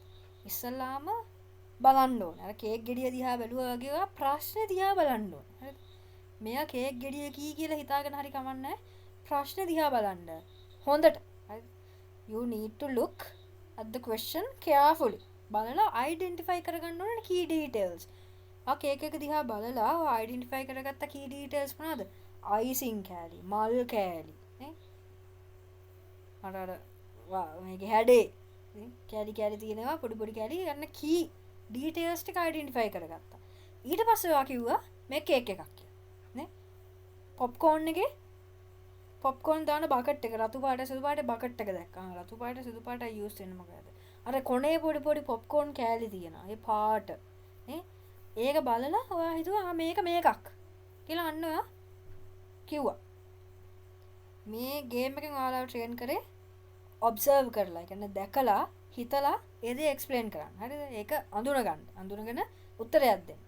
ඉස්සලාම බලන්න ඕන. අර කේක් ගෙඩිය දිහා බැලුවා වගේ ඔයා ප්‍රශ්නේ දිහා බලන්න ඕන. හරිද? මෙයා කේක් ගෙඩිය කී කියලා හිතාගෙන හරි කමන්නේ. ප්‍රශ්නේ දිහා බලන්න. හොඳට. හරිද? You need to look at the question carefully. බලලා identify කරගන්න ඕනේ key details. ආ කේක් එක දිහා බලලා ඔයා identify කරගත්ත key details මොනවද? icing කෑලි, මල් කෑලි, නේ? අර මේකේ හැඩේ කෑලි කෑලි තියෙනවා පොඩි පොඩි කෑලි ගන්න key details ටික identify කරගත්තා. ඊට පස්සේ ඔයා කිව්වා මේ කේක් එකක් කියලා. නේ? පොප්කෝර්න් එකේ පොප්කෝර්න් දාන බකට් එක රතු පාට සුදු පාට බකට් එක දැක්කා. රතු පාට සුදු පාටයි යූස් වෙන්නේ මොකද? අර කොනේ පොඩි පොඩි පොප්කෝර්න් කෑලි තියෙනවා. ඒ පාට. නේ? ඒක බලලා ඔයා හිතුවා මේක මේකක් කියලා අන්න ඔයා කිව්වා. මේ ගේම් එකෙන් ඔයාලා ට්‍රේන් කරේ ඔබ්සර්ව් කරලා. ඒ කියන්නේ දැකලා හිතලා ඒ දේ එක්ස්ප්ලেইন කරන්න. හරිද? ඒක අඳුනගන්න. අඳුනගෙන උත්තරයක් දෙන්න.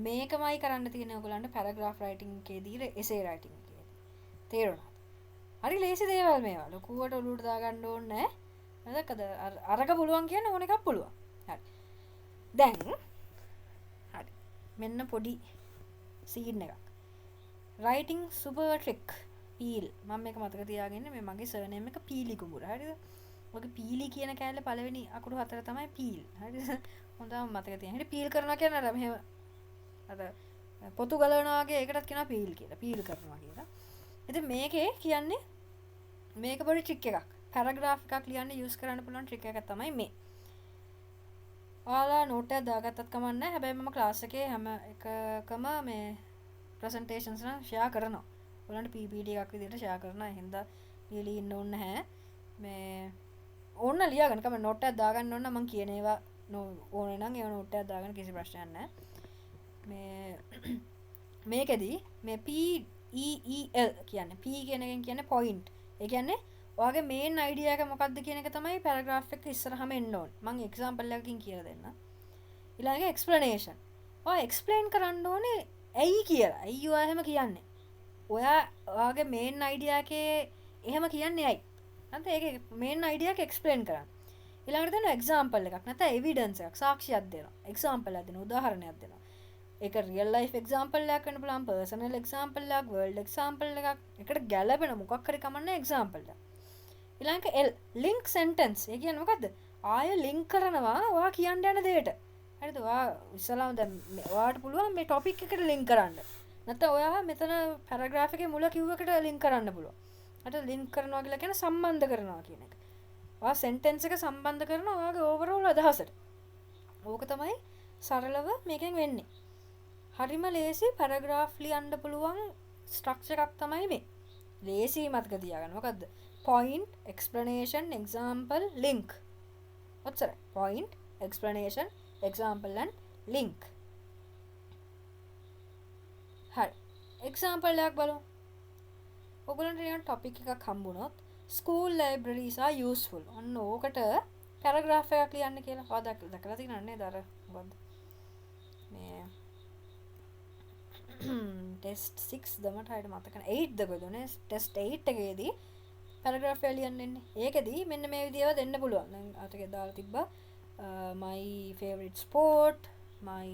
මේකමයි කරන්න තියෙන්නේ ඔයගොල්ලන්ට පැරග්‍රාෆ් රයිටින් එකේදී එසේ රයිටින් එකේදී. තේරුණාද? හරි ලේසි දේවල් මේවා. ලොකුවට ඔලුවට දාගන්න ඕනේ නැහැ. නේද? අරක පුළුවන් කියන ඕන එකක් පුළුවන්. හරි. දැන් හරි. මෙන්න පොඩි සීන් එකක්. writing super trick peel. මම මේක මතක තියාගෙන ඉන්නේ. මේ මගේ සර්නේම් එක පීලි කුඹුර. හරිද? ඔගේ පීලි කියන කෑල්ල පළවෙනි අකුරු හතර තමයි පීල්. හරිද? හොඳම මතක තියාගන්න. හරි පීල් කරනවා කියන්නේ අර මෙහෙම අර පොතු ගලවනවා වගේ ඒකටත් කියනවා පීල් කියලා. පීල් කරනවා කියලා. ඉතින් මේකේ කියන්නේ මේක පොඩි ට්‍රික් එකක්. පැරග්‍රාෆ් එකක් ලියන්න යූස් කරන්න පුළුවන් ට්‍රික් එකක් තමයි මේ. ඔයාලා නෝට් එකක් දාගත්තත් කමක් නැහැ. හැබැයි මම ක්ලාස් එකේ හැම එකකම මේ ප්‍රසන්ටේෂන්ස් නම් ෂෙයා කරනවා. ඔයාලන්ට PPT එකක් විදිහට ෂෙයා කරනවා. එහෙනම් ලියලා ඉන්න ඕනේ නැහැ. මේ ඕන්න ලියාගන්න කම නෝට් එකක් දාගන්න ඕන නම් මම කියන ඒවා ඕනේ නම් ඒ නෝට් එකක් දාගන්න කිසි ප්‍රශ්නයක් නැහැ. මේ මේකෙදි මේ PEEL කියන්නේ P කියන එකෙන් කියන්නේ point. ඒ කියන්නේ ඔයාගේ මේන් අයිඩියා එක මොකක්ද කියන එක තමයි පැරග්‍රාෆ් එක ඉස්සරහම එන්න ඕනේ. මම එක්සැම්පල් එකකින් කියලා දෙන්නම්. ඊළඟට explanation. ඔයා explain කරන්න ඕනේ ඇයි කියලා. ඇයි ඔයා එහෙම කියන්නේ? ඔයාගේ මේන් අයිඩියා එකේ එහෙම කියන්නේ ඇයි? නැත්නම් ඒකේ මේන් අයිඩියා එක explain කරන්න. ඊළඟට දෙන example එකක් නැත්නම් evidence එකක් සාක්ෂියක් දෙනවා. example එකක් දෙනවා. උදාහරණයක් දෙනවා. ඒක real life example එකක් වෙන්න පුළුවන්, personal example එකක්, world example එකක්. ඒකට ගැළපෙන මොකක් හරි කමන්නේ example එක. ඊළඟට L link sentence. ඒ කියන්නේ මොකද්ද? ආය link කරනවා ඔයා කියන්න යන දෙයට. හරිද? ඔයා ඉස්සලාම දැන් ඔයාට පුළුවන් මේ topic එකට link කරන්න. නැත්නම් ඔයා මෙතන paragraph එකේ මුල කිව්වකට link කරන්න පුළුවන්. අර link කරනවා කියලා කියන්නේ සම්බන්ධ කරනවා කියන එක. ඔයා sentence එක සම්බන්ධ කරනවා ඔයාගේ overall අදහසට. ඕක තමයි සරලව මේකෙන් වෙන්නේ. හරිම ලේසි පැරග්‍රාෆ් ලියන්න පුළුවන් ස්ට්‍රක්චර් එකක් තමයි මේ. ලේසි මතක තියාගන්න. මොකද්ද? point, explanation, example, link. ඔච්චරයි. point, explanation, example and link. හරි. example එකක් බලමු. ඔයගොල්ලන්ට නිකන් topic එකක් හම්බුනොත් school libraries are useful. ඔන්න ඕකට පැරග්‍රාෆ් එකක් ලියන්න කියලා. ඔයා දැකලා තියෙනවද නේද අර මොකද්ද? මේ ටෙස්ට් 6 ද මට හරියට මතක නැහැ 8 ද කොහොමද ටෙස්ට් 8 එකේදී පැරග්‍රාෆ් එක ලියන්න එන්නේ. ඒකෙදී මෙන්න මේ විදිහව දෙන්න පුළුවන්. දැන් අතකේ දාලා තිබ්බා my favorite sport, my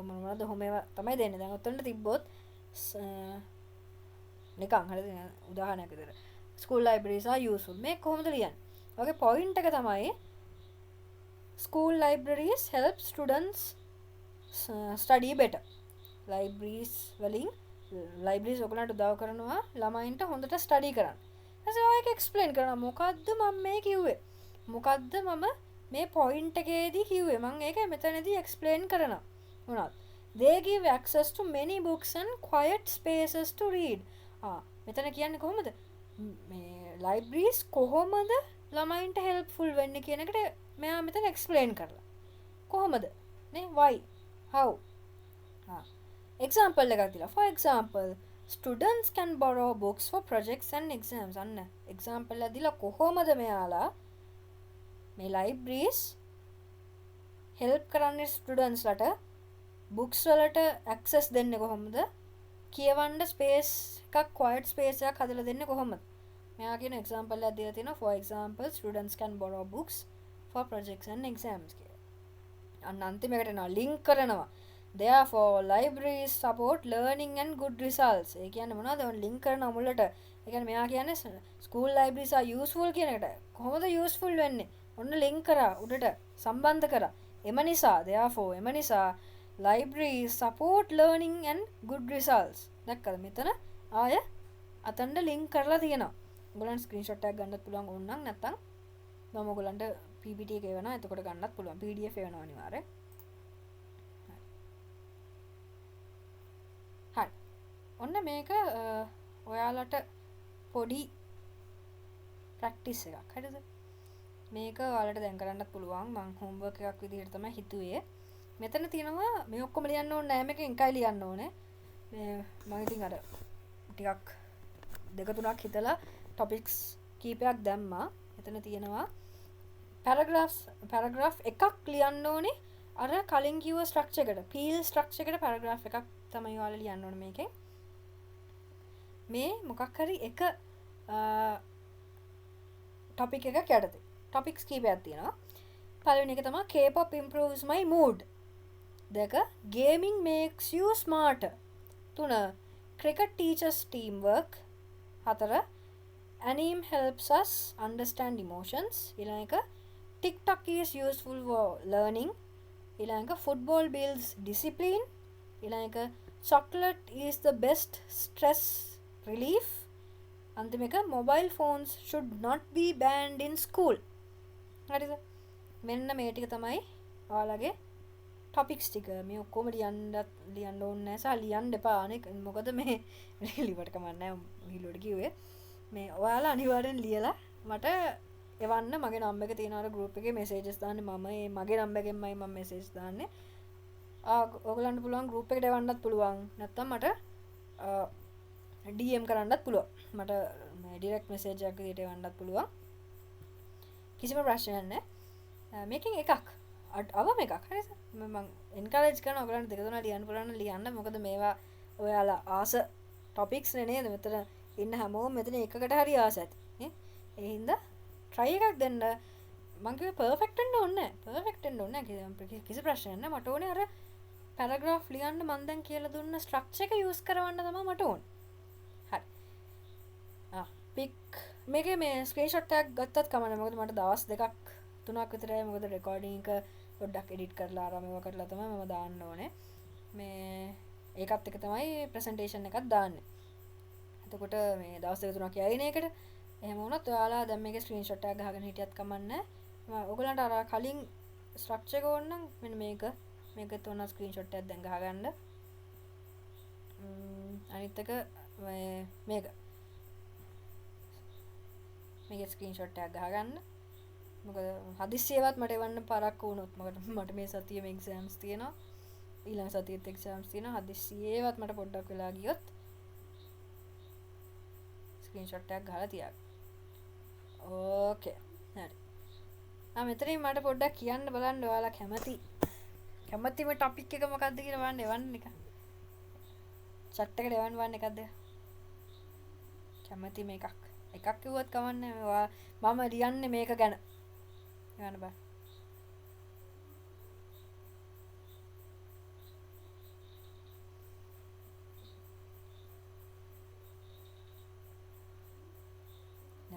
මොනවද හොම ඒවා තමයි දෙන්නේ. දැන් ඔතනට තිබ්බොත් නිකන් හරිද උදාහරණයක් විදිහට school libraries are useful මේ කොහොමද ලියන්නේ? ඔගේ point එක තමයි school libraries help students study better. libraries වලින් libraries ඔයගලන්ට උදව් කරනවා ළමයින්ට හොඳට study කරන්න. ඊට පස්සේ ඔය එක explain කරනවා මොකද්ද මම මේ කිව්වේ? මොකද්ද මම මේ point එකේදී කිව්වේ? මම ඒක මෙතනදී explain කරනවා. මොනවද? They give access to many books and quiet spaces to read. මෙතන කියන්නේ කොහොමද? මේ libraries කොහොමද ළමයින්ට helpful වෙන්නේ කියන එකට මෙයා මෙතන explain කරලා. කොහොමද? නේ why how example එකක් දීලා. For example, students can borrow books for projects and exams. අන්න example එක දීලා කොහොමද මෙයාලා මේ libraries help කරන්නේ students ලට books වලට access දෙන්නේ කොහොමද? කියවන්න space එකක් quiet space එකක් හදලා දෙන්නේ කොහොමද? මෙයා කියන example එකක් දීලා තියෙනවා. For example, students can borrow books for projects and exams කියලා. අන්න අන්තිමකට යනවා link කරනවා. Therefore, libraries support learning and good results. ඒ කියන්නේ මොනවද? ඔන්න link කරනවා මුලට. ඒ කියන්නේ මෙයා කියන්නේ school libraries are useful කියන එකට. කොහොමද useful වෙන්නේ? ඔන්න link කරා උඩට සම්බන්ධ කරා. එම නිසා therefore එම නිසා libraries support learning and good results. දැක්කද මෙතන ආය අතනට link කරලා තියෙනවා. ඔයගලන්ට screenshot එකක් ගන්නත් පුළුවන් ඕනනම් නැත්නම් මම ඔයගලන්ට PPT එක එවනවා. එතකොට ගන්නත් පුළුවන්. PDF එවනවා අනිවාර්යෙන්. හරි. ඔන්න මේක ඔයාලට පොඩි ප්‍රැක්ටිස් එකක්. හරිද? මේක ඔයාලට දැන් කරන්නත් පුළුවන්. මම homework එකක් විදිහට තමයි හිතුවේ. මෙතන තියෙනවා මේ ඔක්කොම ලියන්න ඕනේ නැහැ. මේකෙන් එකයි ලියන්න ඕනේ. මේ මම ඉතින් අර ටිකක් දෙක තුනක් හිතලා topics කීපයක් දැම්මා. මෙතන තියෙනවා paragraph එකක් ලියන්න ඕනේ. අර කලින් කිව්ව structure එකට peel structure එකට paragraph එකක් තමයි ඔයාලා ලියන්න ඕනේ මේකෙන්. මේ මොකක් හරි එක topic එකක් යටතේ. topics කීපයක් තියෙනවා. පළවෙනි එක තමයි K-pop improves my mood. දෙක gaming makes you smarter. තුන cricket teaches teamwork. හතර anime helps us understand emotions. ඊළඟ එක TikTok is useful for learning. ඊළඟ එක football builds discipline. ඊළඟ එක chocolate is the best stress relief. අන්තිම එක mobile phones should not be banned in school. හරිද? මෙන්න මේ ටික තමයි ඔයාලගේ topics ටික. මේ ඔක්කොම ලියන්න ඕනේ නැහැ. සහ ලියන්න එපා නේ. මොකද මේ ලිවට කමක් නැහැ. හිලුවට කිව්වේ. මේ ඔයාලා අනිවාර්යෙන් ලියලා මට එවන්න. මගේ නම්බර් එක තියෙනවා අර group එකේ messages දාන්නේ මම. මගේ නම්බර් එකෙන්මයි මම message දාන්නේ. ඔයගලන්ට පුළුවන් group එකට එවන්නත් පුළුවන්. නැත්නම් මට DM කරන්නත් පුළුවන්. මට direct message එකක් විදිහට එවන්නත් පුළුවන්. කිසිම ප්‍රශ්නයක් නැහැ. මේකෙන් එකක් අවම එකක් හරිද? මම encourage කරනවා ඔයගලන්ට දෙක තුනක් ලියන්න පුළුවන් ලියන්න. මොකද මේවා ඔයාලා ආස topics නේ නේද? මෙතන ඉන්න හැමෝම මෙතන එකකට හරි ආස ඇති. නේ? ඒ හින්දා try එකක් දෙන්න. මම කිව්වේ perfect වෙන්න ඕනේ නැහැ. perfect වෙන්න ඕනේ නැහැ. කිසි ප්‍රශ්නයක් නැහැ. මට ඕනේ අර paragraph ලියන්න මම දැන් කියලා දුන්න structure එක use කරවන්න තමයි මට ඕනේ. හරි. පික් මේකේ මේ ස්ක්‍රීන්ෂොට් එකක් ගත්තත් කමන්නේ. මොකද මට දවස් දෙකක් තුනක් විතරයි. මොකද රෙකෝඩින් එක පොඩ්ඩක් එඩිට් කරලා අර මේවා කරලා තමයි මම දාන්න ඕනේ. මේ ඒකත් එක තමයි ප්‍රසන්ටේෂන් එකක් දාන්නේ. එතකොට මේ දවස් දෙක තුනක් යයිනේ ඒකට. එහෙම වුණොත් ඔයාලා දැන් මේකේ ස්ක්‍රීන්ෂොට් එකක් ගහගෙන හිටියත් කමන්නේ. ඔයගලන්ට අර කලින් ස්ට්‍රක්චර් එක ඕන නම් මෙන්න මේක තෝරන ස්ක්‍රීන්ෂොට් එකක් දැන් ගහගන්න. අනිත් එක මේක ස්ක්‍රීන්ෂොට් එකක් ගහගන්න. මොකද හදිස්සියවත් මට එවන්න පරක්කු වුණොත් මට මේ සතියේම එක්සෑම්ස් තියෙනවා. ඊළඟ සතියේත් එක්සෑම්ස් තියෙනවා. හදිස්සියවත් මට පොඩ්ඩක් වෙලා ගියොත් ස්ක්‍රීන්ෂොට් එකක් ගහලා තියාගන්න. ඕකේ. හරි. මෙතනින් මට පොඩ්ඩක් කියන්න බලන්න ඔයාලා කැමතිම ටොපික් එක මොකක්ද කියලා බලන්න එවන්න නිකන්. chat එකට එවන්න එකක්ද? කැමතිම එකක් කිව්වත් කමන්නේ. මම ලියන්නේ මේක ගැන. එවන්න බෑ.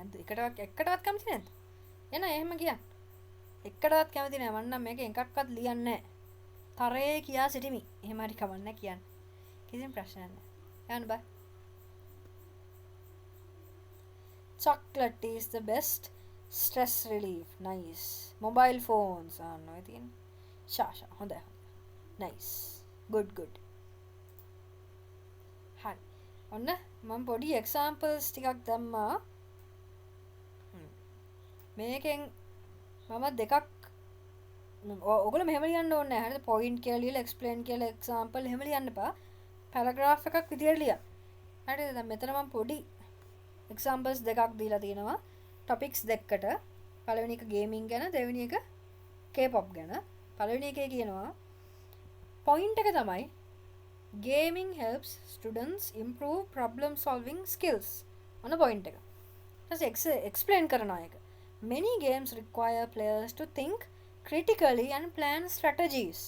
එකටවත් කැමති නැද්ද? එන එහෙම කියන්න. එකටවත් කැමති නෑ. මන්නම් මේක එකක්වත් ලියන්නේ නෑ. තරයේ කියා සිටිමි. එහෙම හරි කවන්න කියන්න. කිසිම ප්‍රශ්නයක් නෑ. යන්න බෑ. Chocolate is the best stress relief. Nice. Mobile phones ආන්නෝ ඉතින්. ෂා හොඳයි. Nice. Good. හරි. ඔන්න මම පොඩි examples ටිකක් දැම්මා. මේකෙන් මම දෙකක් ඔයගොල්ලෝ මෙහෙම ලියන්න ඕනේ නැහැ. හරිද? point කියලා ලියලා explain කියලා example එහෙම ලියන්න එපා. paragraph එකක් විදියට ලියන්න. හරිද? දැන් මෙතන මම පොඩි examples දෙකක් දීලා තියෙනවා. topics දෙකකට. පළවෙනි එක gaming ගැන, දෙවෙනි එක K-pop ගැන. පළවෙනි එකේ කියනවා point එක තමයි gaming helps students improve problem solving skills. ඔන්න point එක. ඊට explain කරනවා එක. Many games require players to think critically and plan strategies.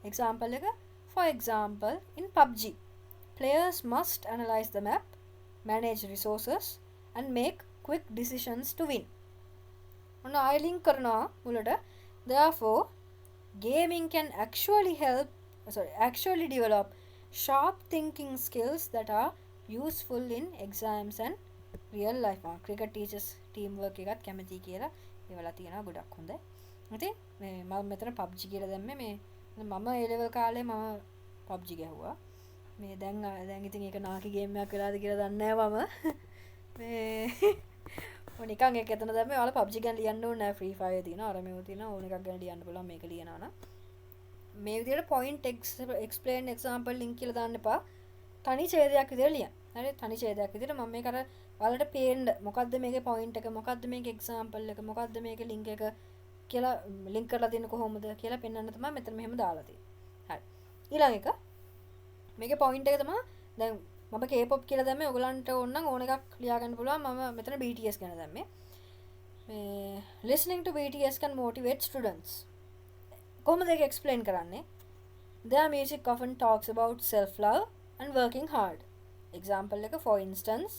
Example එක, for example, in PUBG, players must analyze the map, manage resources, and make quick decisions to win. ඔන්න ආයෙ link කරනවා මුලට. Therefore, gaming can actually develop sharp thinking skills that are useful in exams and real life. Cricket teachers teamwork එකත් කැමති කියලා ඒවලා තියෙනවා ගොඩක් හොඳයි. ඉතින් මේ මම මෙතන PUBG කියලා දැම්මේ මේ මම A level කාලේ මම PUBG ගැහුවා. මේ දැන් ඉතින් ඒක නාකි ගේම් එකක් වෙලාද කියලා දන්නේ නැහැ මම. මේ මොන නිකන් ඒක එතන දැම්මේ ඔයාලා PUBG ගැන ලියන්න ඕනේ නැහැ. Free Fire තියෙනවා, අර මේව තියෙනවා. ඕන එකක් ගැන ලියන්න පුළුවන් මේක ලියනවා නම්. මේ විදිහට point explain example link කියලා දාන්න එපා. තනි ඡේදයක් විදිහට ලියන්න. හරි තනි ඡේදයක් විදිහට මම මේක අර ඔයාලට පේන්න මොකද්ද මේකේ point එක, මොකද්ද මේකේ example එක, මොකද්ද මේකේ link එක කියලා link කරලා තියෙන්නේ කොහොමද කියලා පෙන්වන්න තමයි මෙතන මෙහෙම දාලා තියෙන්නේ. හරි. ඊළඟ එක මේකේ point එක තමයි දැන් මම K-pop කියලා දැම්මේ. ඔයගලන්ට ඕන නම් ඕන එකක් ලියා ගන්න පුළුවන්. මම මෙතන BTS ගැන දැම්මේ. මේ listening to BTS can motivate students. කොහොමද ඒක explain කරන්නේ? Their music often talks about self-love and working hard. Example එක, for instance,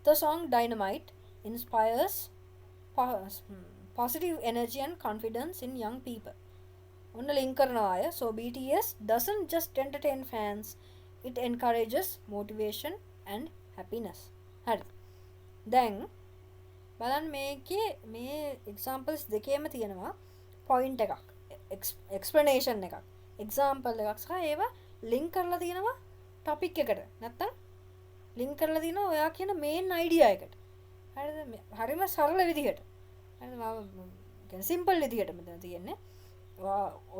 the song Dynamite inspires positive energy and confidence in young people. ඔන්න link කරනවා අය. So BTS doesn't just entertain fans, it encourages motivation and happiness. හරි. දැන් බලන්න මේකේ මේ examples දෙකේම තියෙනවා point එකක්, explanation එකක්, example එකක් සහ ඒවා link කරලා තියෙනවා topic එකට. නැත්තම් link කරලා තියෙනවා ඔයා කියන main idea එකට. හරිද? හරිම සරල විදිහට. හරිද? මම කියන්නේ simple විදිහට මෙතන තියෙන්නේ.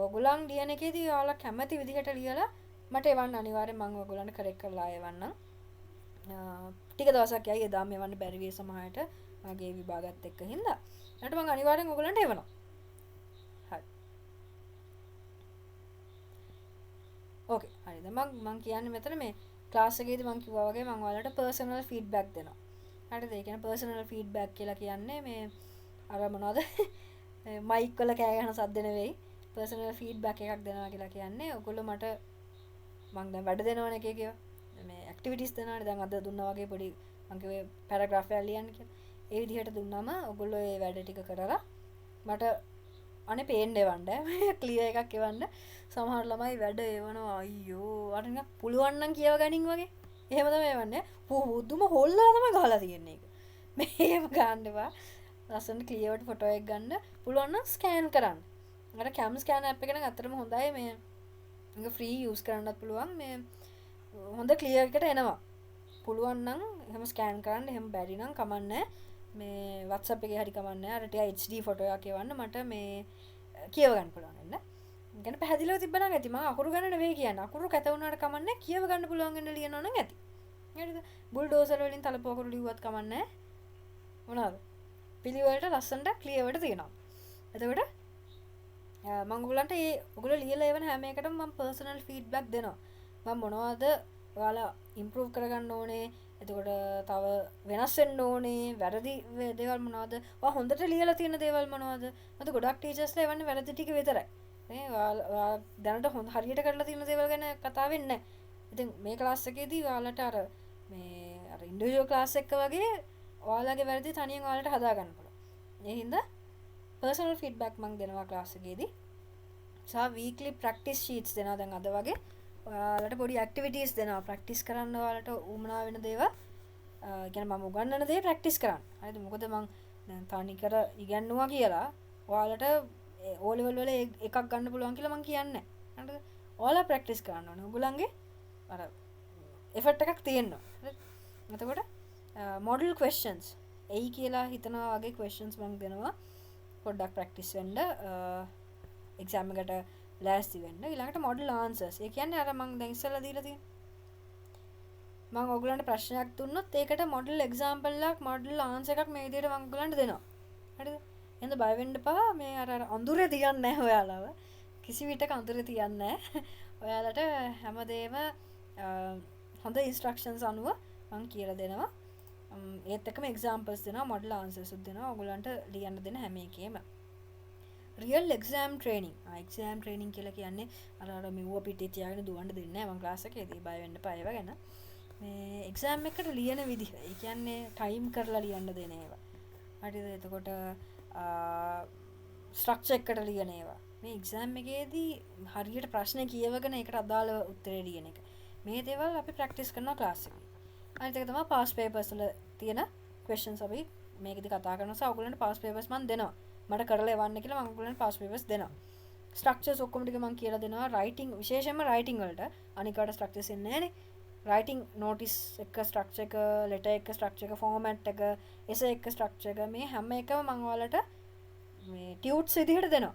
ඔයගොල්ලන් ලියන එකේදී ඔයාලා කැමති විදිහට ලියලා මට එවන්න අනිවාර්යෙන් මම ඔයගොල්ලන්ට correct කරලා එවන්නම්. ටික දවසක් යයි එදා මෙවන්න බැරි වෙයි සමහරට මගේ විභාගات එක්ක හින්දා. ඊට මම අනිවාර්යෙන් ඔයගොල්ලන්ට එවනවා. හරි. ඕකේ. හරිද? මම කියන්නේ මෙතන මේ ක්ලාස් එකේදී මම කිව්වා වගේ මම ඔයාලට personal feedback දෙනවා. හරිද? ඒ කියන්නේ personal feedback කියලා කියන්නේ මේ අර මොනවද? මයික් වල කෑ ගහන සද්ද නෙවෙයි. personal feedback එකක් දෙනවා කියලා කියන්නේ ඔයගොල්ලෝ මට මම දැන් වැඩ දෙනවනේ එක එක මේ activities දෙනවනේ. දැන් අද දුන්නා වගේ පොඩි මම කිව්වේ paragraph එකක් ලියන්න කියලා. ඒ විදිහට දුන්නාම ඔයගොල්ලෝ ඒ වැඩ ටික කරලා මට අනේ පේන්න එවන්න. මේ ක්ලියර් එකක් එවන්න. සමහර ළමයි වැඩ එවනවා අයියෝ අර නිකන් පුළුවන් නම් කියව ගනින් වගේ. එහෙම තමයි එවන්නේ. පුදුම හොල්ලලා තමයි ගහලා තියෙන්නේ ඒක. මේව ගන්න එපා. ලස්සනට ක්ලියර්වට ෆොටෝ එකක් ගන්න. පුළුවන් නම් ස්කෑන් කරන්න. අර cam scan app එක නම් අතරම හොඳයි. මේ ඒක free use කරන්නත් පුළුවන්. මේ හොඳ ක්ලියර් එකට එනවා. පුළුවන් නම් එහෙම ස්කෑන් කරන්න. එහෙම බැරි නම් කමන්නේ. මේ WhatsApp එකේ හරි කමන්නේ. අර ටික HD ෆොටෝ එකක් එවන්න මට මේ කියව ගන්න පුළුවන් වෙන්න. ගැන පැහැදිලිව තිබ්බනම් ඇති. මම අකුරු ගන්න නෙවෙයි කියන්නේ. අකුරු කැත වුණාට කමන්නේ. කියව ගන්න පුළුවන් වෙන්න ලියනවා නම් ඇති. හරිද? බුල්ඩෝසර් වලින් තලපු අකුරු ලිව්වත් කමන්නේ. මොනවාද? පිළිවෙලට ලස්සනට ක්ලියර්වට තියෙනවා. එතකොට මම ඔයගොල්ලන්ට ඔයගොල්ලෝ ලියලා එවන හැම එකටම මම personal feedback දෙනවා. මම මොනවද ඔයාලා improve කරගන්න ඕනේ. එතකොට තව වෙනස් වෙන්න ඕනේ. වැරදි දේවල් මොනවද? ඔයා හොඳට ලියලා තියෙන දේවල් මොනවද? මත ගොඩක් ටීචර්ස්ලා එවන්නේ වැරදි ටික විතරයි. මේ ඔයා දැනට හොඳ හරියට කරලා තියෙන දේවල් ගැන කතා වෙන්නේ නැහැ. ඉතින් මේ ක්ලාස් එකේදී ඔයාලට අර මේ අර ඉන්ඩිවිජුවල් ක්ලාස් එක වගේ ඔයාලගේ වැරදි තනියෙන් ඔයාලට හදා ගන්න පුළුවන්. ඒ හින්දා පර්සනල් ෆීඩ්බැක් මම දෙනවා ක්ලාස් එකේදී. සහ වීක්ලි ප්‍රැක්ටිස් ෂීට්ස් දෙනවා. දැන් අද වගේ ඔයාලට පොඩි ඇක්ටිවිටීස් දෙනවා. ප්‍රැක්ටිස් කරන්න ඔයාලට උවමනා වෙන දේවල් කියන්නේ මම උගන්වන දේ ප්‍රැක්ටිස් කරන්න. හරිද? මොකද මම දැන් තනිකර ඉගන්නුවා කියලා ඔයාලට O level වල එකක් ගන්න පුළුවන් කියලා මම කියන්නේ නැහැ. හරිද? ඔයාලා ප්‍රැක්ටිස් කරන්න ඕනේ. ඔයගොල්ලන්ගේ අර එෆර්ට් එකක් තියෙනවා. හරිද? එතකොට මොඩල් ක්වෙස්චන්ස් එයි කියලා හිතනවා වගේ ක්වෙස්චන්ස් මම දෙනවා. පොඩ්ඩක් ප්‍රැක්ටිස් වෙන්න එක්සෑම් එකට ලෑස්ති වෙන්න. ඊළඟට මොඩල් ආන්සර්ස්. ඒ කියන්නේ අර මම දැන් ඉස්සෙල්ලා දීලා තියෙන මම ඔයගලන්ට ප්‍රශ්නයක් දුන්නොත් ඒකට මොඩල් එක්සැම්පල් එකක් මොඩල් ආන්සර් එකක් මේ විදිහට මම ඔයගලන්ට දෙනවා. හරිද? එහෙනම් බය වෙන්න එපා. මේ අර අඳුරේ තියන්නේ නැහැ ඔයාලව. කිසි විටක අඳුරේ තියන්නේ නැහැ. ඔයාලට හැමදේම හොඳ ඉන්ස්ට්‍රක්ෂන්ස් අනුව මම කියලා දෙනවා. ඒත් එක්කම එක්සැම්පල්ස් දෙනවා, මොඩල් ආන්සර්ස් දෙනවා. ඔයගලන්ට ලියන්න දෙන හැම එකේම real exam training. Exam training කියලා කියන්නේ අර මෙව්ව පිටේ තියාගෙන දුවන්න දෙන්නේ නැහැ. මම ක්ලාස් එකේදී බය වෙන්න එපා ඒව ගැන. මේ එක්සෑම් එකට ලියන විදිහ. ඒ කියන්නේ ටයිම් කරලා ලියන්න දෙන ඒවා. හරිද? එතකොට ස්ට්‍රක්චර් එකට ලියන ඒවා. මේ එක්සෑම් එකේදී හරියට ප්‍රශ්නේ කියවගෙන ඒකට අදාළ උත්තරේ ලියන එක. මේ දේවල් අපි ප්‍රැක්ටිස් කරනවා ක්ලාස් එකේ. අනිත් එක තමයි පාස් පේපර්ස් වල තියෙන ක්වෙස්චන්ස් අපි මේකෙදි කතා කරනවා. සහ ඔයගොල්ලන්ට පාස් පේපර්ස් මම දෙනවා. මට කරලා එවන්න කියලා මම ඔයගොල්ලන්ට පාස් පේපර්ස් දෙනවා. ස්ට්‍රක්චර්ස් ඔක්කොම ටික මම කියලා දෙනවා. රයිටින් විශේෂයෙන්ම රයිටින් වලට අනිකට ස්ට්‍රක්චර්ස් එන්නේ නැහනේ. රයිටින් නෝටිස් එක ස්ට්‍රක්චර් එක, ලෙටර් එක ස්ට්‍රක්චර් එක, ෆෝමැට් එක, එසේ එක ස්ට්‍රක්චර් එක මේ හැම එකම මම ඔයාලට මේ ටියුට්ස් විදිහට දෙනවා.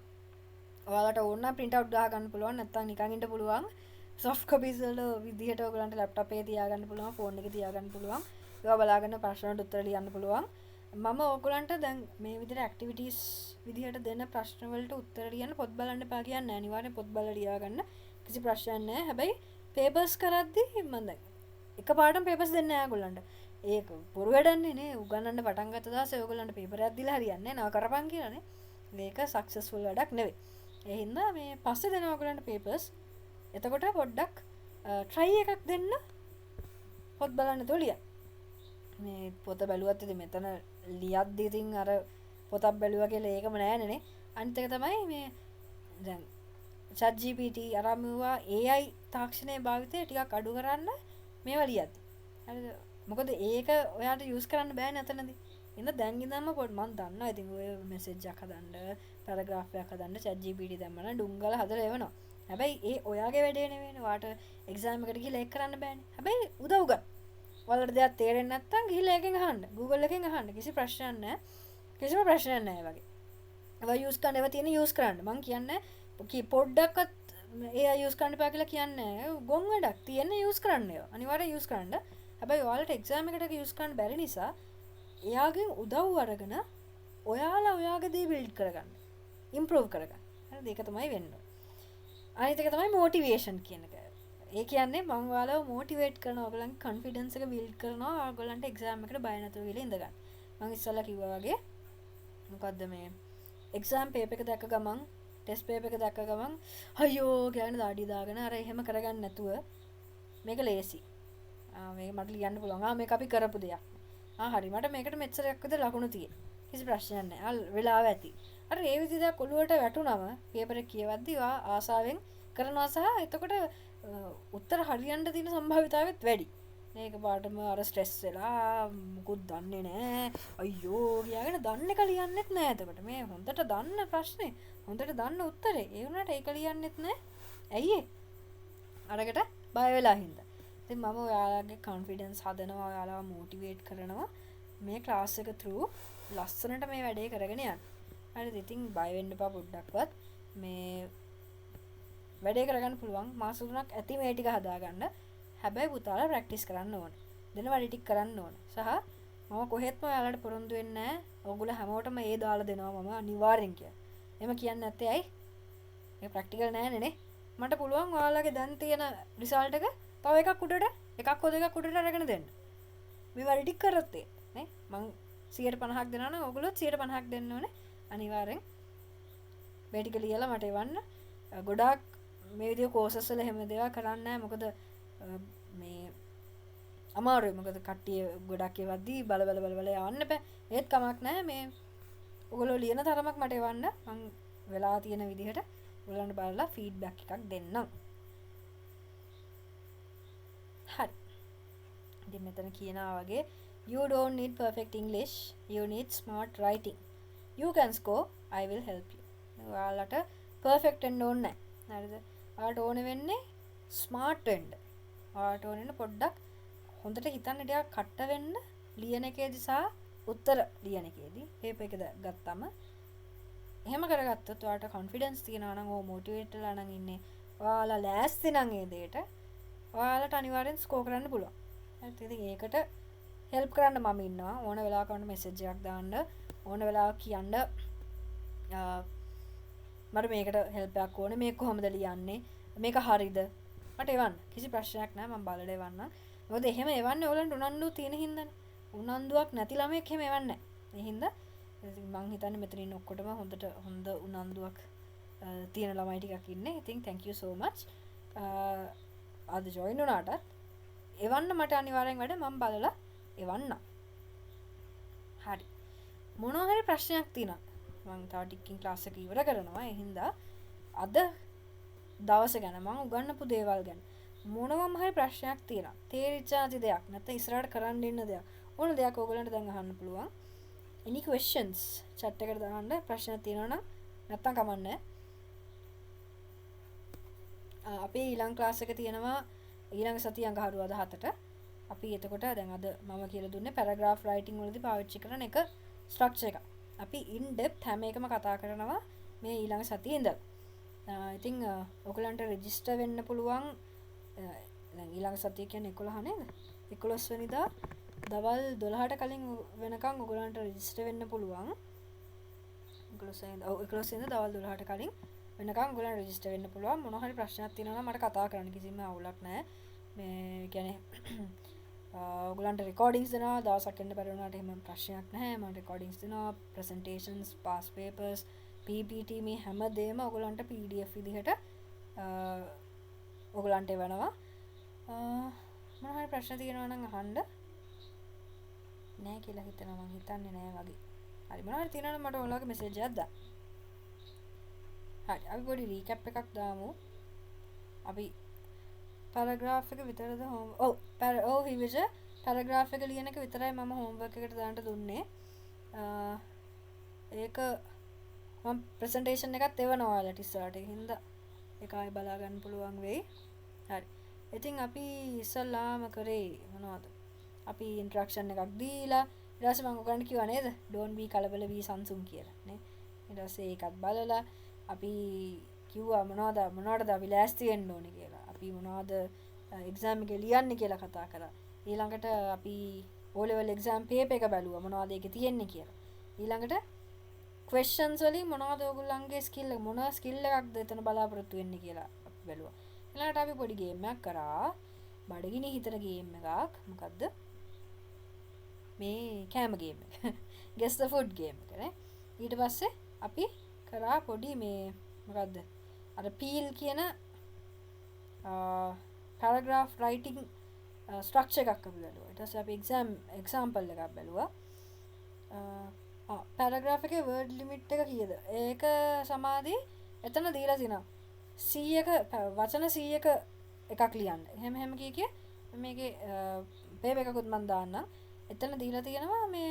ඔයාලට ඕන නම් print out ගහ ගන්න පුළුවන්, නැත්නම් නිකන් ඉන්න පුළුවන්. soft copies වල විදිහට ඔයගලන්ට laptop එකේ තියාගන්න පුළුවන්, phone එකේ තියාගන්න පුළුවන්. ඒවා බලාගෙන ප්‍රශ්නවලට උත්තර ලියන්න පුළුවන්. මම ඔයගලන්ට දැන් මේ විදිහට activities විදිහට දෙන ප්‍රශ්න වලට උත්තර ලියන්න පොත් බලන්න එපා කියන්නේ නැහැ. අනිවාර්යෙන් පොත් බලලා ලියා ගන්න. කිසි ප්‍රශ්නයක් නැහැ. හැබැයි පේපර්ස් කරද්දී මම දැන් එකපාරටම පේපර්ස් දෙන්නේ නැහැ ඔයගොල්ලන්ට. ඒක බොරු වැඩන්නේ නේ. උගන්නන්න පටන් ගත්ත දවසේ ඔයගොල්ලන්ට පේපර් එකක් දීලා හරියන්නේ නැහැ. නව කරපන් කියලානේ. මේක සක්සස්ෆුල් වැඩක් නෙවෙයි. ඒ හින්දා මේ පස්සේ දෙනවා ඔයගොල්ලන්ට පේපර්ස්. එතකොට පොඩ්ඩක් try එකක් දෙන්න. පොත් බලන්න නැතුව ලියන්න. මේ පොත බැලුවත් ඉතින් මෙතන ලියද්දි ඉතින් අර පොතක් බැලුවා කියලා ඒකම නෑනේ නේ. අනිත් එක තමයි මේ දැන් ChatGPT අරමුවා AI තාක්ෂණයේ භාවිතය ටිකක් අඩු කරන්න මේවා ලියද්දි. හරිද? මොකද ඒක ඔයාලට යූස් කරන්න බෑ නේතනදී. ඉතින් දැන් ඉඳන්ම පොඩ් මම දන්නවා ඉතින් ඔය මෙසේජ් එකක් හදන්න, පැරග්‍රාෆ් එකක් හදන්න ChatGPT දැම්මම ඩුංගල හදලා එවනවා. හැබැයි ඒ ඔයාගේ වැඩේ නෙවෙයිනේ. වාට එක්සෑම් එකට ගිහලා ඒක කරන්න බෑනේ. හැබැයි උදව් ගන්න. ඔයාලට දෙයක් තේරෙන්නේ නැත්නම් ගිහලා එකෙන් අහන්න. Google එකෙන් අහන්න. කිසි ප්‍රශ්නයක් නැහැ. කිසිම ප්‍රශ්නයක් නැහැ වගේ. ඒවා යූස් කරන්න ඒවා තියෙන යූස් කරන්න. මම කියන්නේ පොඩ්ඩක්වත් AI යූස් කරන්න එපා කියලා කියන්නේ නැහැ. ගොන් වැඩක් තියෙන යූස් කරන්න ඒවා. අනිවාර්යෙන් යූස් කරන්න. හැබැයි ඔයාලට එක්සෑම් එකට යූස් කරන්න බැරි නිසා එයාගෙන් උදව් අරගෙන ඔයාලා ඔයාගේ දේ බිල්ඩ් කරගන්න. ඉම්ප්‍රූව් කරගන්න. හරිද? ඒක තමයි වෙන්නේ. අනිත් එක තමයි මොටිවේෂන් කියන එක. ඒ කියන්නේ මම ඔයාලව මොටිවේට් කරනවා, ඔයගලන්ගේ කොන්ෆිඩන්ස් එක බිල්ඩ් කරනවා, ඔයගලන්ට එක්සෑම් එකට බය නැතුව ගිහලා ඉඳ ගන්න. මම ඉස්සෙල්ලා කිව්වා වගේ මොකද්ද මේ එක්සෑම් පේපර් එක දැක්ක ගමන්, ටෙස්ට් පේපර් එක දැක්ක ගමන් අයියෝ කියන දාඩිය දාගෙන අර එහෙම කරගන්න නැතුව මේක ලේසි. මේක මට ලියන්න පුළුවන්. මේක අපි කරපු දෙයක්. හරි මට මේකට මෙච්චරයක් විතර ලකුණු තියෙනවා. කිසි ප්‍රශ්නයක් නැහැ. වෙලාව ඇති. අර ඒ විදිහට ඔළුවට වැටුනම පේපර් එක කියවද්දී ආසාවෙන් කරනවා සහ එතකොට උත්තර හරියන්න තියෙන සම්භාවිතාවෙත් වැඩි. මේක පාටම අර ස්ට්‍රෙස් වෙලා මුකුත් දන්නේ නැහැ. අයියෝ කියාගෙන දන්න එක ලියන්නෙත් නැහැ. එතකොට මේ හොඳට දන්න ප්‍රශ්නේ, හොඳට දන්න උත්තරේ. ඒ වුණාට ඒක ලියන්නෙත් නැහැ. ඇයි ඒ? අරකට බය වෙලා හින්දා. ඉතින් මම ඔයාලගේ කොන්ෆිඩන්ස් හදනවා, ඔයාලව මොටිවේට් කරනවා මේ ක්ලාස් එක through ලස්සනට මේ වැඩේ කරගෙන යන්න. හරිද? ඉතින් බය වෙන්න එපා පොඩ්ඩක්වත්. මේ වැඩේ කරගන්න පුළුවන්. මාස 3ක් ඇති මේ ටික හදාගන්න. හැබැයි පුතාලා ප්‍රැක්ටිස් කරන්න ඕනේ. දෙන වැඩ ටික කරන්න ඕනේ. සහ මම කොහෙත්ම ඔයාලට පොරොන්දු වෙන්නේ නැහැ. ඕගොල්ලෝ හැමෝටම ඒ දාලා දෙනවා මම අනිවාර්යෙන් කියලා. එහෙම කියන්නේ නැත්තේ ඇයි? ඒක ප්‍රැක්ටිකල් නෑනේ නේ. මට පුළුවන් ඔයාලගේ දැන් තියෙන රිසල්ට් එක තව එකක් උඩට, එකක් හොද එකක් උඩට අරගෙන දෙන්න. මේ වැඩ ටික කරත් නේ. මං 150ක් දෙනවා නම් ඕගොල්ලොත් 150ක් දෙන්න ඕනේ. අනිවාර්යෙන් මේ ටික ලියලා මට එවන්න. ගොඩාක් මේ විදිහේ කෝසස් වල හැම දේවල් කරන්නේ නැහැ. මොකද මේ අමාරුයි මොකද කට්ටිය ගොඩක් ඒවද්දී බල යන්න බෑ. ඒත් කමක් නැහැ මේ ඔයගොල්ලෝ ලියන තරමක් මට එවන්න මං වෙලා තියෙන විදිහට ඔයගොල්ලන්ට බලලා ෆීඩ්බැක් එකක් දෙන්නම්. හරි. ඉතින් මෙතන කියනවා වගේ you don't need perfect English, you need smart writing. You can score, I will help you. ඔයාලට perfect වෙන්න ඕනේ නැහැ. හරිද? ඔයාලට ඕනේ වෙන්නේ smart වෙන්න. ඔයාලට ඕනේ පොඩ්ඩක් හොඳට හිතන්න ටිකක් කට්ට වෙන්න ලියන එකේදී සහ උත්තර ලියන එකේදී පේපර් එක ගත්තම එහෙම කරගත්තොත් ඔයාලට කොන්ෆිඩන්ස් තියනවා නම් ඕ මොටිවේට් වෙලා නම් ඉන්නේ ඔයාලා ලෑස්ති නම් ඒ දෙයට ඔයාලට අනිවාර්යෙන් ස්කෝර් කරන්න පුළුවන්. හරිද? ඉතින් ඒකට හෙල්ප් කරන්න මම ඉන්නවා. ඕන වෙලාවක වුණ මෙසේජ් එකක් දාන්න ඕන වෙලාවක කියන්න මට මේකට හෙල්ප් එකක් ඕනේ මේක කොහොමද ලියන්නේ මේක හරිද මට එවන්න කිසි ප්‍රශ්නයක් නැහැ මම බලලා එවන්න. මොකද එහෙම එවන්නේ ඕලන්ට උනන්දු තියෙන හින්දානේ. උනන්දුවක් නැති ළමයෙක් එහෙම එවන්නේ නැහැ. ඒ හින්දා මං හිතන්නේ මෙතන ඉන්න ඔක්කොටම හොඳ උනන්දුවක් තියෙන ළමයි ටිකක් ඉන්නේ. ඉතින් thank you so much. අද join වුණාට එවන්න මට අනිවාර්යෙන් වැඩ මම බලලා එවන්න. හරි. මොනවා හරි ප්‍රශ්නයක් තියෙනවා. මම තව ටිකකින් ක්ලාස් එක ඉවර කරනවා. ඒ හින්දා අද දවස ගැන මම උගන්වපු දේවල් ගැන මොනවම හරි ප්‍රශ්නයක් තියෙනවා. තේරිච්ච නැති දෙයක් නැත්නම් ඉස්සරහට කරන්න ඉන්න දෙයක්. ඕන දෙයක් ඕගොල්ලන්ට දැන් අහන්න පුළුවන්. any questions chat එකට දාන්න ප්‍රශ්න තියෙනවා නම් නැත්නම් කමන්නේ. අපි ඊළඟ ක්ලාස් එක තියෙනවා ඊළඟ සතිය අඟහරුවාද 7ට. අපි එතකොට දැන් අද මම කියලා දුන්නේ paragraph writing වලදී පාවිච්චි කරන එක structure එක. අපි in depth හැම එකම කතා කරනවා මේ ඊළඟ සතියේ ඉඳලා. ඉතින් ඔයගලන්ට රෙජිස්ටර් වෙන්න පුළුවන් දැන් ඊළඟ සතිය කියන්නේ 11 නේද? 11 වෙනිදා දවල් 12ට කලින් වෙනකන් ඔයගලන්ට රෙජිස්ටර් වෙන්න පුළුවන්. 11 වෙනිදා දවල් 12ට කලින් වෙනකන් ඔයගලන්ට රෙජිස්ටර් වෙන්න පුළුවන්. මොනවා හරි ප්‍රශ්නයක් තියෙනවා නම් මට කතා කරන්න කිසිම අවුලක් නැහැ. මේ කියන්නේ ඔයගලන්ට රෙකෝඩින්ග්ස් දෙනවා දවසක් එන්න බැරි වුණාට එහෙම ප්‍රශ්නයක් නැහැ. මම රෙකෝඩින්ග්ස් දෙනවා presentations past papers PPT මේ හැමදේම ඔයගලන්ට PDF විදිහට ඔයගලන්ට එවනවා. මොනවා හරි ප්‍රශ්න තියෙනවා නම් අහන්න. නෑ කියලා හිතනවා මං හිතන්නේ නෑ වගේ. හරි මොනවා හරි තියෙනවා නම් මට ඔයාලගේ මෙසේජ් එකක් දාන්න. හරි අපි පොඩි රීකැප් එකක් දාමු. අපි paragraph එක විතරද හිවිජ paragraph එක ලියන එක විතරයි මම homework එකට දාන්න දුන්නේ. ඒක මම presentation එකත් එවනවා ඔයාලට ඉස්සරහට. ඒ හින්දා ඒක ආයෙ බලා ගන්න පුළුවන් වෙයි. හරි. ඉතින් අපි ඉස්සල්ලාම කරේ මොනවද? අපි introduction එකක් දීලා ඊට පස්සේ මම ඔයගලන්ට කිව්වා නේද? don't be කලබල වී සංසුන් කියලා නේ. ඊට පස්සේ ඒකත් බලලා අපි කිව්වා මොනවටද අපි ලෑස්ති වෙන්න ඕනේ කියලා. අපි මොනවද exam එකේ ලියන්නේ කියලා කතා කරා. ඊළඟට අපි O level exam paper එක බැලුවා මොනවද ඒකේ තියෙන්නේ කියලා. ඊළඟට questions වලින් මොනවද ඔයගොල්ලන්ගේ skill එක මොන skill එකක්ද එතන බලාපොරොත්තු වෙන්නේ කියලා අපි බැලුවා. ඊළඟට අපි පොඩි game එකක් කරා. බඩගිනි හිතන game එකක්. මොකද්ද? මේ කෑම game එක. guess the food game එක නේ. ඊට පස්සේ අපි කරා පොඩි මේ මොකද්ද? අර peel කියන paragraph writing structure එකක් අපි බලුවා. ඊට පස්සේ අපි example එකක් බලුවා. paragraph එකේ word limit එක කීයද? ඒක සමාධි එතන දීලා තිනවා. 100ක වචන 100ක එකක් ලියන්න. එහෙම කිය මේකේ paper එකකුත් මම දාන්නම්. එතන දීලා තියෙනවා මේ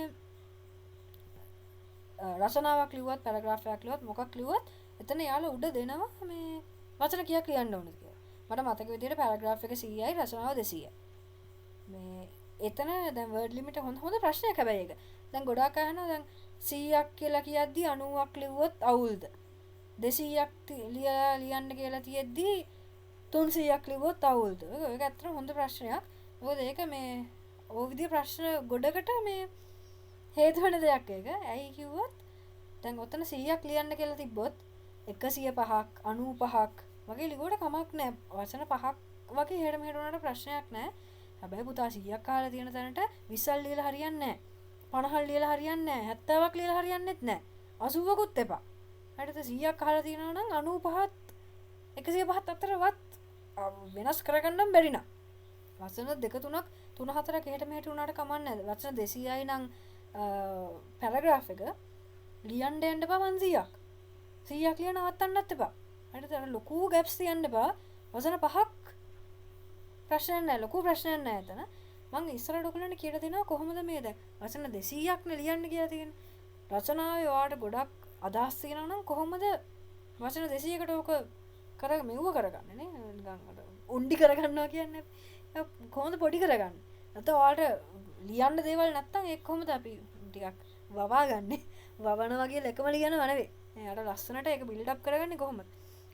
රචනාවක් ලිව්වත් paragraph එකක් ලිව්වත් මොකක් ලිව්වත් එතන යාළුවා උඩ දෙනවා මේ වචන කීයක් ලියන්න ඕනද කියලා. මට මතක විදිහට paragraph එක 100යි රචනාව 200යි. මේ එතන දැන් word limit හොඳ ප්‍රශ්නයක් හැබැයි ඒක. දැන් ගොඩාක් අහනවා දැන් 100ක් කියලා කියද්දි 90ක් ලිව්වොත් අවුල්ද? 200ක් ලියන්න කියලා තියෙද්දි 300ක් ලිව්වොත් අවුල්ද? ඒක ඇත්තටම හොඳ ප්‍රශ්නයක්. මොකද ඒක මේ ඕ විදිහේ ප්‍රශ්න ගොඩකට මේ හේතු වෙන දෙයක් ඒක. ඇයි කිව්වොත් දැන් ඔතන 100ක් ලියන්න කියලා තිබ්බොත් 105ක් 95ක් වගේ ලිව්වට කමක් නැහැ. වචන 5ක් වගේ එහෙට මෙහෙට වුණාට ප්‍රශ්නයක් නැහැ. හැබැයි පුතා 100ක් අහලා තියෙන තැනට 20ක් ලියලා හරියන්නේ නැහැ. 50ක් ලියලා හරියන්නේ නැහැ. 70ක් ලියලා හරියන්නේත් නැහැ. 80කුත් එපා. හරිද 100ක් අහලා තියෙනවා නම් 95ත් 105ත් අතරවත් වෙනස් කරගන්න බැරි නා. වචන දෙක තුනක් තුන හතරක් එහෙට මෙහෙට උනාට කමක් නැහැ. වචන 200යි නම් පැරග්‍රාෆ් එක ලියන්න යන්න එපා 500ක්. 100ක් ලියන නවත්තන්නත් එපා. හරිද? අර ලොකු ගැප්ස් තියන්න එපා. වචන පහක් ප්‍රශ්නයක් නැහැ. ලොකු ප්‍රශ්නයක් නැහැ එතන. මම ඉස්සරහට ඔයගොල්ලන්ට කියලා දෙනවා කොහොමද මේ දැන් වචන 200ක් නේ ලියන්න කියලා තියෙන්නේ. රචනාවේ ඔයාලට ගොඩක් අදහස් තියෙනවා නම් කොහොමද වචන 200කට ඕක මෙව්ව කරගන්නේ නේ? නිකන් අර උණ්ඩි කරගන්නවා කියන්නේ කොහොමද පොඩි කරගන්නේ? නැත්නම් ඔයාලට ලියන්න දේවල් නැත්තම් ඒක කොහොමද අපි ටිකක් වවා ගන්නෙ? වවන වගේ ලකම ලියනව නෙවෙයි. අර ලස්සනට ඒක බිල්ඩ් අප් කරගන්නේ කොහොමද?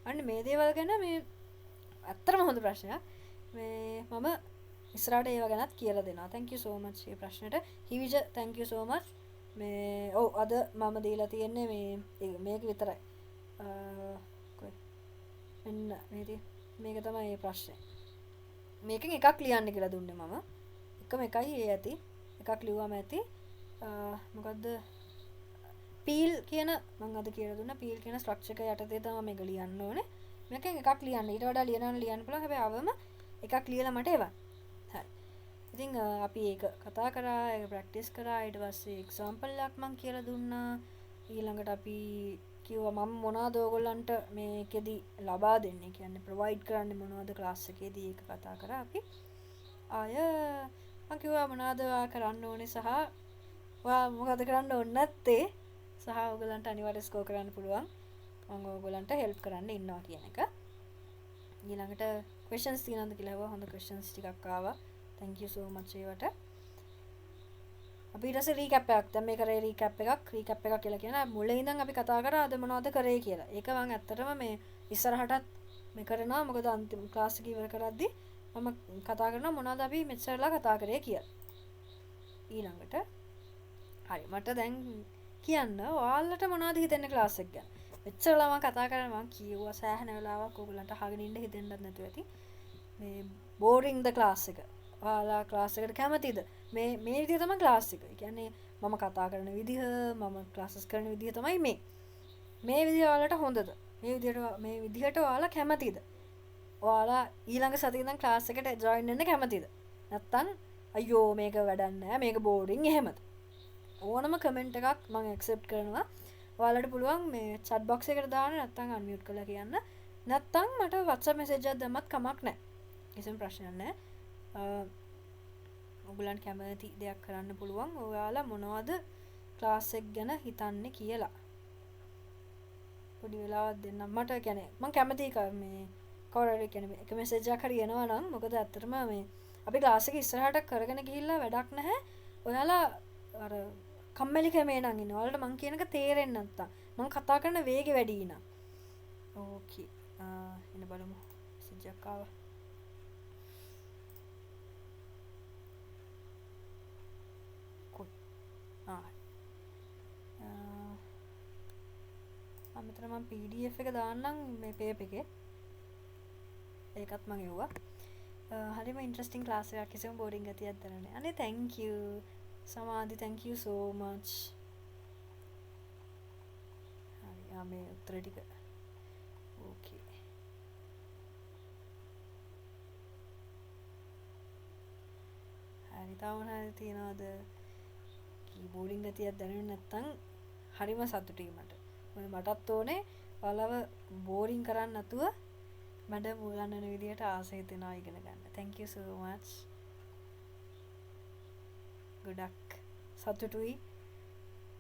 අන්න මේ දේවල් ගැන මේ ඇත්තටම හොඳ ප්‍රශ්නයක්. මේ මම ඉස්සරහට ඒව ගැනත් කියලා දෙනවා. thank you so much මේ ප්‍රශ්නෙට. හිවිජ thank you so much. මේ ඔව් අද මම දීලා තියෙන්නේ මේක විතරයි. කොයි එන්න මේක තමයි මේ ප්‍රශ්නේ. මේකෙන් එකක් ලියන්න කියලා දුන්නේ මම. එකම එකයි ඒ ඇති. එකක් ලිව්වම ඇති. මොකද්ද? පීල් කියන මම අද කියලා දුන්නා. පීල් කියන ස්ට්‍රක්චර් එක යටතේ තමයි මේක ලියන්න ඕනේ. මේකෙන් එකක් ලියන්න. ඊට වඩා ලියන්න පුළුවන්. හැබැයි අවම එකක් ලියලා මට එවන්න. හරි. ඉතින් අපි ඒක කතා කරා, ඒක ප්‍රැක්ටිස් කරා. ඊට පස්සේ එක්සැම්පල් එකක් මම කියලා දුන්නා. ඊළඟට අපි කිව්වා මම මොනවද ඕගොල්ලන්ට මේකෙදි ලබා දෙන්නේ කියන්නේ ප්‍රොවයිඩ් කරන්නේ මොනවද ක්ලාස් එකේදී ඒක කතා කරා අපි. ආය මම කිව්වා මොනවද ඔයා කරන්න ඕනේ සහ ඔයා මොකද කරන්න ඕනේ නැත්තේ සහ ඕගොල්ලන්ට අනිවාර්යයෙන් ස්කෝර් කරන්න පුළුවන්. මම ඕගොල්ලන්ට හෙල්ප් කරන්න ඉන්නවා කියන එක. ඊළඟට questions තියෙනවද කියලා අහුවා. හොඳ questions ටිකක් ආවා. thank you so much ඒවට. අපි ඊට පස්සේ රීකැප් එකක් දැන් මේ කරේ රීකැප් එකක් කියලා කියන මුලින් ඉඳන් අපි කතා කරා අද මොනවද කරේ කියලා. ඒක මම ඇත්තටම මේ ඉස්සරහටත් මේ කරනවා. මොකද අන්තිම ක්ලාස් එක ඉවර කරද්දි මම කතා කරනවා මොනවද අපි මෙච්චරලා කතා කරේ කියලා. ඊළඟට හරි මට දැන් කියන්න ඔයාලට මොනවද හිතෙන්නේ ක්ලාස් එක ගැන. මෙච්චරලා මම කතා කරනවා මම කිව්වා සෑහෙන වෙලාවක් ඔයගොල්ලන්ට අහගෙන ඉන්න හිතෙන්නත් නැතුව ඇති. මේ බෝරින්ග් ද ක්ලාස් එක. ඔයාලා ක්ලාස් එකට කැමතිද? මේ විදිහ තමයි ක්ලාස් එක. ඒ කියන්නේ මම කතා කරන විදිහ, මම ක්ලාසස් කරන විදිහ තමයි මේ. මේ විදිහ ඔයාලට හොඳද? මේ විදිහට ඔයාලා කැමතිද? ඔයාලා ඊළඟ සතියේ ඉඳන් ක්ලාස් එකට ජොයින් වෙන්න කැමතිද? නැත්තම් අයියෝ මේක වැඩක් නැහැ, මේක බෝරින් එහෙමද? ඕනම කමෙන්ට් එකක් මම ඇක්සෙප්ට් කරනවා. ඔයාලට පුළුවන් මේ chat box එකට දාන්න නැත්තම් අන්මියුට් කරලා කියන්න. නැත්තම් මට WhatsApp message එකක් දැම්මත් කමක් නැහැ. කිසිම ප්‍රශ්නයක් නැහැ. ඔයගොල්ලන් කැමති දෙයක් කරන්න පුළුවන්. ඔයාලා මොනවද ක්ලාස් එක ගැන හිතන්නේ කියලා. පොඩි වෙලාවක් දෙන්නම්. මට කියන්නේ මම කැමති මේ කවුරුහරි කියන්නේ එක මැසේජ් එකක් හරි එනවා නම් මොකද ඇත්තටම මේ අපි ක්ලාස් එක ඉස්සරහට කරගෙන ගිහිල්ලා වැඩක් නැහැ. ඔයාලා අර කම්මැලි කමේ නම් ඉන්නේ. ඔයාලට මං කියන එක තේරෙන්නේ නැත්තම් මං කතා කරන වේගෙ වැඩි නම්. ඕකේ. එන්න බලමු. මැසේජ් එකක් ආවා. මෙතන මම PDF එක දාන්නම් මේ පේප් එකේ. ඒකත් මම එව්වා. හරිම ඉන්ටරෙස්ටිං ක්ලාස් එකක්. කිසිම බෝරින් ගතියක් දැනෙන්නේ නැහැ. අනේ thank you. සමාධි thank you so much. හරි මේ උත්තර ටික. ඕකේ. හරි තාම හරි තියනවාද? බෝරින් ගතියක් දැනෙන්නේ නැත්නම් හරිම සතුටුයි මට. මටත් ඕනේ ඔයාලව බෝරින් කරන්න නැතුව මඩ මුලන්නන විදියට ආසය හිතෙනවා ඉගෙන ගන්න. thank you so much. ගොඩක් සතුටුයි.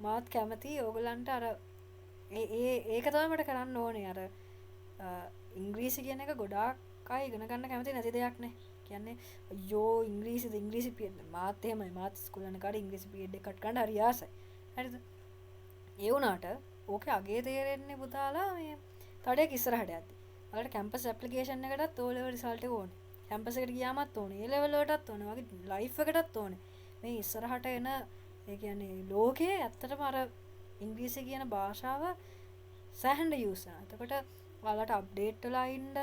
මාත් කැමතියි ඕගලන්ට අර ඒක තමයි මට කරන්න ඕනේ. අර ඉංග්‍රීසි කියන එක ගොඩාක් අය ඉගෙන ගන්න කැමති නැති දෙයක් නේ. කියන්නේ අයියෝ ඉංග්‍රීසි මාත් එහෙමයි. මාත් ස්කූල් යන කාලේ ඉංග්‍රීසි පීරියඩ් එකක් ගන්න හරි ආසයි. හරිද? ඒ වුණාට ඕකේ අගේ තේරෙන්නේ පුතාලා මේ තවඩයක් ඉස්සරහට යද්දි. ඔයාලට කැම්පස් ඇප්ලිකේෂන් එකටත් O level රිසල්ට් එක ඕනේ. කැම්පස් එකට ගියාමත් ඕනේ. A level වලටත් ඕනේ. වගේ ලයිෆ් එකටත් ඕනේ. මේ ඉස්සරහට එන ඒ කියන්නේ ලෝකේ ඇත්තටම අර ඉංග්‍රීසි කියන භාෂාව සෑහෙන යූස් කරනවා. එතකොට ඔයාලට අප්ඩේට් වෙලා ඉන්න,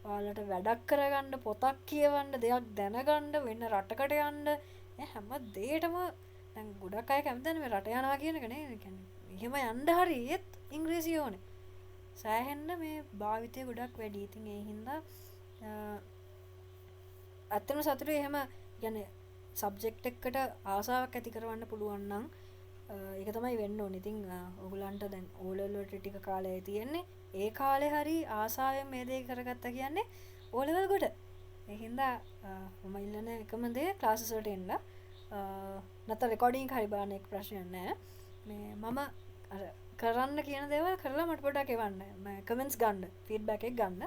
ඔයාලට වැඩක් කරගන්න, පොතක් කියවන්න, දෙයක් දැනගන්න, වෙන රටකට යන්න, හැම දෙයකටම දැන් ගොඩක් අය කැමතිනේ මේ රට යනවා කියන එක නේ. ඒ කියන්නේ එහෙම යන්න හරි ඒත් ඉංග්‍රීසි ඕනේ. සෑහෙන්න මේ භාවිතය ගොඩක් වැඩි. ඉතින් ඒ හින්දා ඇත්තම සතුටු එහෙම ගැන සබ්ජෙක්් එක්කට ආසාාවක් ඇති කරවන්න පුළුවන්නම් එක තමයි වෙන්න ඕන. ඉතින් ඔගුලන්ට දැන් ඕලල්ලට ටික කාලය තියෙන්නේ ඒ කාලෙ හරි ආසාාවෙන් මේ දේ කරගත්ත කියන්නේ ඕලවල් ගොඩ. එහින්දා මම ඉල්ලන එකමදේ ක්ලාසසට එන්න නත රෙකෝඩින් හරිබානයක් ප්‍රශ්නයන්නෑ මේ මම කරන්න කියන දේවල් කරලා මට පොඩක් එවන්න කමෙන්ස් ගන්න ෆීඩ්බැක් එක ගන්න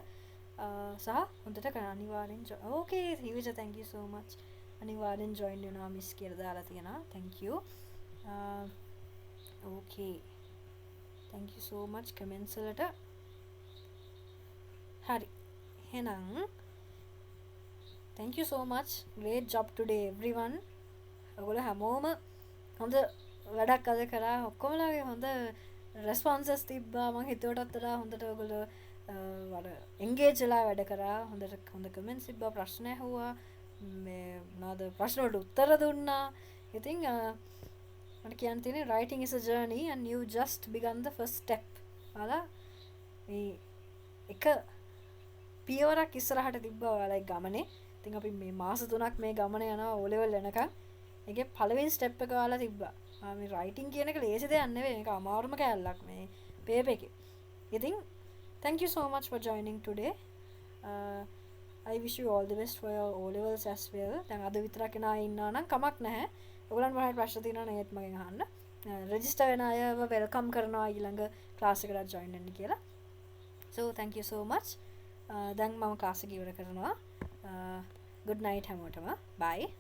සහ හොඳට අනිවාර්යෙන් ඕකේ හිවිජ thank you so much අනිවාර්යෙන් join වෙනවා මිස් කියලා දාලා තියෙනවා thank you okay thank you so much comments වලට හරි එහෙනම් thank you so much great job today everyone ඔයගොල්ලෝ හැමෝම හොඳ වැඩක් අද කරා ඔක්කොමලාගේ හොඳ රෙස්පොන්සස් තිබ්බා මම හිතුවටත් වඩා හොඳට ඔයගොල්ලෝ වල එන්ගේජ් වෙලා වැඩ කරා හොඳ කමෙන්ට්ස් තිබ්බා ප්‍රශ්න ඇහුවා මේ මොනවාද ප්‍රශ්න වලට උත්තර දුන්නා ඉතින් මට කියන්න තියෙන්නේ writing is a journey and you just begun the first step ඔයාලා මේ එක පියවරක් ඉස්සරහට තිබ්බා ඔයාලගේ ගමනේ ඉතින් අපි මේ මාස 3ක් මේ ගමන යනවා O level වෙනකන් ඒකේ පළවෙනි ස්ටෙප් එක ඔයාලා තිබ්බා මේ writing කියන එක ලේසි දෙයක් නෙවෙයි මේක අමාරුම කැලලක් මේ පේපර් එකේ ඉතින් thank you so much for joining today I wish you all the best for your O levels as well දැන් අද විතරක් එනා ඉන්නවා නම් කමක් නැහැ ඔයගලන්ට මොනවද ප්‍රශ්න තියෙනවා නම් ඒත් මගෙන් අහන්න රෙජිස්ටර් වෙන අයව වෙල්කම් කරනවා ඊළඟ ක්ලාස් එකට join වෙන්න කියලා so thank you so much දැන් මම ක්ලාස් එක ඉවර කරනවා good night හැමෝටම bye